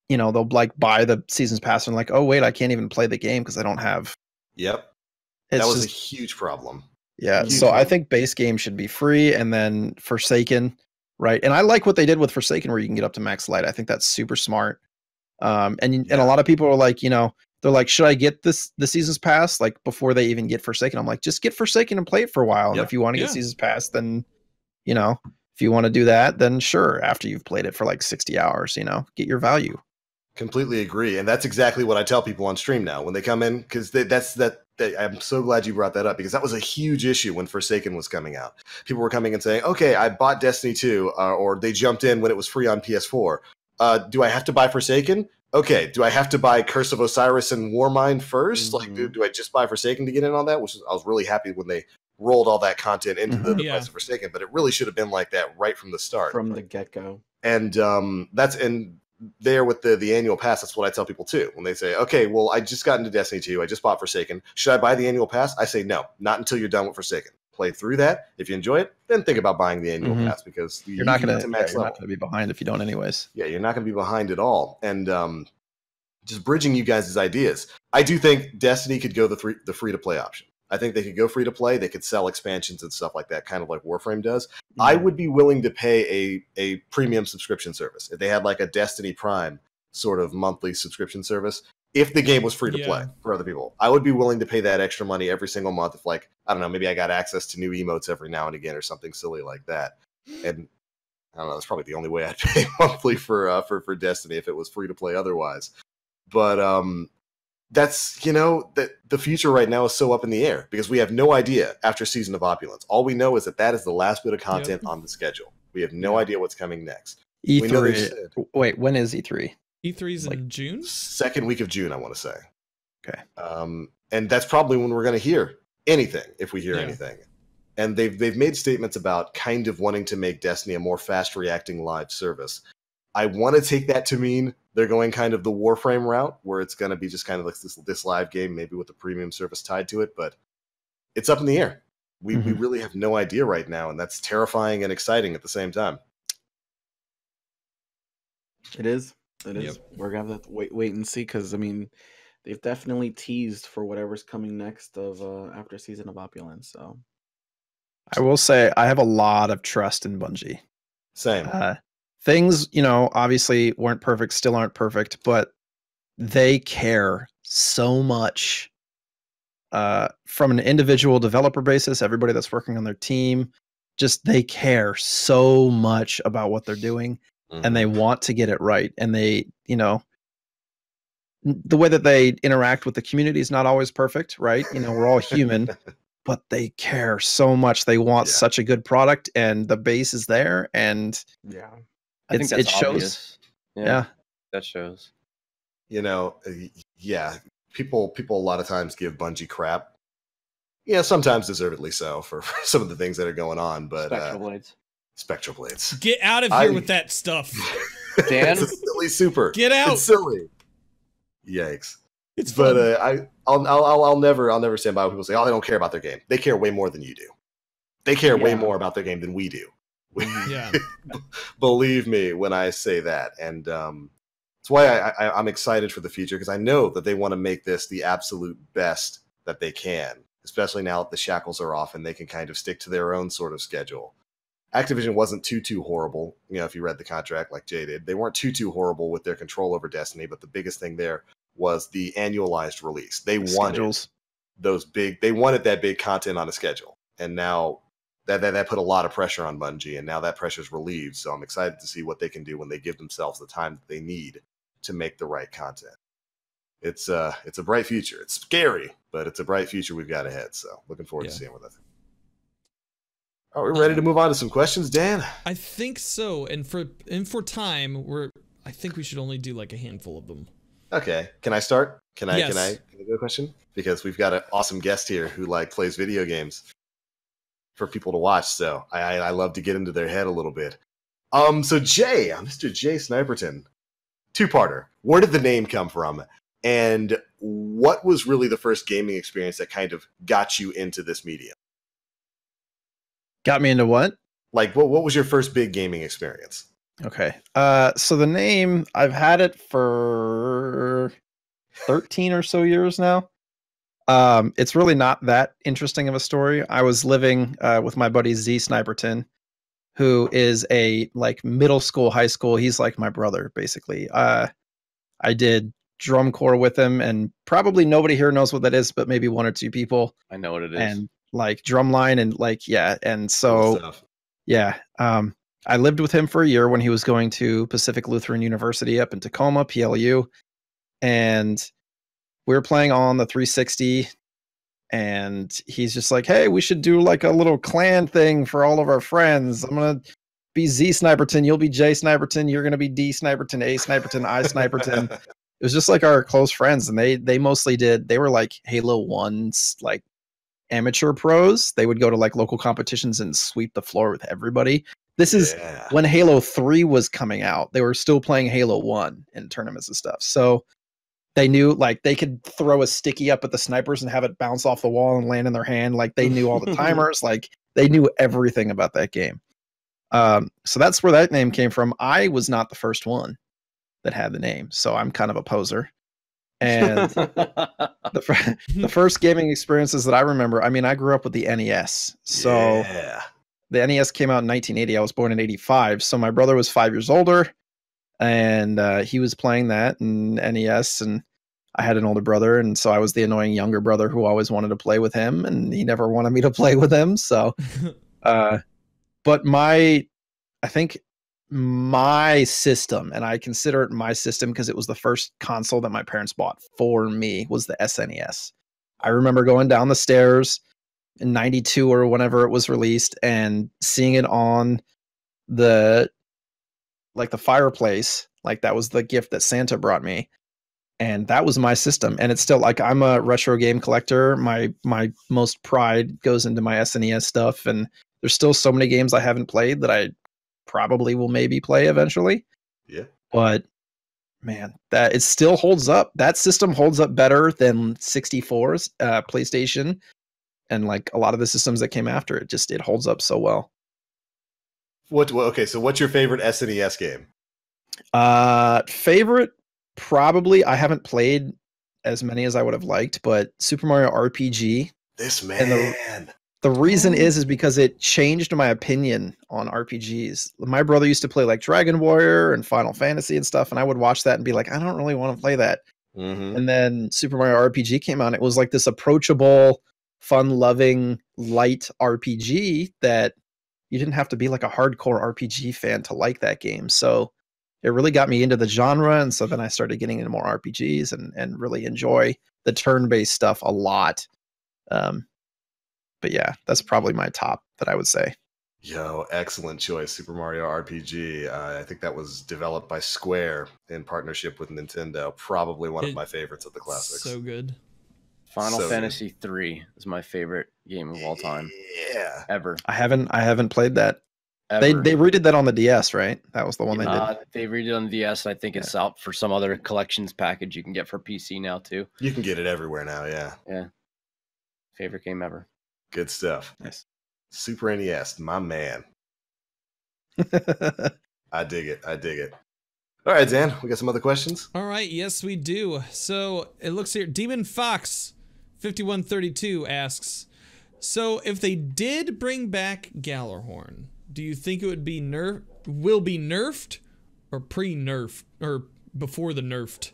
they'll like buy the seasons pass and like, oh wait, I can't even play the game because I don't have. Yep. That was a huge problem. Yeah. So I think base game should be free and then Forsaken, right? And I like what they did with Forsaken where you can get up to max light. I think that's super smart. And a lot of people are like, they're like, should I get the seasons pass like before they even get Forsaken? I'm like, just get Forsaken and play it for a while. And if you want to get seasons pass, then if you want to do that, then sure. After you've played it for like 60 hours, get your value. Completely agree. And that's exactly what I tell people on stream now when they come in, because I'm so glad you brought that up because that was a huge issue when Forsaken was coming out. People were coming and saying, okay, I bought Destiny 2, or they jumped in when it was free on PS4. Do I have to buy Forsaken? Okay, do I have to buy Curse of Osiris and Warmind first? Like, do I just buy Forsaken to get in on that? I was really happy when they rolled all that content into the price of Forsaken, but it really should have been like that right from the start. From the get-go. And there with the annual pass, that's what I tell people too. When they say, okay, well, I just got into Destiny 2, I just bought Forsaken. Should I buy the annual pass? I say no, not until you're done with Forsaken. Play through that. If you enjoy it, then think about buying the annual pass because you're not going to be behind if you don't anyways. Yeah, you're not going to be behind at all. And just bridging you guys' ideas, I do think Destiny could go the free-to-play option. I think they could go free-to-play. They could sell expansions and stuff like that, kind of like Warframe does. I would be willing to pay a premium subscription service if they had like a Destiny Prime sort of monthly subscription service. If the game was free to play for other people, I would be willing to pay that extra money every single month. If like, I don't know, maybe I got access to new emotes every now and again or something silly like that. And I don't know, that's probably the only way I'd pay monthly for Destiny if it was free to play otherwise. But that's, that the future right now is so up in the air because we have no idea after Season of Opulence. All we know is that is the last bit of content on the schedule. We have no idea what's coming next. E3. Wait, when is E3? E3's in June? Second week of June, I want to say. Okay. And that's probably when we're going to hear anything, if we hear anything. And they've made statements about kind of wanting to make Destiny a more fast-reacting live service. I want to take that to mean they're going kind of the Warframe route, where it's going to be just kind of like this live game, maybe with a premium service tied to it. But it's up in the air. We really have no idea right now, and that's terrifying and exciting at the same time. It is. It is. We're gonna have to wait and see because they've definitely teased for whatever's coming next of after Season of Opulence. So I will say I have a lot of trust in Bungie. Same. Things, obviously weren't perfect, still aren't perfect, but they care so much from an individual developer basis. Everybody that's working on their team, just they care so much about what they're doing. And they want to get it right. And they, the way that they interact with the community is not always perfect, right? We're all human, but they care so much. They want such a good product and the base is there. And I think it shows. Obvious. Yeah. That shows. People a lot of times give Bungie crap. Yeah, sometimes deservedly so for some of the things that are going on. But Spectral Blades. Get out of here with that stuff. Dan? It's a silly super. Get out. It's silly. Yikes. It's fun. But I'll never stand by when people say, oh, they don't care about their game. They care way more than you do. They care way more about their game than we do. Yeah. Believe me when I say that. And that's why I'm excited for the future because I know that they want to make this the absolute best that they can, especially now that the shackles are off and they can kind of stick to their own sort of schedule. Activision wasn't too horrible, if you read the contract like Jay did. They weren't too horrible with their control over Destiny, but the biggest thing there was the annualized release. They wanted they wanted that big content on a schedule. And now that put a lot of pressure on Bungie, and now that pressure's relieved. So I'm excited to see what they can do when they give themselves the time that they need to make the right content. It's a bright future. It's scary, but it's a bright future we've got ahead. So looking forward to seeing what that. Are we ready to move on to some questions, Dan? I think so. And for time, I think we should only do like a handful of them. Okay. Can I start? Can I Yes. do a question? Because we've got an awesome guest here who plays video games for people to watch. So I love to get into their head a little bit. So Mr. JSniperton, two-parter. Where did the name come from? And what was really the first gaming experience that kind of got you into this medium? Got me into what? Like, what was your first big gaming experience? Okay. So the name, I've had it for 13 or so years now. It's really not that interesting of a story. I was living with my buddy JSniperton, who is a middle school, high school. He's like my brother, basically. I did drum corps with him, and probably nobody here knows what that is, but maybe one or two people. I know what it is. And drumline and and so Cool. yeah. I lived with him for a year when he was going to Pacific Lutheran University up in Tacoma, PLU, and we were playing on the 360. And he's just like, hey, we should do like a little clan thing for all of our friends. I'm going to be JSniperton. You'll be JSniperton. You're going to be DSniperton, ASniperton, iSniperton. It was just like our close friends. And they mostly they were like Halo 1's like amateur pros. They would go to like local competitions and sweep the floor with everybody. This is when Halo 3 was coming out. They were still playing Halo 1 in tournaments and stuff. So they knew like they could throw a sticky up at the snipers and have it bounce off the wall and land in their hand. Like they knew all the timers. Like they knew everything about that game. So that's where that name came from. I was not the first one that had the name, so I'm kind of a poser. And the first gaming experiences that I remember, I mean, I grew up with the NES. So the NES came out in 1980. I was born in 85. So my brother was 5 years older. And he was playing that in NES, and I had an older brother, and so I was the annoying younger brother who always wanted to play with him, and he never wanted me to play with him. So, but I think my system, and I consider it my system because it was the first console that my parents bought for me, was the SNES. I remember going down the stairs in 92 or whenever it was released and seeing it on the fireplace. Like that was the gift that Santa brought me, and that was my system. And it's still like, I'm a retro game collector. My most pride goes into my SNES stuff, and there's still so many games I haven't played that I probably will maybe play eventually. Yeah. But man, that it still holds up. That system holds up better than 64's PlayStation and like a lot of the systems that came after it. It holds up so well. Okay, so what's your favorite SNES game? Favorite, probably, I haven't played as many as I would have liked, but Super Mario RPG. This man. And the reason is because it changed my opinion on RPGs. My brother used to play like Dragon Warrior and Final Fantasy and stuff, and I would watch that and be like, I don't really want to play that. Mm-hmm. And then Super Mario RPG came out, and it was like this approachable, fun-loving, light RPG that you didn't have to be like a hardcore RPG fan to like that game. So it really got me into the genre. And so then I started getting into more RPGs and really enjoy the turn-based stuff a lot. But yeah, that's probably my top that I would say. Yo, excellent choice. Super Mario RPG. I think that was developed by Square in partnership with Nintendo. Probably one of my favorites of the classics. So good. Final Fantasy 3 is my favorite game of all time. Yeah. Ever. I haven't played that. Ever. They redid that on the DS, right? That was the one they did. They redid it on the DS. I think it's out for some other collections package you can get for PC now too. You can get it everywhere now, yeah. Yeah. Favorite game ever. Good stuff. Nice. Super NES, my man. I dig it. All right, Dan, we got some other questions? All right, yes, we do. So it looks here. Demon Fox 5132 asks, so if they did bring back Gallarhorn, do you think it would be nerfed or pre-nerfed or before the nerfed?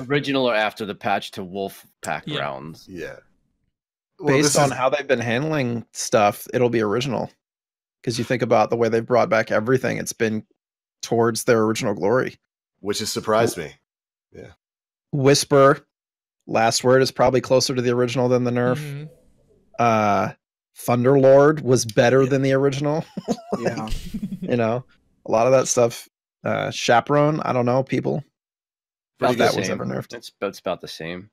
Original or after the patch to Wolf Pack rounds? Yeah. Well, based on how they've been handling stuff, it'll be original. Because you think about the way they've brought back everything, it's been towards their original glory. Which has surprised me. Yeah. Whisper, Last Word is probably closer to the original than the nerf. Mm-hmm. Thunderlord was better than the original. Yeah. You know, a lot of that stuff. Chaperone, I don't know, people. About If the that was same. ever nerfed. It's about the same.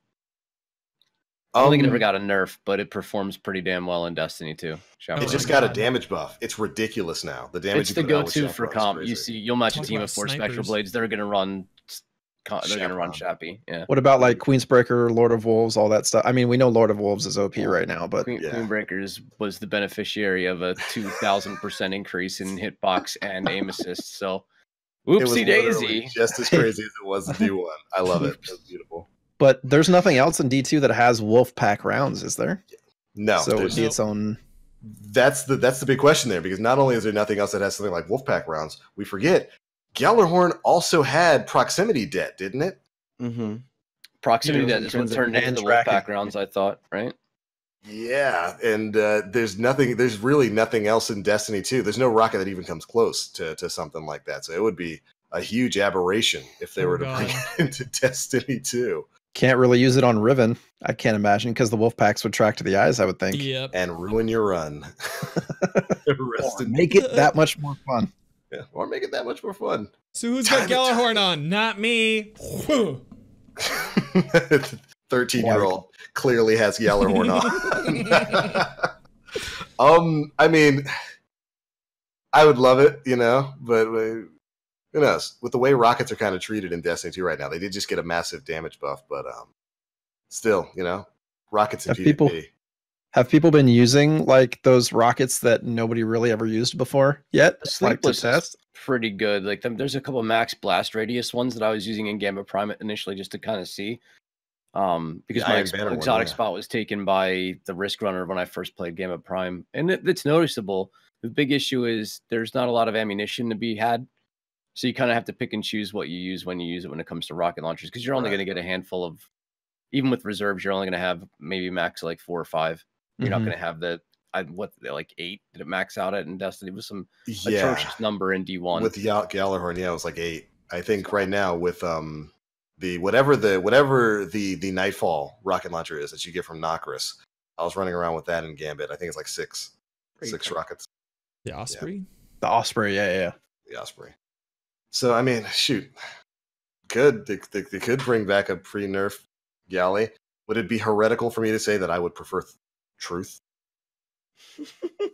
I don't Um, think it ever got a nerf, but it performs pretty damn well in Destiny 2. it Oh just my got a God. damage buff. It's ridiculous now. The damage It's you the put out with go-to for Chaperone is comp. crazy. You'll match a Talk team about of 4 Spectral snipers. Blades. They're gonna run. They're gonna run Chaperone. Shappy. Yeah. What about like Queensbreaker, Lord of Wolves, all that stuff? I mean, we know Lord of Wolves is OP Well, right now, but Queen, Yeah. Queenbreakers was the beneficiary of a 2,000% increase in hitbox and aim assist. So, It was oopsie literally daisy. just as crazy as it was in D1. I love it. It was beautiful. but there's nothing else in D2 that has wolf pack rounds, is there? No, So it would there's- be its own. that's the big question there, because not only is there nothing else that has something like Wolfpack rounds, we forget Gjallarhorn also had proximity debt, didn't it? Mm-hmm. Proximity Yeah, that is what transit turned into and the tracking. Wolfpack rounds, I thought, right? Yeah, and there's really nothing else in Destiny 2. There's no rocket that even comes close to something like that. So it would be a huge aberration if they Oh, were to bring God. it into Destiny 2 Can't really use it on Riven. I can't imagine because the wolf packs would track to the eyes, I would think. Yep. and ruin your run. Rest Or in make it that much more fun. yeah, or make it that much more fun. So who's got Gjallarhorn on? Not me. 13-year-old clearly has Gjallarhorn on. I mean, I would love it, but who knows? With the way rockets are kind of treated in Destiny 2 right now, they did just get a massive damage buff, but still, rockets in PvP. Have people been using like those rockets that nobody really ever used before yet? The Like to Sleepless test? is pretty good. Like there's a couple of max blast radius ones that I was using in Gambit Prime initially just to kind of see. Because The my Iron Banner one, exotic yeah. spot was taken by the Risk Runner when I first played Gambit Prime, and it's noticeable. The big issue is there's not a lot of ammunition to be had, so you kind of have to pick and choose what you use when you use it when it comes to rocket launchers, because you're only Right. going to get a handful of, even with reserves, you're only going to have maybe max like 4 or 5. You're not Mhm. going to have like 8 did it max out at in Destiny? It was some Yeah, atrocious number in D1. with Gjallarhorn, yeah, it was like 8. I think right now with the whatever the Nightfall rocket launcher is that you get from Nokris, I was running around with that in Gambit. I think it's like 6 rockets. The Osprey. The Osprey, yeah. The Osprey. So I mean, shoot, they could bring back a pre-nerf Galley. Would it be heretical for me to say that I would prefer Truth?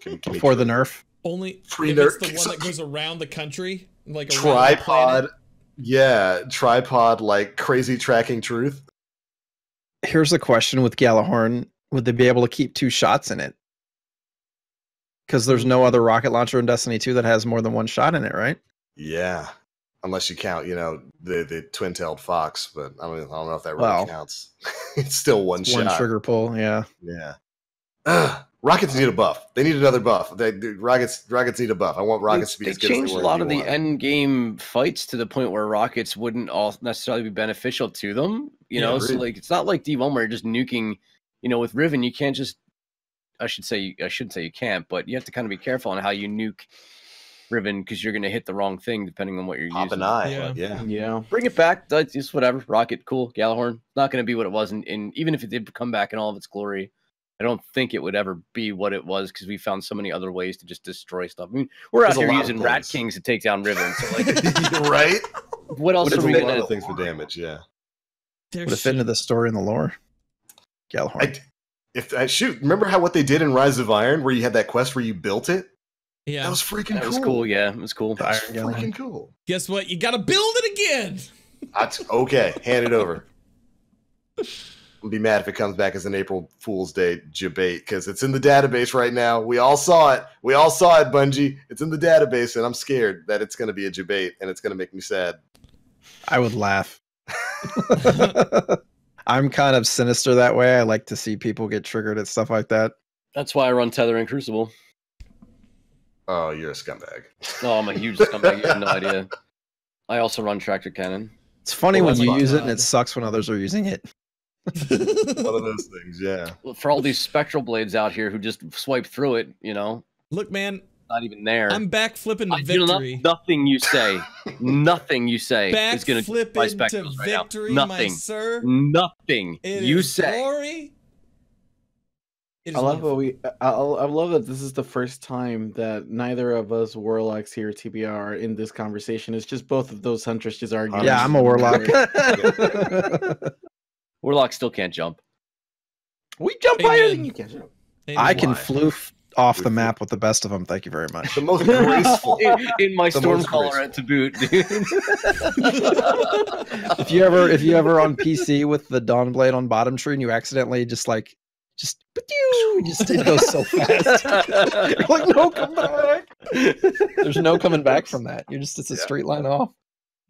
Can we Before the truth? nerf. Only Free if it's nerd- the one that goes around the country, like around the Tripod, planet. yeah, tripod like crazy tracking Truth. Here's the question with Gjallarhorn. Would they be able to keep 2 shots in it? Because there's no other rocket launcher in Destiny 2 that has more than 1 shot in it, right? Yeah, unless you count, the twin-tailed fox, but I don't know if that really Well, counts. It's still one shot. One trigger pull, yeah. Yeah. Rockets need a buff. They need another buff. Rockets need a buff. I want rockets to be They as good as changed they were a lot in of the D1. end game fights to the point where rockets wouldn't all necessarily be beneficial to them. You Yeah, know, so agreed. like it's not like D1 where you're just nuking. With Riven, you can't just. I shouldn't say you can't, but you have to kind of be careful on how you nuke Riven because you're going to hit the wrong thing depending on what you're Pop using. an eye. Yeah. Yeah. Yeah. Bring it back. That's just whatever. Rocket, cool. Gjallarhorn, not going to be what it was in even if it did come back in all of its glory. I don't think it would ever be what it was because we found so many other ways to just destroy stuff. I mean, we're out There's a here lot of using Rat things. Kings to take down Riven. So like, Right? what else There's are a we lot going of to? things for damage, yeah. Would it fit into the story and the lore? Gjallarhorn. Shoot, remember what they did in Rise of Iron where you had that quest where you built it? Yeah. That was freaking That cool. was cool. Yeah, it was cool. That was Iron Gallon. freaking cool. Guess what? You got to build it again. Okay, hand it over. I'll be mad if it comes back as an April Fool's Day debate because it's in the database right now. We all saw it. Bungie. It's in the database, and I'm scared that it's going to be a debate, and it's going to make me sad. I would laugh. I'm kind of sinister that way. I like to see people get triggered at stuff like that. That's why I run Tether and Crucible. Oh, you're a scumbag. Oh, I'm a huge scumbag. You have no idea. I also run Tractor Cannon. It's funny Well, when that's you fine. use it and it sucks when others are using it. One of those things, yeah. For all these Spectral Blades out here who just swipe through it, Look, man, not even there. I'm back flipping to You know, victory. nothing you say Back is going to flipping to Spectrals right now. victory, my Nothing. sir. Nothing It you is say glory. It is I love wonderful. I love that this is the first time that neither of us warlocks here at TBR are in this conversation. It's just both of those hunters just arguing. Yeah, I'm a warlock. Warlock still can't jump. We jump higher Amen. than you can. I can Why? floof off the map with the best of them. Thank you very much. The most graceful. In my The storm most collar graceful. at to boot, dude. if you ever on PC with the Dawnblade on bottom tree and you accidentally just it goes so fast. You're like, no, come back. There's no coming back from that. It's a straight line off.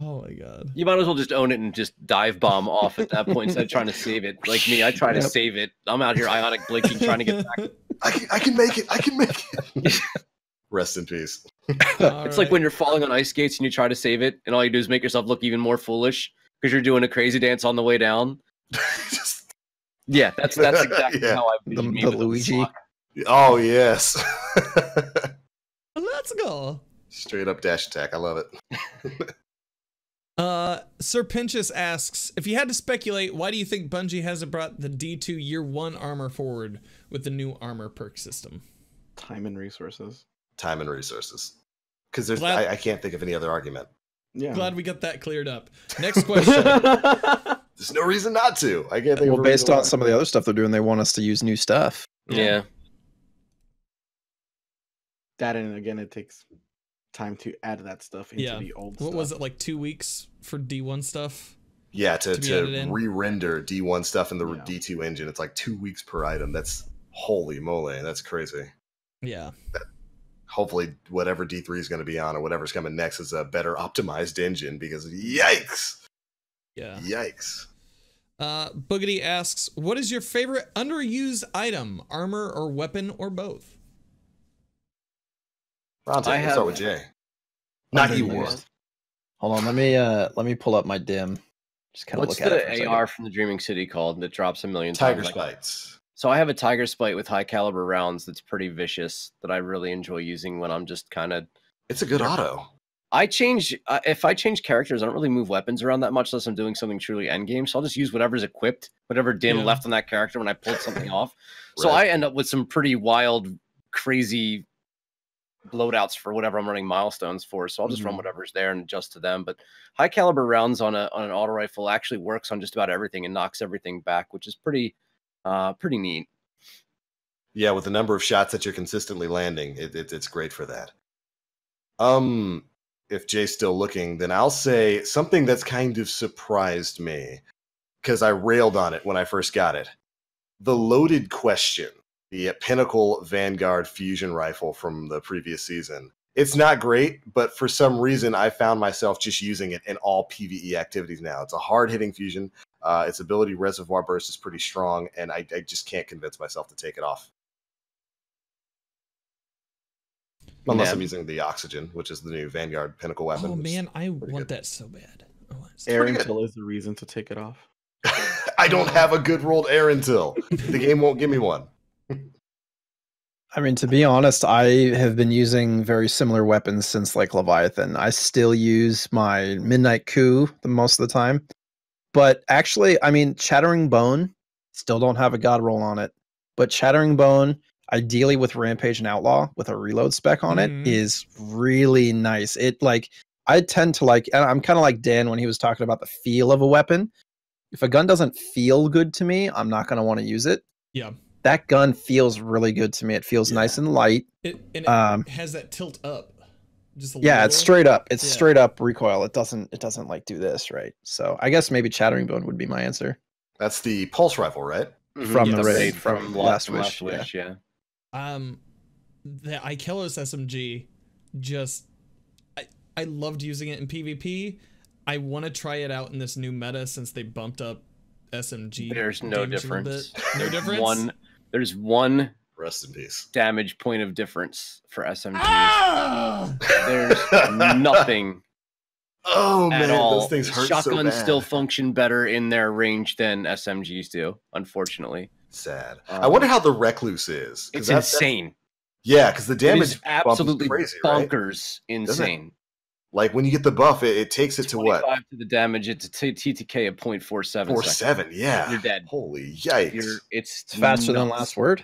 Oh my god. You might as well just own it and just dive bomb off at that point instead of trying to save it. Like me, I try to save it. I'm out here ionic blinking trying to get back. I can make it. I can make it. Rest in peace. It's like when you're falling on ice skates and you try to save it, and all you do is make yourself look even more foolish because you're doing a crazy dance on the way down. Just, Yeah, that's exactly Yeah. how I The me with a Luigi. block. oh yes. Let's go. Straight up dash attack. I love it. Sir Pinchus asks, if you had to speculate, why do you think Bungie hasn't brought the D2 Year 1 armor forward with the new armor perk system? Time and resources. Time and resources. Because there's Glad- I can't think of any other argument. Yeah. Glad we got that cleared up. Next question. There's no reason not to. I can't think Well, of a based reason on why. some of the other stuff they're doing, they want us to use new stuff. Yeah. That, and again, it takes time to add that stuff into Yeah. the old What stuff. was it, like 2 weeks for D1 stuff? Yeah, to be added in? re-render D1 stuff in the Yeah. D2 engine. It's like 2 weeks per item. That's holy moly. That's crazy. Yeah. Hopefully whatever D3 is going to be on or whatever's coming next is a better optimized engine because yikes. Yeah. Yikes. Boogity asks, what is your favorite underused item? Armor or weapon or both? Ronte, I let's have- start with Jay. Not you, Underused. Warren. Hold on, let me pull up my dim. Just kind of What's look at it. For a the second. AR from the Dreaming City called that drops a million Tiger times? Spites. So I have a Tiger Spite with high caliber rounds that's pretty vicious that I really enjoy using when I'm just kind of. It's a good auto. I change if I change characters, I don't really move weapons around that much unless I'm doing something truly endgame. So I'll just use whatever's equipped, whatever dim Yeah. left on that character when I pulled something off. So Right. I end up with some pretty wild, crazy loadouts for whatever I'm running milestones for. So I'll just run whatever's there and adjust to them. But high caliber rounds on an auto rifle actually works on just about everything and knocks everything back, which is pretty neat. Yeah, with the number of shots that you're consistently landing, it's great for that. If Jay's still looking, then I'll say something that's kind of surprised me because I railed on it when I first got it. The loaded question, the Pinnacle Vanguard fusion rifle from the previous season. It's not great, but for some reason I found myself just using it in all PvE activities now. It's a hard-hitting fusion. Its ability reservoir burst is pretty strong, and I just can't convince myself to take it off. Unless Yeah. I'm using the oxygen, which is the new Vanguard Pinnacle weapon. Oh which- man, I pretty want good. that so bad. I want it so pretty good. Air intel is the reason to take it off. I don't have a good rolled air until the game won't give me one. I mean, to be honest, I have been using very similar weapons since like Leviathan. I still use my Midnight Coup the most of the time. But actually, I mean, Chattering Bone, still don't have a god roll on it. But Chattering Bone, ideally with Rampage and Outlaw with a reload spec on it, Mhm. is really nice. It like, I tend to like, and I'm kind of like Dan when he was talking about the feel of a weapon. If a gun doesn't feel good to me, I'm not going to want to use it. Yeah. That gun feels really good to me. It feels nice and light. It has that tilt up. Just a Yeah, it's little. straight up. It's Yeah. straight up recoil. It doesn't like do this, right? So I guess maybe Chattering Bone would be my answer. That's the pulse rifle, right? From Yeah, the the raid, raid from Last Last Wish, Wish, yeah. The Ikelos SMG, just I loved using it in PvP. I want to try it out in this new meta since they bumped up SMG. There's no damage a little difference. bit. No difference. There's one Rest in peace. damage point of difference for SMGs. Ah! There's nothing Oh at man, all. those things hurt Shotguns so bad. still function better in their range than SMGs do, unfortunately. Sad. I wonder how the Recluse is. 'cause It's that's- insane. Yeah, because the It damage is bump is absolutely crazy, right? bonkers it? insane. Like when you get the buff, it takes it to what? 25 to the damage. It's a TTK of 0.47. 4.7. Yeah. You're dead. Holy yikes! It's It's faster than nuts. Last Word.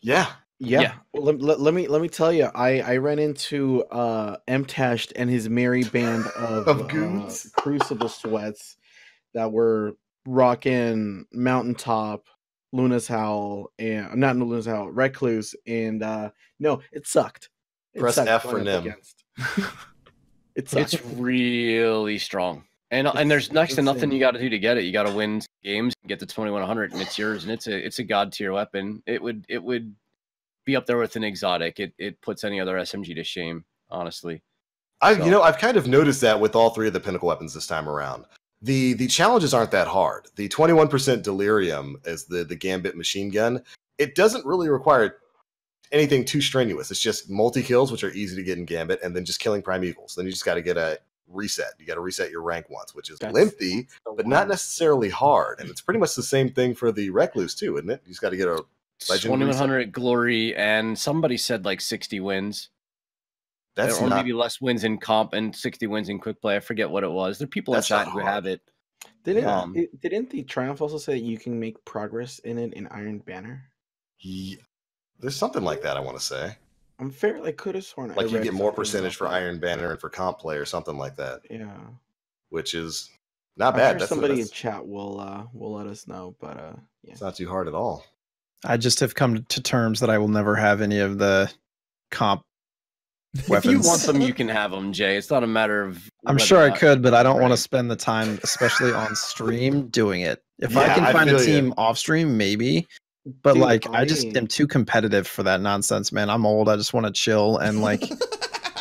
Yeah. Yeah. Well, let me tell you, I ran into Mtashed and his merry band Of goons? Crucible sweats that were rocking Mountaintop, Luna's Howl, and not Luna's Howl, Recluse, and no, it sucked. It Press sucked F going for up Nim. against. It sucked. It's really strong. And there's next to nothing you got to do to get it. You got to win games, get to 2100, and it's yours. And it's a god tier weapon. It would be up there with an exotic. It puts any other SMG to shame, honestly. I've kind of noticed that with all three of the pinnacle weapons this time around. The challenges aren't that hard. The 21% delirium as the Gambit machine gun, it doesn't really require anything too strenuous. It's just multi-kills, which are easy to get in Gambit, and then just killing primevals. Then you just got to get a reset. You got to reset your rank once, which is lengthy, but not necessarily hard. And it's pretty much the same thing for the Recluse too, isn't it? You just got to get a legend 2100 glory, and somebody said like 60 wins. That's or not, maybe less wins in comp and 60 wins in quick play. I forget what it was. There are people in That's chat not who hard. have it. Didn't the Triumph also say that you can make progress in it in Iron Banner? yeah, there's something like that, I want to say. I'm fair. I could have sworn. Like I you read get more something percentage for about that. Iron Banner and for comp play or something like that, Yeah. which is not I'm bad. sure somebody in chat will let us know, but yeah. It's not too hard at all. I just have come to terms that I will never have any of the comp If weapons. you want them, you can have them, Jay. It's not a matter of. I'm whether sure or I not- could, but I don't want to Right. spend the time, especially on stream, doing it. If I Yeah, can I find a feel ya. team off stream, maybe. But Dude, like, I just am too competitive for that nonsense, man. I'm old. I just want to chill and like.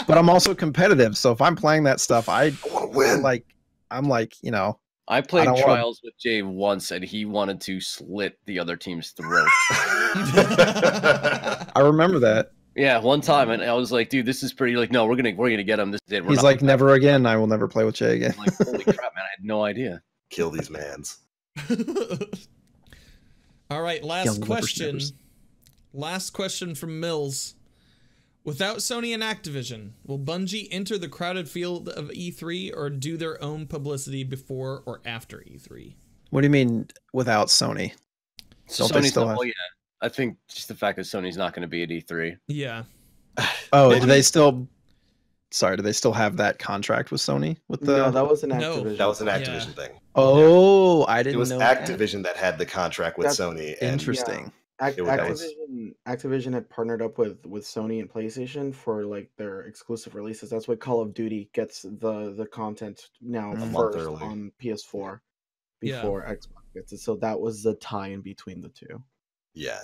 But I'm also competitive, so if I'm playing that stuff, I want to win. I'm like, you know. I played don't wanna- trials with Jay once, and he wanted to slit the other team's throat. I remember that. Yeah, one time, and I was like, "Dude, this is pretty." Like, no, we're gonna get him. This is it. We're He's not like, gonna- never again. I will never play with Jay again. I'm like, holy crap, man! I had no idea. Kill these mans. All right, Yeah, last question. whippersnappers. Last question from Mills. Without Sony and Activision, will Bungie enter the crowded field of E3 or do their own publicity before or after E3? What do you mean without Sony? Don't they Sony's still not, have- well, yeah. I think just the fact that Sony's not going to be at E3. Yeah. Oh, do they still? Sorry, do they still have that contract with Sony? With the No, that was an No. Activision. That was an Yeah. Activision thing. oh, I didn't It was know that. Activision that had the contract with That's Sony. And Interesting. That was- Activision had partnered up with Sony and PlayStation for like their exclusive releases. That's why Call of Duty gets the content now A month first early. on PS4 Yeah. before Xbox gets it. So that was the tie in between the two. Yeah.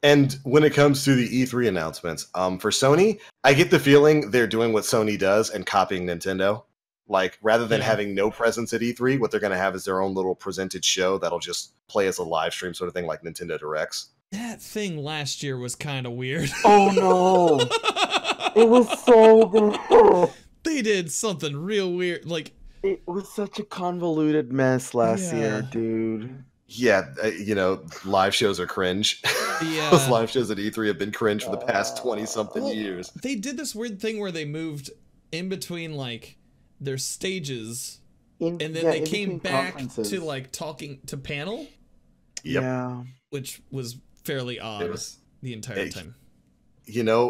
And when it comes to the E3 announcements, for Sony, I get the feeling they're doing what Sony does and copying Nintendo. Like, rather than Yeah. having no presence at E3, what they're going to have is their own little presented show that'll just play as a live stream sort of thing like Nintendo Directs. That thing last year was kind of weird. Oh no! It was so good. They did something real weird. Like, It was such a convoluted mess last year, Yeah. dude. Yeah, live shows are cringe. Yeah. Those live shows at E3 have been cringe for the past 20-something Well, years. they did this weird thing where they moved in between like their stages and then they came back to like talking to panel, Yep. Yeah. which was fairly odd It was- the entire time.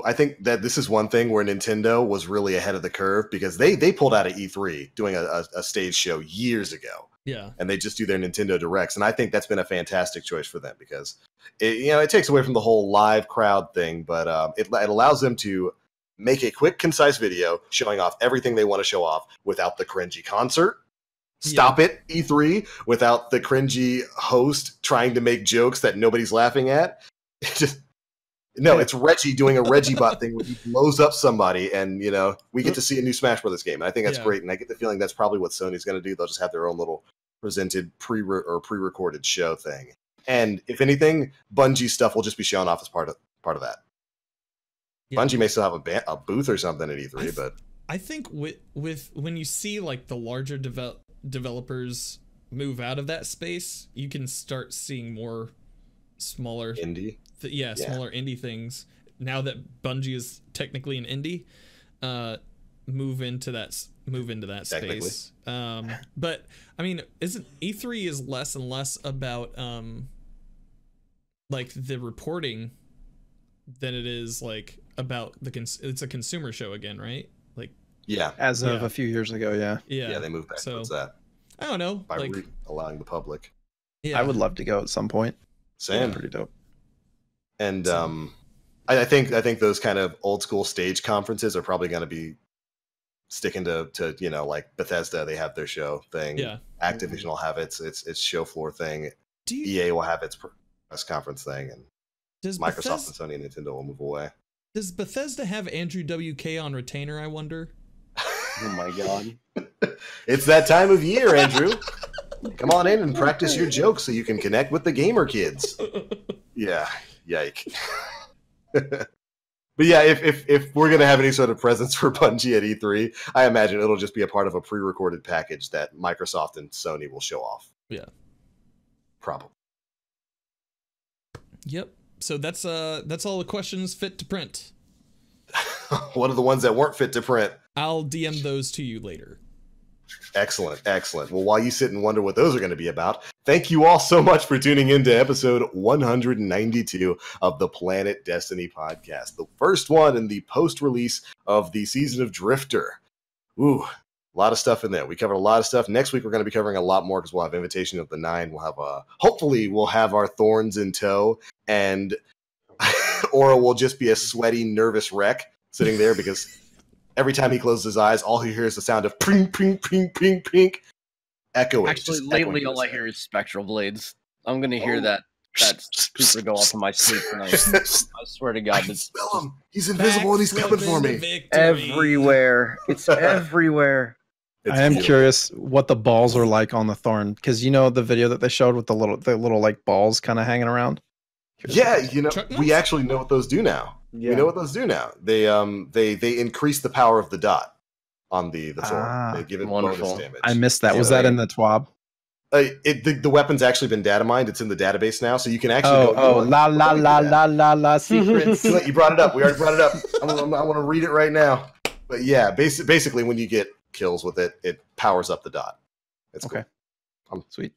I think that this is one thing where Nintendo was really ahead of the curve because they pulled out of E3 doing a stage show years ago. Yeah. And they just do their Nintendo Directs. And I think that's been a fantastic choice for them because it takes away from the whole live crowd thing, but it allows them to make a quick, concise video showing off everything they want to show off without the cringy concert. Stop it, E3, without the cringy host trying to make jokes that nobody's laughing at. It's Reggie doing a Reggie bot thing where he blows up somebody, and we get to see a new Smash Brothers game. And I think that's Yeah. great, and I get the feeling that's probably what Sony's going to do. They'll just have their own little presented pre-recorded show thing. And if anything, Bungie stuff will just be shown off as part of that. Yeah. Bungie may still have a booth or something at E3, but I think with when you see like the larger developers move out of that space, you can start seeing more smaller indie. Smaller indie things. Now that Bungie is technically an indie, move into that space. But I mean, isn't E3 is less and less about like the reporting than it is like about it's a consumer show again, right? Like Yeah. As of a few years ago, yeah. yeah, They moved back towards that. I don't know, By like allowing the public. yeah, I would love to go at some point. Same. Pretty dope. And I think those kind of old school stage conferences are probably going to be sticking to like Bethesda. They have their show thing. Yeah. Activision will have its show floor thing. Do you, EA will have its press conference thing, and does Microsoft and Sony and Nintendo will move away. Does Bethesda have Andrew WK on retainer? I wonder. Oh my god. It's that time of year, Andrew. Come on in and practice your jokes so you can connect with the gamer kids. Yeah, yike. But yeah, if we're gonna have any sort of presence for Bungie at E3, I imagine it'll just be a part of a pre-recorded package that Microsoft and Sony will show off. Yeah. Probably. Yep. So that's all the questions fit to print. What are the ones that weren't fit to print? I'll DM those to you later. Excellent, excellent. Well, while you sit and wonder what those are going to be about, thank you all so much for tuning in to episode 192 of the Planet Destiny podcast, the first one in the post-release of the season of Drifter. Ooh, a lot of stuff in there. We covered a lot of stuff. Next week, we're going to be covering a lot more because we'll have Invitation of the Nine. We'll have hopefully, we'll have our Thorns in tow, and Aura will just be a sweaty, nervous wreck sitting there because every time he closes his eyes, all he hears is the sound of ping, ping, ping, ping, ping, echoing. Actually, lately, all I hear is spectral blades. I'm gonna hear that super go off in my sleep tonight. I swear to God, I can smell him. He's invisible and he's coming for me. Everywhere. It's everywhere. I am curious what the balls are like on the Thorn, because you know the video that they showed with the little like balls kind of hanging around. Yeah, we actually know what those do now. Yeah. We know what those do now. They increase the power of the dot on the Thorn. They give it bonus damage. I missed that. Was that in the TWAB? The weapon's actually been data mined. It's in the database now, so you can actually la secrets. You brought it up. We already brought it up. I want to read it right now. But yeah, basically when you get kills with it, it powers up the dot. It's okay. Cool. Sweet.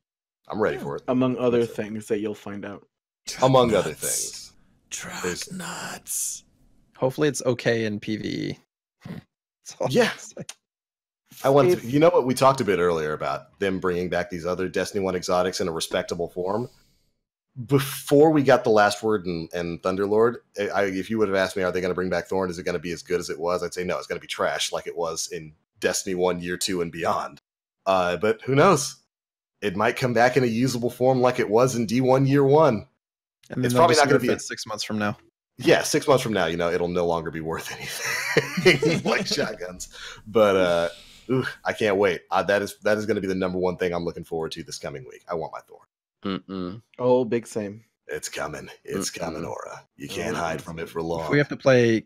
I'm ready for it. Among other things that you'll find out. Among other things. Truck nuts. Hopefully it's okay in PvE. Yeah. I want to, you know what we talked a bit earlier about them bringing back these other Destiny 1 exotics in a respectable form. Before we got the last word and Thunderlord, if you would have asked me, are they going to bring back Thorn? Is it going to be as good as it was? I'd say no, it's going to be trash like it was in Destiny 1 Year 2 and beyond. But who knows? It might come back in a usable form like it was in D1 Year 1. And it's probably not going to be 6 months from now. Yeah, 6 months from now, it'll no longer be worth anything like shotguns. But I can't wait. That is going to be the number one thing I'm looking forward to this coming week. I want my Thorn. Oh, big same. It's coming. It's coming, Aura. You can't hide from it for long. If we have to play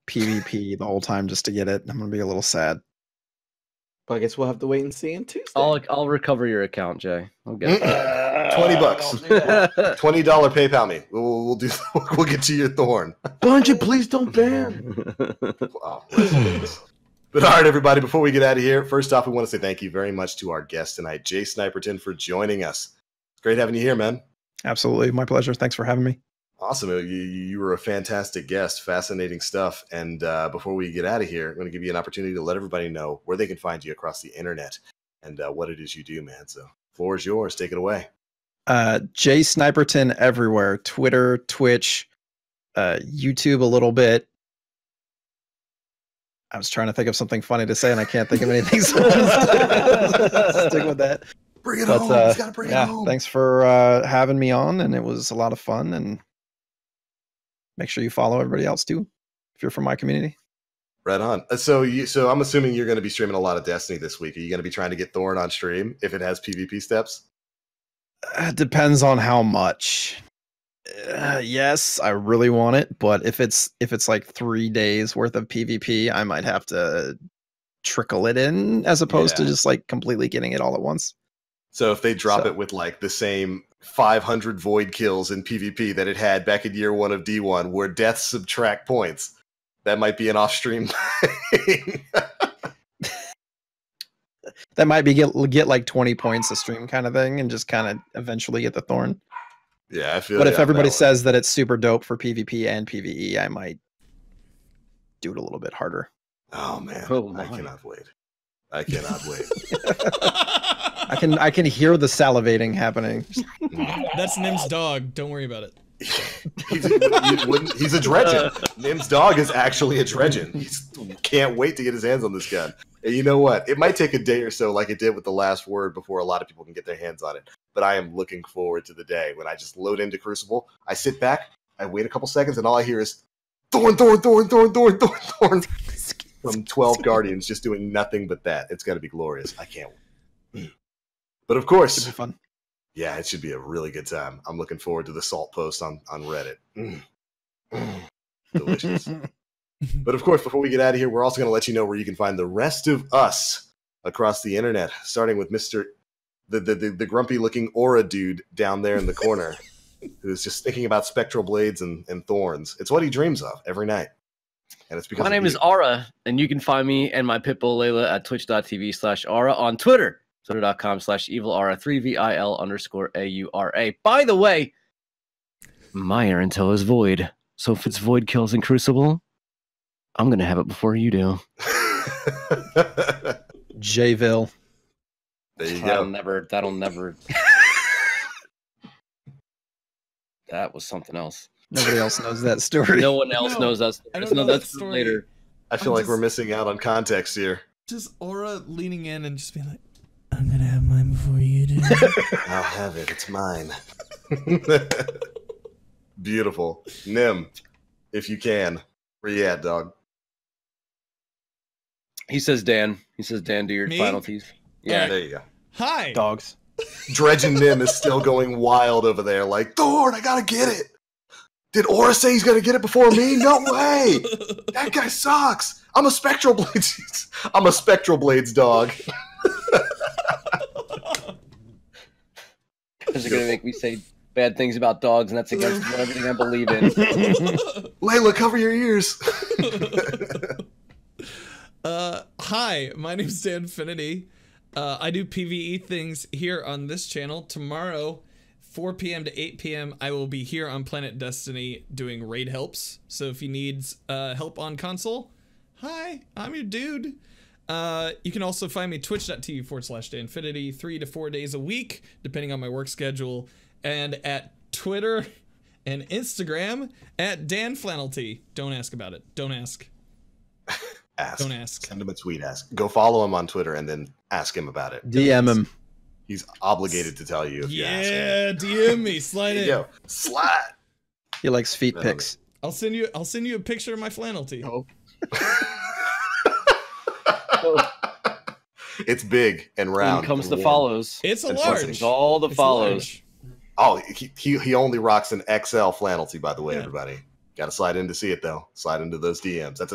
PvP the whole time just to get it, I'm going to be a little sad. But I guess we'll have to wait and see on Tuesday. I'll recover your account, Jay. I'll get it. $20. $20 PayPal me. We'll do. We'll get you your Thorn. Bungie, please don't ban. Wow. But all right, everybody. Before we get out of here, first off, we want to say thank you very much to our guest tonight, JSniperton, for joining us. It's great having you here, man. Absolutely, my pleasure. Thanks for having me. Awesome. You were a fantastic guest. Fascinating stuff. And before we get out of here, I'm going to give you an opportunity to let everybody know where they can find you across the internet and what it is you do, man. So, floor is yours. Take it away. JSniperton everywhere. Twitter, Twitch, YouTube a little bit. I was trying to think of something funny to say, and I can't think of anything. So stick with that. Bring it home. He's got to bring it home. Thanks for having me on, and it was a lot of fun. And make sure you follow everybody else too, if you're from my community. Right on. So I'm assuming you're going to be streaming a lot of Destiny this week. Are you going to be trying to get Thorn on stream if it has PvP steps? Depends on how much. Yes, I really want it, but if it's like 3 days worth of PvP, I might have to trickle it in as opposed to just like completely getting it all at once. So if they drop it with like the same 500 void kills in PvP that it had back in year 1 of D1, where deaths subtract points, that might be an off-stream thing. That might be get like 20 points a stream kind of thing, and just kind of eventually get the Thorn. Yeah, I feel. But you if on everybody that one. says that it's super dope for PvP and PvE, I might do it a little bit harder. "Oh man, Oh, I my. cannot wait. I cannot wait." I can hear the salivating happening. That's Nim's dog. Don't worry about it. He's a dredgen. Nim's dog is actually a dredgen. He can't wait to get his hands on this gun. And you know what? It might take a day or so, like it did with the last word, before a lot of people can get their hands on it. But I am looking forward to the day when I just load into Crucible. I sit back, I wait a couple seconds, and all I hear is Thorn, Thorn, Thorn, Thorn, Thorn, Thorn, Thorn from 12 Guardians, just doing nothing but that. It's got to be glorious. I can't wait. But of course, Should be fun. yeah, it should be a really good time. I'm looking forward to the salt post on Reddit. Delicious. But of course, before we get out of here, we're also going to let you know where you can find the rest of us across the internet, starting with Mr. the grumpy looking aura dude down there in the corner, who's just thinking about spectral blades and thorns. It's what he dreams of every night. And it's because My name is Aura, and you can find me and my pitbull Layla at twitch.tv/Aura, on Twitter, twitter.com/evilarr3vil_aura. By the way, my air intel is void, so if it's void kills in Crucible, I'm going to have it before you do. Jville. There you That'll go. never. That was something else. Nobody else knows that story. No one else knows that. I don't know That's that story. later. I feel I'm like just- we're missing out on context here. Just Aura leaning in and just being like, I'm gonna have mine before you do. I'll have it. It's mine. Beautiful. Nim, if you can. Where you at, dog? He says Dan, do your Me? final teeth. Yeah. There you go. Hi. Dogs. Dredgen Nim is still going wild over there, like, Thorn, I gotta get it. Did Aura say he's gonna get it before me? No way. That guy sucks. I'm a Spectral Blades. I'm a Spectral Blades dog. Because they're gonna make me say bad things about dogs, and that's against everything I believe in. Layla, cover your ears. Hi, my name's Danfinity. I do PvE things here on this channel. Tomorrow, 4 p.m. to 8 p.m., I will be here on Planet Destiny doing raid helps. So if you need help on console, hi, I'm your dude. You can also find me twitch.tv/Danfinity 3 to 4 days a week, depending on my work schedule, and at Twitter and Instagram at DanFlannelty. Don't ask about it. Don't ask. Ask. Don't ask. Send him a tweet. Ask. Go follow him on Twitter and then ask him about it. DM him. He's obligated to tell you if you ask him. Yeah, DM me. Slide There in. you go. Slide. He likes feet No, pics. I'll send you a picture of my flannelty. Oh. It's big and When round. it comes and to warm. It's follows, a It's large. it's all the It's follows. large. Oh, he only rocks an XL flannelty, by the way, Yeah. everybody. Got to slide in to see it though. Slide into those DMs. That's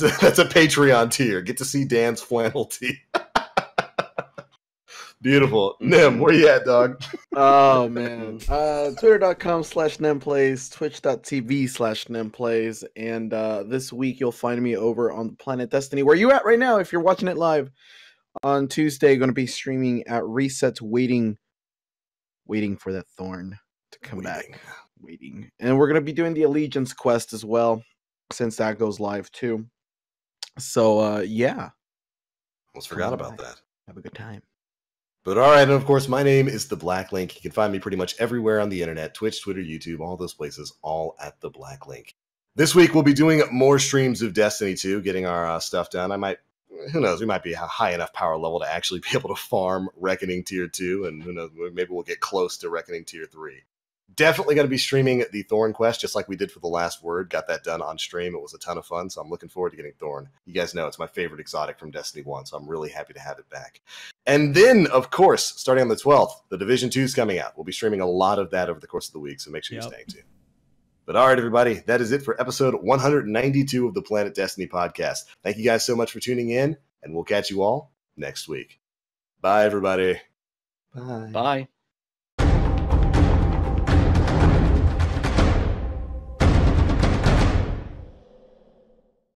a Patreon tier. Get to see Dan's flannelty. Beautiful. Nim, where you at, dog? Oh man. Twitter.com/nemplays, twitch.tv/nemplays, and this week you'll find me over on Planet Destiny. Where you at right now? If you're watching it live on Tuesday, going to be streaming at Resets, waiting for that thorn to come back. Waiting, and we're going to be doing the Allegiance quest as well, since that goes live too. So yeah, Almost forgot about that. have a good time. But all right, and of course, my name is The Black Link. You can find me pretty much everywhere on the internet, Twitch, Twitter, YouTube, all those places, all at The Black Link. This week, we'll be doing more streams of Destiny 2, getting our stuff done. Who knows, we might be a high enough power level to actually be able to farm Reckoning Tier 2, and who knows, maybe we'll get close to Reckoning Tier 3. Definitely going to be streaming the Thorn quest, just like we did for the last word. Got that done on stream. It was a ton of fun, so I'm looking forward to getting Thorn. You guys know it's my favorite exotic from Destiny 1, so I'm really happy to have it back. And then, of course, starting on the 12th, the Division 2 is coming out. We'll be streaming a lot of that over the course of the week, so make sure you're staying tuned. But all right, everybody, that is it for episode 192 of the Planet Destiny podcast. Thank you guys so much for tuning in, and we'll catch you all next week. Bye, everybody. Bye. Bye.